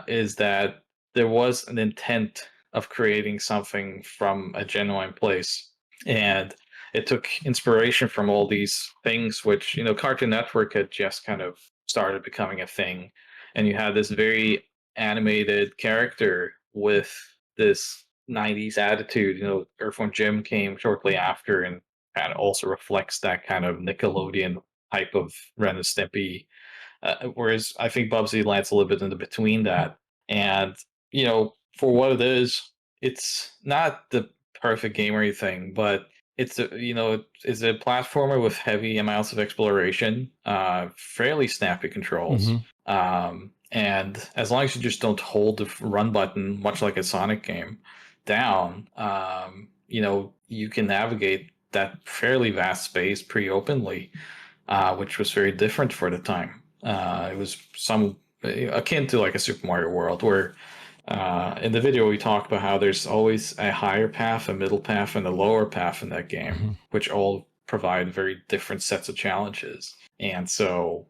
is that there was an intent of creating something from a genuine place, and it took inspiration from all these things, which Cartoon Network had just kind of started becoming a thing, and you had this very animated character with this 90s attitude. Earthworm Jim came shortly after and kind of also reflects that kind of Nickelodeon type of Ren and Stimpy. Whereas I think Bubsy lands a little bit in the between that. And, for what it is, it's not the perfect game or anything, but it's it's a platformer with heavy amounts of exploration, fairly snappy controls. And as long as you just don't hold the run button, much like a Sonic game, down, you can navigate that fairly vast space pretty openly, which was very different for the time. It was some akin to like a Super Mario World, where in the video we talk about how there's always a higher path, a middle path, and a lower path in that game, which all provide very different sets of challenges. And so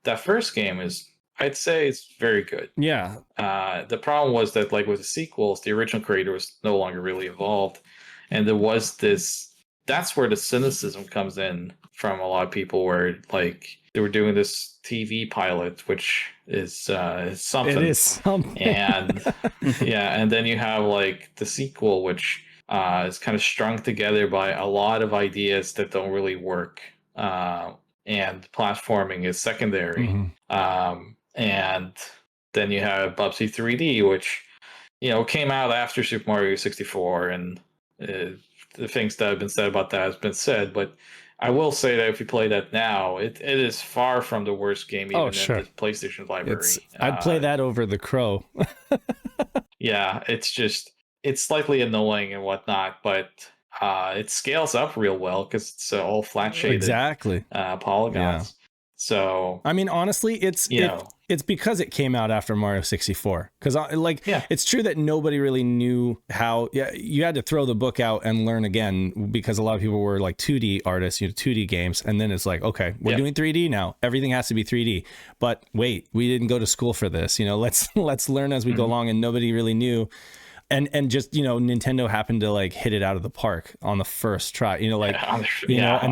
that first game is, I'd say, it's very good.
Yeah.
The problem was that, like with the sequels, the original creator was no longer really involved, and there was this. That's where the cynicism comes in from a lot of people, where like they were doing this TV pilot, which is something.
It is something.
And yeah, and then you have like the sequel, which is kind of strung together by a lot of ideas that don't really work. And platforming is secondary. And then you have Bubsy 3D, which came out after Super Mario 64, and the things that have been said about that has been said. But I will say that if you play that now, it is far from the worst game even in the PlayStation library.
I'd play that over The Crow.
Yeah, it's slightly annoying and whatnot, but it scales up real well because it's all flat shaded polygons. Yeah. So
I mean, honestly, it's because it came out after Mario 64. Because it's true that nobody really knew how. Yeah, you had to throw the book out and learn again, because a lot of people were like 2D artists, 2D games, and then it's like, okay, we're doing 3D now. Everything has to be 3D. But wait, we didn't go to school for this. Let's learn as we go along, and nobody really knew. And just, Nintendo happened to like hit it out of the park on the first try, and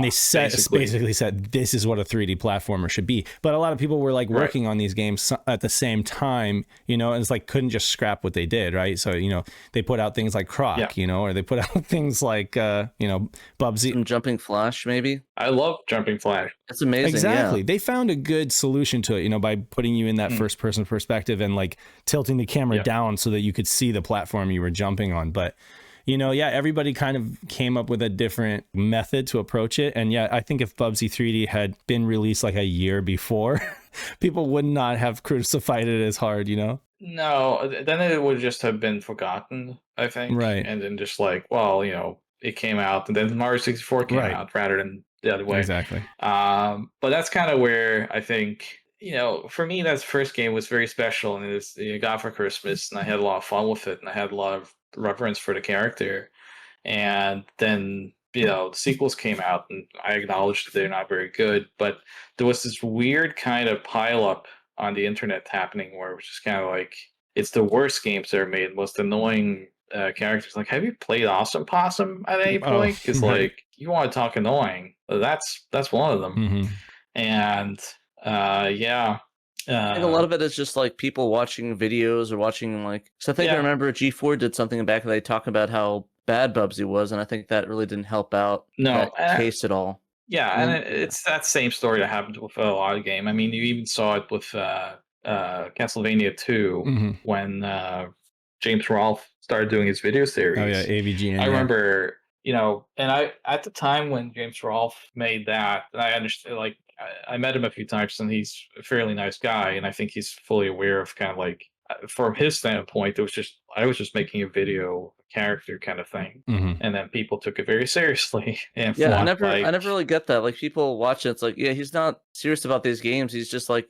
they basically said, this is what a 3D platformer should be. But a lot of people were like working on these games at the same time, and it's like, couldn't just scrap what they did. Right. So, they put out things like Croc, or they put out things like, Bubsy.
Some Jumping Flash, maybe.
I love Jumping Flash.
It's amazing.
Exactly.
Yeah.
They found a good solution to it, by putting you in that first person perspective and like tilting the camera down so that you could see the platform you were jumping on. But everybody kind of came up with a different method to approach it. And I think if Bubsy 3D had been released like a year before, people would not have crucified it as hard,
No, then it would just have been forgotten, I think.
Right.
And then just like, well, it came out, and then Mario 64 came out rather than the other way.
Exactly.
But that's kind of where I think, for me, that first game was very special, and it was got for Christmas, and I had a lot of fun with it, and I had a lot of reverence for the character. And then the sequels came out, and I acknowledged that they're not very good, but there was this weird kind of pile up on the internet happening, where it was just kind of like, it's the worst games ever made, most annoying characters. Like, have you played Awesome Possum at any point? Because like, you want to talk annoying, that's one of them. And I
think a lot of it is just like people watching videos or watching so I think I remember G4 did something back and they talk about how bad Bubsy was, and I think that really didn't help out that case at all.
Yeah, and it's that same story that happened with a lot of game. I mean, you even saw it with Castlevania 2
Mm-hmm.
when James Rolfe started doing his video series.
Oh yeah, AVG.
I remember, and I at the time when James Rolfe made that, I understand. Like, I met him a few times, and he's a fairly nice guy, and I think he's fully aware of kind of like, from his standpoint, I was just making a video character kind of thing,
Mm-hmm.
and then people took it very seriously and
Yeah, I
thought
never
like,
really get that. Like people watch it, it's like, yeah, he's not serious about these games. He's just like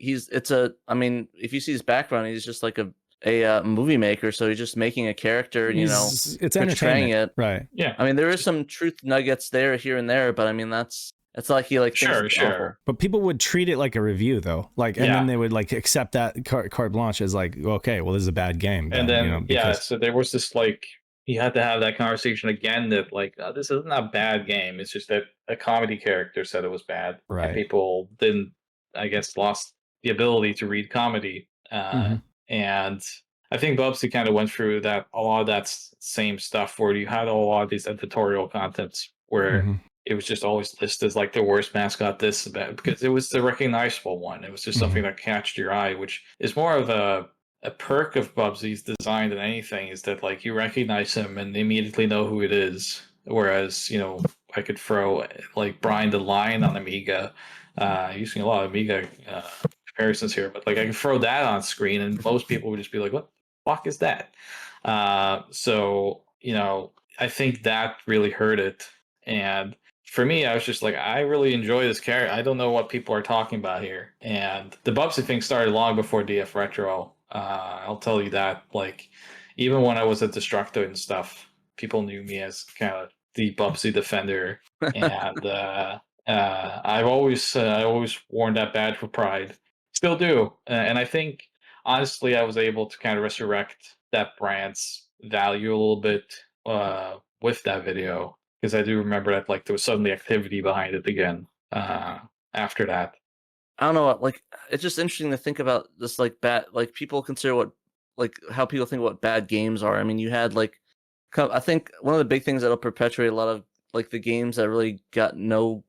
I mean, if you see his background, he's just like a movie maker, so he's just making a character,
It's
portraying
entertainment,
it.
right?
yeah,
I mean, there is some truth nuggets there here and there, but I mean, it's not like he like thinks
sure,
it's
sure.
awful.
But people would treat it like a review, though. Like, and then they would like accept that carte blanche as like, okay, well, this is a bad game.
And then
because...
so there was this like, you had to have that conversation again that like, this isn't a bad game. It's just that a comedy character said it was bad,
Right.
and people didn't, I guess, lost the ability to read comedy. And I think Bubsy kind of went through that, a lot of that same stuff where you had a lot of these editorial contents where it was just always listed as like the worst mascot this bad, because it was the recognizable one. It was just something that catched your eye, which is more of a perk of Bubsy's design than anything, is that like you recognize him and immediately know who it is. Whereas, I could throw like Brian the Lion on Amiga, using a lot of Amiga comparisons here, but like I could throw that on screen and most people would just be like, what the fuck is that? So, I think that really hurt it. And for me, I was just like, I really enjoy this character. I don't know what people are talking about here. And the Bubsy thing started long before DF Retro. I'll tell you that. Like, even when I was at Destructo and stuff, people knew me as kind of the Bubsy defender. And I always worn that badge for pride. Still do. And I think, honestly, I was able to kind of resurrect that brand's value a little bit with that video, because I do remember that like there was suddenly activity behind it again after that.
I don't know, like it's just interesting to think about this, like bad, like people consider how people think what bad games are. I mean, you had like, I think one of the big things that'll perpetuate a lot of like the games that really got no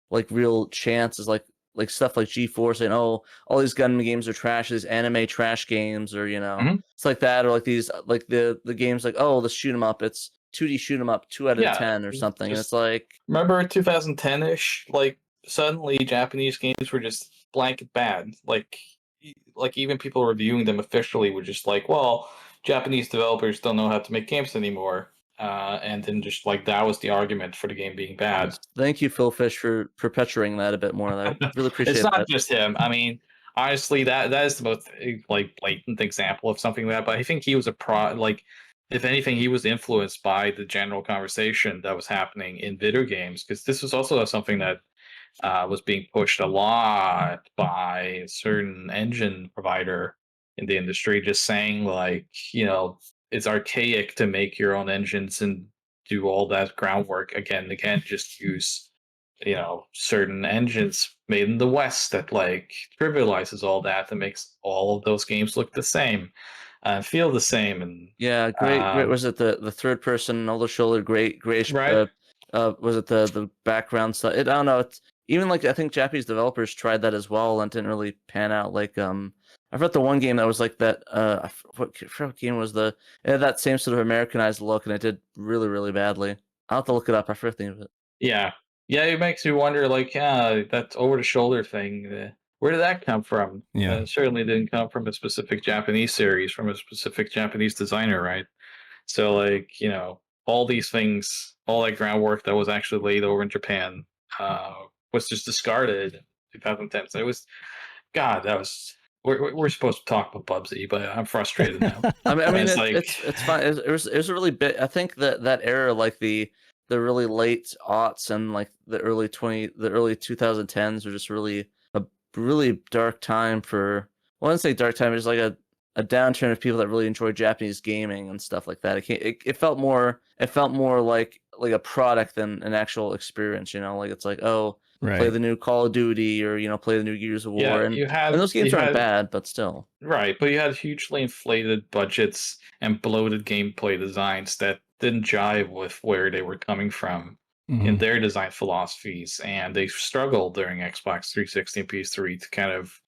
like real chance is like stuff like G4 saying, oh, all these gunman games are trash, these anime trash games, or it's like that, or like these like the games like, oh, the shoot 'em up, it's 2D shoot 'em up, 2 out of 10 or something. And it's like,
remember 2010-ish, like suddenly Japanese games were just blanket bad. Like even people reviewing them officially were just like, well, Japanese developers don't know how to make games anymore. And then just like that was the argument for the game being bad.
Thank you, Phil Fish, for perpetuating that a bit more. I really appreciate
it's not
that.
just him. I mean, honestly, that is the most like blatant example of something like that. But I think he was like, if anything, he was influenced by the general conversation that was happening in video games, because this was also something that was being pushed a lot by a certain engine provider in the industry, just saying like, it's archaic to make your own engines and do all that groundwork again and again. Just use, certain engines made in the West that like trivializes all that and makes all of those games look the same and feel the same. And
yeah, great. Was it the third person, over the shoulder, grayish?
right?
Was it the background stuff? I don't know. It's even like I think Japanese developers tried that as well and didn't really pan out. Like I forgot the one game that was like that. I forgot what game was it had that same sort of Americanized look, and it did really, really badly. I'll have to look it up. I forget the name of it.
Yeah. It makes me wonder, like, that over the shoulder thing. Where did that come from?
Yeah.
It certainly didn't come from a specific Japanese series, from a specific Japanese designer, right? So, like, all these things, all that groundwork that was actually laid over in Japan, was just discarded in 2010. So it was, God, that was. We're supposed to talk about Bubsy, but I'm frustrated now.
I mean,
it's
fine. It was a really bit. I think that era, like the really late aughts and like the early 2010s, were just really a really dark time for. Well, I wouldn't say dark time. It's like a downturn of people that really enjoy Japanese gaming and stuff like that. It felt more like a product than an actual experience. Like it's like, oh,
right,
play the new Call of Duty, or play the new Gears of War, and those games aren't bad, but still.
Right, but you had hugely inflated budgets and bloated gameplay designs that didn't jive with where they were coming from in their design philosophies, and they struggled during Xbox 360 and PS3 to kind of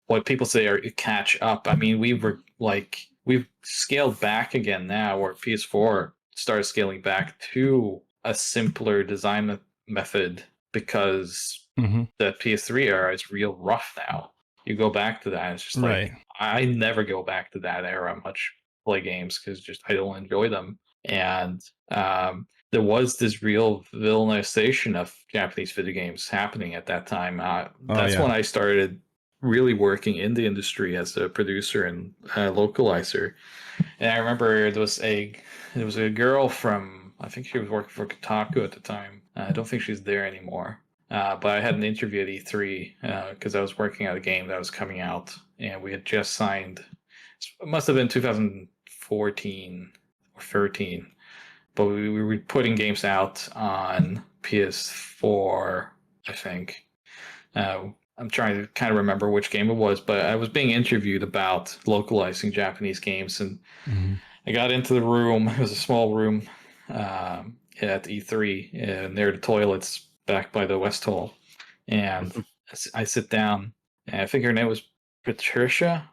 what people say are catch up. I mean, we've scaled back again now, where PS4 started scaling back to a simpler design method because the PS3 era is real rough now. You go back to that, it's just like I never go back to that era much. Play games because just I don't enjoy them, and there was this real villainization of Japanese video games happening at that time. That's when I started really working in the industry as a producer and localizer. And I remember there was a girl from, I think she was working for Kotaku at the time. I don't think she's there anymore. But I had an interview at E3 because I was working on a game that was coming out, and we had just signed. It must have been 2014 or 13, but we were putting games out on PS4, I think. I'm trying to kind of remember which game it was, but I was being interviewed about localizing Japanese games, and I got into the room. It was a small room at E3 near the toilets back by the West Hall, and I sit down, and I think her name was Patricia.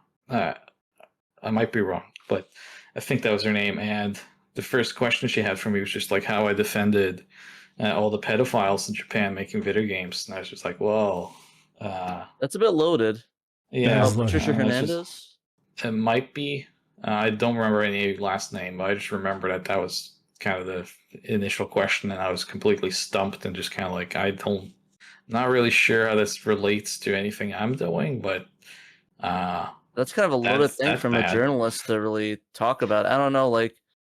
I might be wrong, but I think that was her name. And the first question she had for me was just like how I defended all the pedophiles in Japan making video games, and I was just like, "Whoa,
that's a bit loaded."
yeah."
Patricia Hernandez.
It might be. I don't remember any last name, but I just remember that was kind of the initial question, and I was completely stumped and just kind of like, not really sure how this relates to anything I'm doing, but
that's kind of a loaded thing from a journalist to really talk about. I don't know, like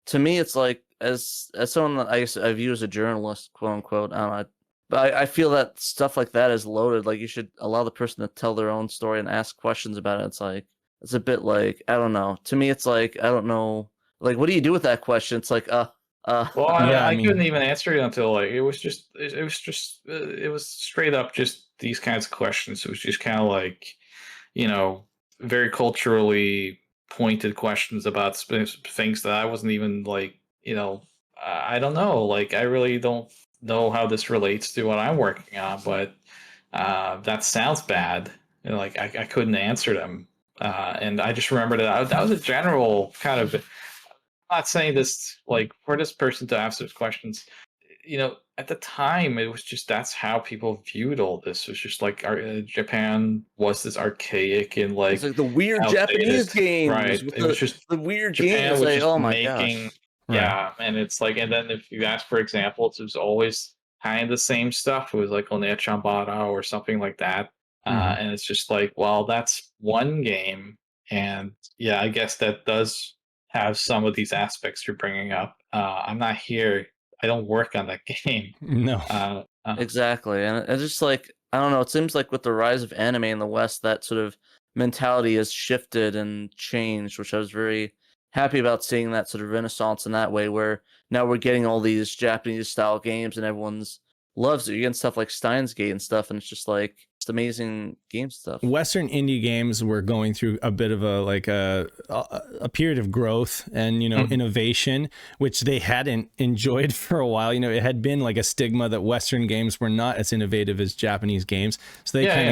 to me, it's like as someone that I view as a journalist, quote unquote. I don't know, but I feel that stuff like that is loaded. Like you should allow the person to tell their own story and ask questions about it. It's like it's a bit like I don't know. To me, it's like I don't know. Like what do you do with that question? It's like
well, I couldn't even answer it until like it was straight up just these kinds of questions. It was just kind of like, very culturally pointed questions about things that I wasn't even like, I don't know. Like, I really don't know how this relates to what I'm working on, but that sounds bad. And like, I couldn't answer them. And I just remember that was a general kind of, I'm not saying this like for this person to ask those questions. At the time, it was just that's how people viewed all this. It was just like Japan was this archaic and like
it's like the weird
outdated,
Japanese games,
right? It was just
the weird
Japan
games.
was
like,
just
oh my
making,
gosh,
yeah. And it's like, and then if you ask for examples, it was always kind of the same stuff. It was like One Chambara or something like that. And it's just like, well, that's one game, and yeah, I guess that does have some of these aspects you're bringing up. I'm not here. I don't work on that game.
No.
Exactly. And it's just like, I don't know, it seems like with the rise of anime in the West, that sort of mentality has shifted and changed, which I was very happy about seeing that sort of renaissance in that way, where now we're getting all these Japanese style games and everyone's loves it. You're getting stuff like Steins Gate and stuff, and it's just like it's amazing game stuff.
Western indie games were going through a bit of a period of growth and innovation, which they hadn't enjoyed for a while. It had been like a stigma that Western games were not as innovative as Japanese games, so they kind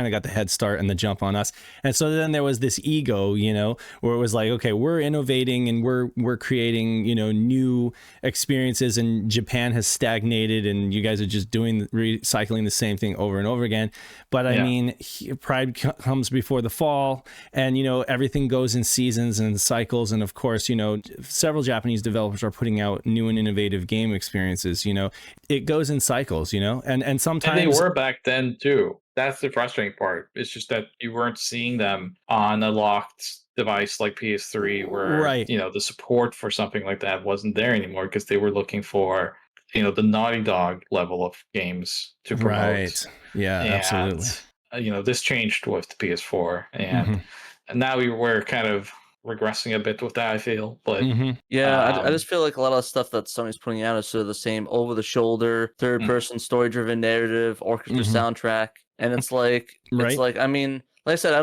of got the head start and the jump on us. And so then there was this ego, where it was like, okay, we're innovating and we're creating new experiences, and Japan has stagnated, and you guys are just recycling the same thing over and over again. But I mean, pride comes before the fall, and everything goes in seasons and cycles. And of course, several Japanese developers are putting out new and innovative game experiences. It goes in cycles. And sometimes
they were back then too. That's the frustrating part. It's just that you weren't seeing them on a locked device like PS3, where the support for something like that wasn't there anymore because they were looking for the Naughty Dog level of games to promote.
Right. Yeah, and,
absolutely. This changed with the PS4, and now we're kind of regressing a bit with that, I feel. But
I just feel like a lot of the stuff that Sony's putting out is sort of the same over-the-shoulder, third-person, story-driven narrative, orchestra soundtrack, and it's like I mean, like I said, I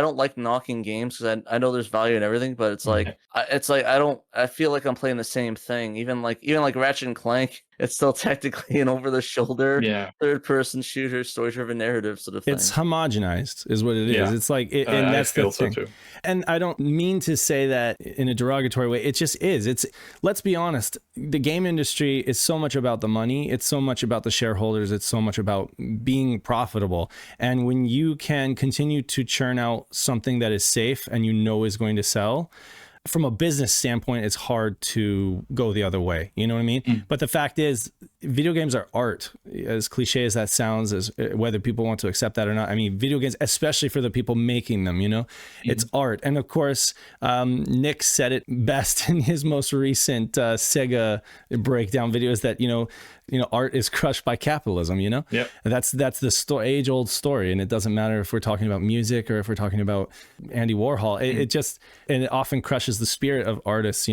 don't like knocking games because I know there's value in everything, but it's like I feel like I'm playing the same thing. Even like Ratchet and Clank, it's still technically an over the shoulder
Yeah.
third person shooter, story driven narrative sort of thing.
It's homogenized is what it is.
Yeah.
It's like, and that's
I feel
the thing.
so too.
And I don't mean to say that in a derogatory way. It just is. Let's be honest. The game industry is so much about the money. It's so much about the shareholders. It's so much about being profitable. And when you can continue to churn out something that is safe and you know is going to sell, from a business standpoint, it's hard to go the other way. You know what I mean? But the fact is, video games are art, as cliche as that sounds, as whether people want to accept that or not. I mean, video games, especially for the people making them, it's art. And of course, Nick said it best in his most recent Sega breakdown videos that, art is crushed by capitalism,
Yep.
That's the age-old story. And it doesn't matter if we're talking about music or if we're talking about Andy Warhol. It often crushes the spirit of artists.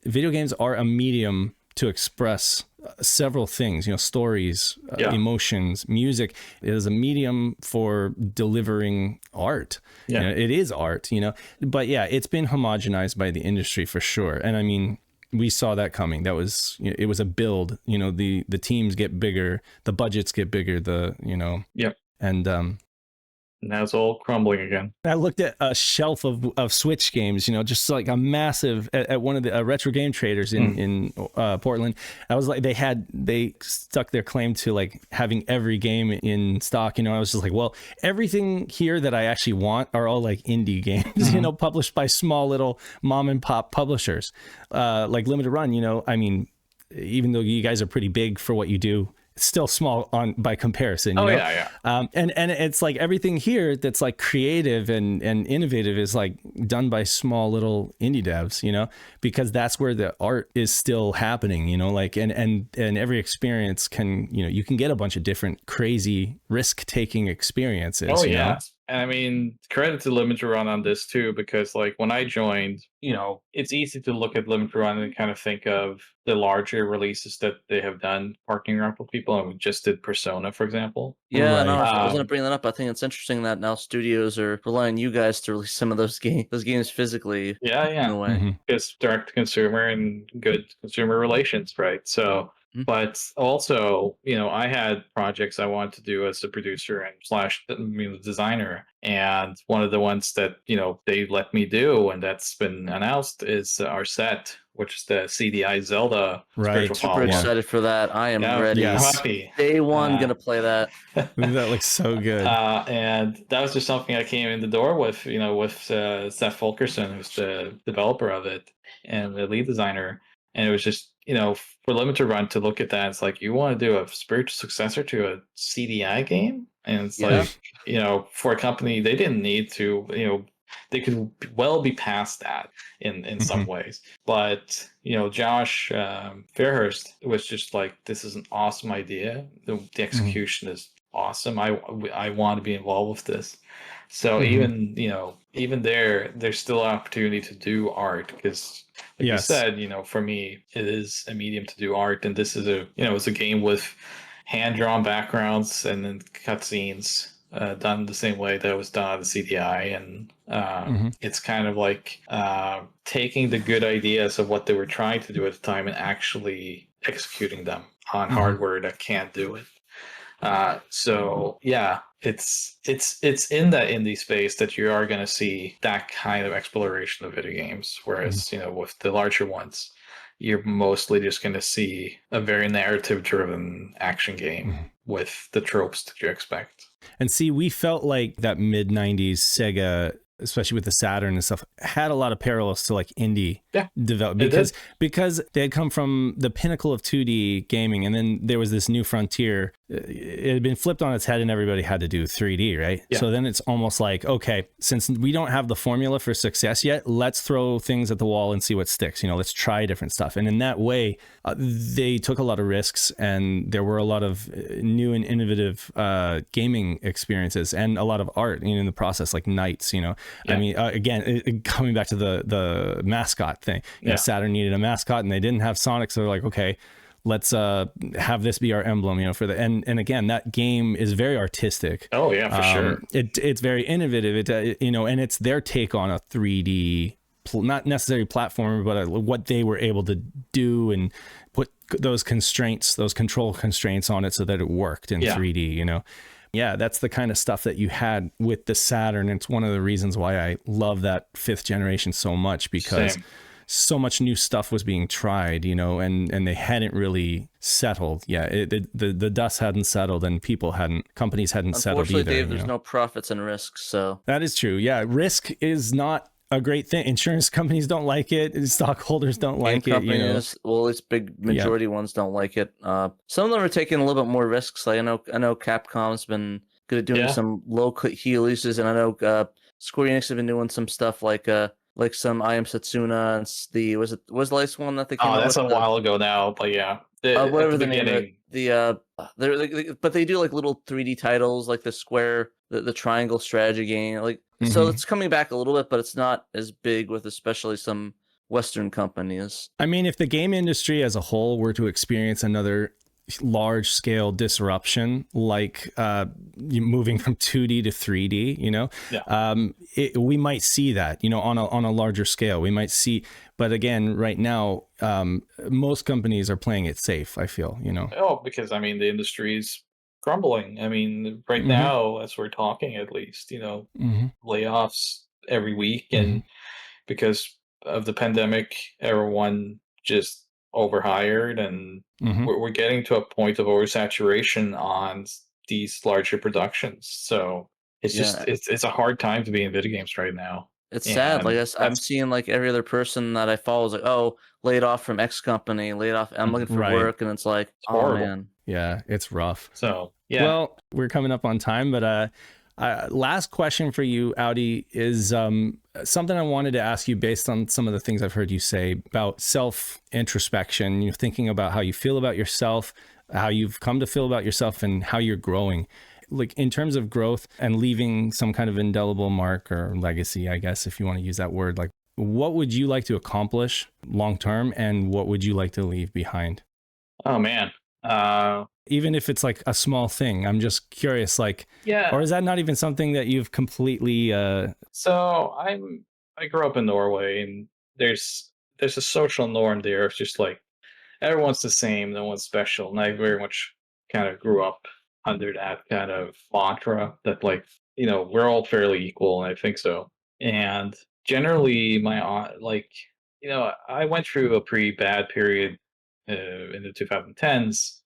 Video games are a medium to express several things, stories, emotions, music. It is a medium for delivering art.
Yeah.
It is art, but yeah, it's been homogenized by the industry for sure. And I mean, we saw that coming. That was, it was a build, the teams get bigger, the budgets get bigger,
Yep.
And
now it's all crumbling again.
I looked at a shelf of Switch games, just like a massive at one of the retro game traders in Portland. I was like, they stuck their claim to like having every game in stock. I was just like, well, everything here that I actually want are all like indie games, published by small little mom and pop publishers, like Limited Run. I mean, even though you guys are pretty big for what you do, still small by comparison.
Yeah.
And it's like everything here that's like creative and innovative is like done by small little indie devs, because that's where the art is still happening, like, and every experience can, you can get a bunch of different crazy risk taking experiences.
Oh yeah. And I mean, credit to Limited Run on this too, because like when I joined, it's easy to look at Limited Run and kind of think of the larger releases that they have done partnering up with people. And we just did Persona, for example.
Yeah,
Right.
no, I was going to bring that up. I think it's interesting that now studios are relying on you guys to release some of those games physically.
Yeah.
In a way.
It's direct to consumer and good consumer relations, right? So, but also, I had projects I wanted to do as a producer and slash designer. And one of the ones that, they let me do, and that's been announced, is our set, which is the CDI Zelda.
Right.
Super excited for that. I am ready.
Happy.
Day one, gonna play that.
That looks so good.
And that was just something I came in the door with, with Seth Fulkerson, who's the developer of it and the lead designer. And it was just, for Limited Run to look at that, it's like, you want to do a spiritual successor to a CDI game? And it's like, for a company, they didn't need to, they could well be past that in some ways. But, Josh Fairhurst was just like, this is an awesome idea. The execution is awesome. I want to be involved with this. So even there's still an opportunity to do art, because like you said, for me, it is a medium to do art. And this is it's a game with hand-drawn backgrounds and then cutscenes done the same way that it was done on the CDI. And it's kind of like taking the good ideas of what they were trying to do at the time and actually executing them on hardware that can't do it. So yeah, it's in that indie space that you are going to see that kind of exploration of video games. Whereas, with the larger ones, you're mostly just going to see a very narrative driven action game with the tropes that you expect.
And see, we felt like that mid 90s Sega, especially with the Saturn and stuff, had a lot of parallels to like indie development because they had come from the pinnacle of 2D gaming, and then there was this new frontier. It had been flipped on its head and everybody had to do 3D, right? Yeah. So then it's almost like, okay, since we don't have the formula for success yet, let's throw things at the wall and see what sticks. Let's try different stuff. And in that way, they took a lot of risks, and there were a lot of new and innovative gaming experiences and a lot of art in the process, like Knights, I mean, again, coming back to the mascot thing, Saturn needed a mascot and they didn't have Sonic. So they're like, okay, let's have this be our emblem, for the and again, that game is very artistic.
Oh yeah, for sure.
It's very innovative. And it's their take on a 3D not necessarily platformer, but what they were able to do and put those constraints, those control constraints on it so that it worked in 3D, you know? Yeah, that's the kind of stuff that you had with the Saturn. It's one of the reasons why I love that 5th generation so much, because so much new stuff was being tried, you know, and they hadn't really settled. Yeah, the dust hadn't settled, and companies hadn't settled either.
Unfortunately, Dave, there's no profits and risks, so.
That is true. Yeah, risk is not a great thing. Insurance companies don't like it. Stockholders don't like it. You know?
Well, at least big majority ones don't like it. Some of them are taking a little bit more risks. Like I know Capcom's been good at doing some low key releases, and I know Square Enix have been doing some stuff like some I Am Setsuna and was the last one that they came out with?
That's a while ago now, but yeah.
Whatever the name of it, but they do like little 3D titles like the Square, the Triangle strategy game, like so it's coming back a little bit, but it's not as big with especially some Western companies.
I mean, if the game industry as a whole were to experience another large scale disruption, like moving from 2D to 3D, you know, we might see that, you know, on a larger scale. We might see, but again, right now, most companies are playing it safe, I feel, you know.
Oh, because I mean, the industry's crumbling. I mean, right now, as we're talking, at least, you know, layoffs every week, and because of the pandemic, everyone just overhired, and we're getting to a point of oversaturation on these larger productions. So it's just it's a hard time to be in video games right now.
It's sad. Like I'm seeing like every other person that I follow is like, oh, laid off from X company, laid off. I'm looking for work, and it's like, oh man,
yeah, it's rough.
So yeah.
Well, we're coming up on time, but last question for you, Audi, is something I wanted to ask you based on some of the things I've heard you say about self-introspection, you know, thinking about how you feel about yourself, how you've come to feel about yourself, and how you're growing. Like in terms of growth and leaving some kind of indelible mark or legacy, I guess, if you want to use that word, like what would you like to accomplish long-term, and what would you like to leave behind?
Oh, man.
Even if it's like a small thing, I'm just curious, like, or is that not even something that you've completely
So I grew up in Norway, and there's a social norm there. It's just like everyone's the same, no one's special, and I very much kind of grew up under that kind of mantra that, like, you know, we're all fairly equal, and I think so. And generally you know, I went through a pretty bad period in the 2010s,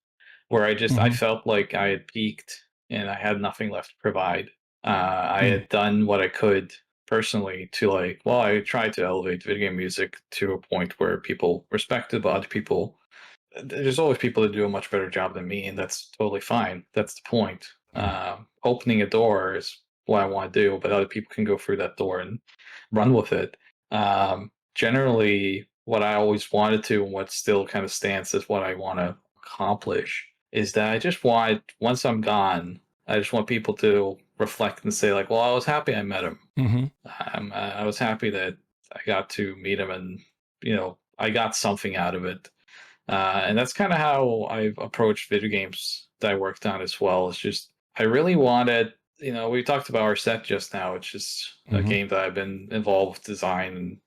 where I felt like I had peaked and I had nothing left to provide. I had done what I could personally to I tried to elevate video game music to a point where people respected, but other people, there's always people that do a much better job than me, and that's totally fine. That's the point. Opening a door is what I want to do, but other people can go through that door and run with it. Generally, what I always wanted to, and what still kind of stands as what I want to accomplish, is that I just want, once I'm gone, I just want people to reflect and say, like, well, I was happy I met him. I was happy that I got to meet him, and, you know, I got something out of it. And that's kind of how I've approached video games that I worked on as well. It's just, I really wanted, you know, we talked about our set just now, which is a game that I've been involved with design,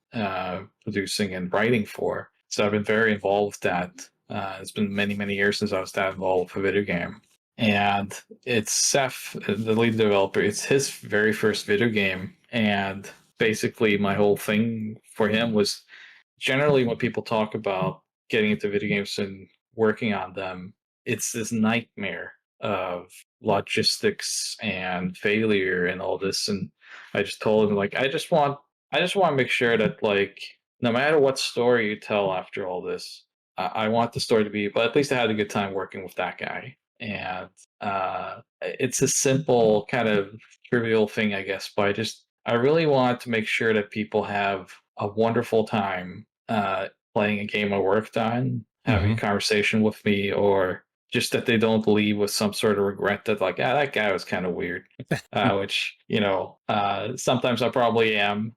producing, and writing for. So I've been very involved with that. It's been many, many years since I was that involved with a video game. And it's Seth, the lead developer, it's his very first video game. And basically my whole thing for him was, generally when people talk about getting into video games and working on them, it's this nightmare of logistics and failure and all this. And I just told him, like, I just want to make sure that, like, no matter what story you tell after all this, I want the story to be, but at least I had a good time working with that guy. And it's a simple kind of trivial thing, I guess, but I really want to make sure that people have a wonderful time playing a game I worked on, having a conversation with me, or just that they don't leave with some sort of regret that, like, that guy was kind of weird, which, you know, sometimes I probably am.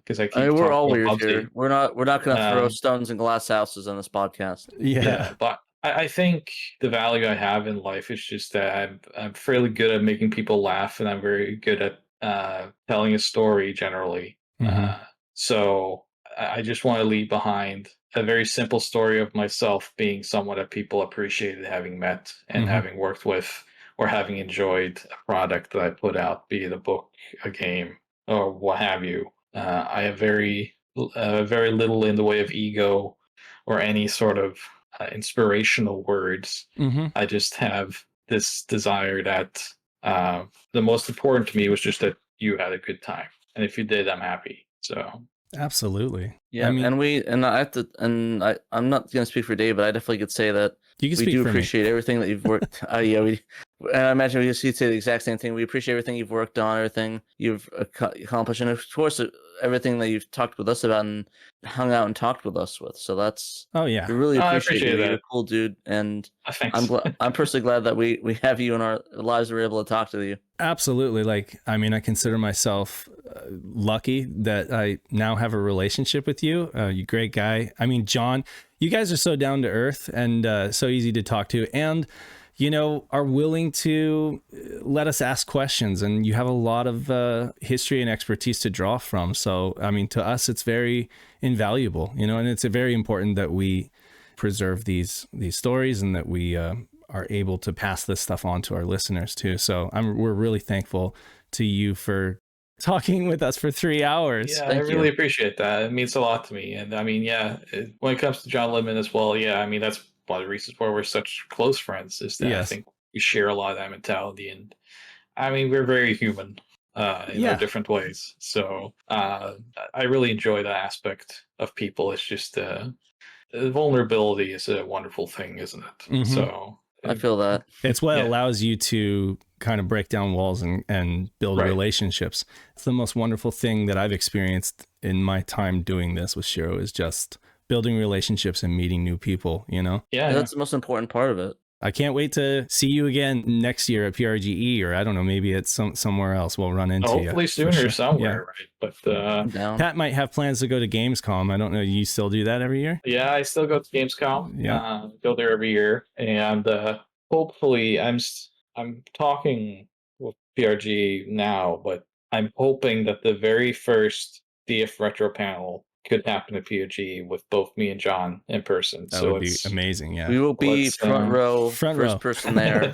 Because
we're all weird here. We're not going to throw stones in glass houses on this podcast.
Yeah,
but I think the value I have in life is just that I'm fairly good at making people laugh, and I'm very good at telling a story generally. So I just want to leave behind a very simple story of myself being someone that people appreciated having met and having worked with, or having enjoyed a product that I put out, be it a book, a game, or what have you. I have very little in the way of ego or any sort of inspirational words. I just have this desire that the most important to me was just that you had a good time, and if you did, I'm happy. So
Absolutely.
Yeah,
I mean,
I'm not gonna speak for Dave, but I definitely could say that
you can
we
speak
do
for
appreciate everything that you've worked. And I imagine we just say the exact same thing. We appreciate everything you've worked on, everything you've accomplished, and of course, everything that you've talked with us about and hung out and talked with us with. So that's
me. Oh yeah.
we really
I
appreciate
appreciate
you.
that.
You're a cool dude, and
Thanks.
I'm personally glad that we have you in our lives. We're able to talk to you.
Absolutely. Like, I mean, I consider myself lucky that I now have a relationship with you. You're a great guy. I mean, John, you guys are so down to earth and so easy to talk to, and you know, are willing to let us ask questions, and you have a lot of history and expertise to draw from. So, I mean, to us, it's very invaluable, you know, and it's very important that we preserve these stories and that we are able to pass this stuff on to our listeners too. So we're really thankful to you for talking with us for 3 hours.
Yeah,
Thank
I really
you.
appreciate that. It means a lot to me. And I mean, when it comes to John Lemon as well, I mean, that's one of the reasons why we're such close friends, is that I
Yes.
think we share a lot of that mentality. And I mean, we're very human in our different ways. So I really enjoy that aspect of people. It's just vulnerability is a wonderful thing, isn't it? So
I feel that.
It's what allows you to kind of break down walls and build relationships. It's the most wonderful thing that I've experienced in my time doing this with SHIRO, is just building relationships and meeting new people, you know?
Yeah, that's the most important part of it.
I can't wait to see you again next year at PRGE, or I don't know, maybe it's somewhere else we'll run into you.
Hopefully sooner somewhere, right? But
Pat might have plans to go to Gamescom. I don't know. You still do that every year?
Yeah, I still go to Gamescom. Go there every year, and hopefully, I'm talking with PRG now, but I'm hoping that the very first DF Retro panel could happen at PRG with both me and John in person.
That would be amazing. Yeah,
we will be front row, first person there.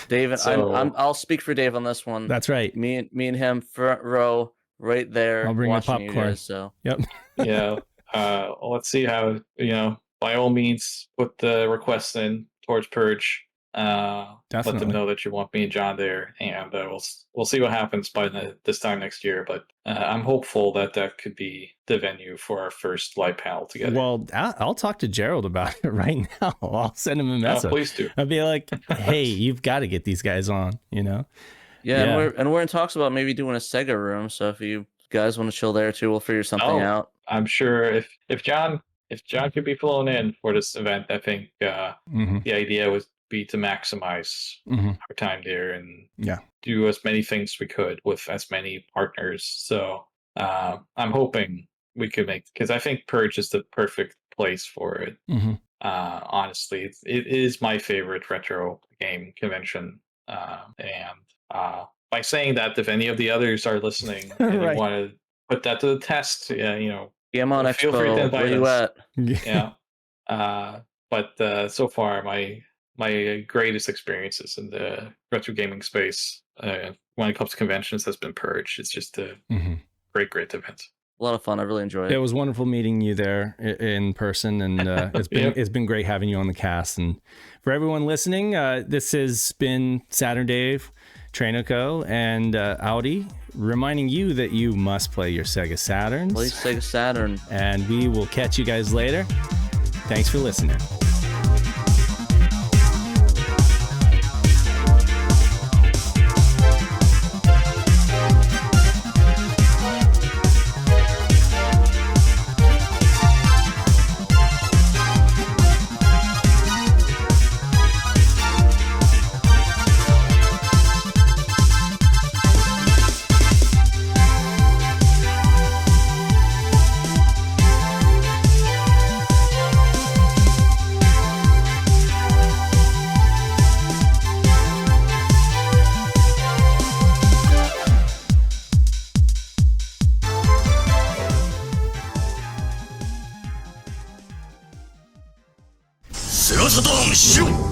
Dave, I'll speak for Dave on this one.
That's right.
Me and him front row, right there.
I'll bring the popcorn.
You guys, so
yep.
Let's see how, by all means, put the request in towards Purge. Let them know that you want me and John there, and we'll see what happens by this time next year. But I'm hopeful that could be the venue for our first live panel together.
Well, I'll talk to Gerald about it right now. I'll send him a message.
Please do.
I'll be like, hey, you've got to get these guys on, you know?
Yeah. And we're in talks about maybe doing a Sega room. So if you guys want to chill there too, we'll figure something out.
I'm sure if John could be flown in for this event, I think the idea would be to maximize our time there and do as many things we could with as many partners. So I'm hoping we could because I think Purge is the perfect place for it. Honestly, it is my favorite retro game convention, and by saying that, if any of the others are listening and you want to put that to the test,
I'm on
feel
Expo.
free to invite
Where you
us.
at?
But so far my greatest experiences in the retro gaming space when it comes to conventions has been Purge. It's just a great event.
A lot of fun. I really enjoyed it.
It was wonderful meeting you there in person, and it's been great having you on the cast. And for everyone listening, this has been SaturnDave TraynoCo and Audi, reminding you that you must play your Sega Saturns.
Play Sega Saturn.
And we will catch you guys later. Thanks for listening.
Storm, shoot!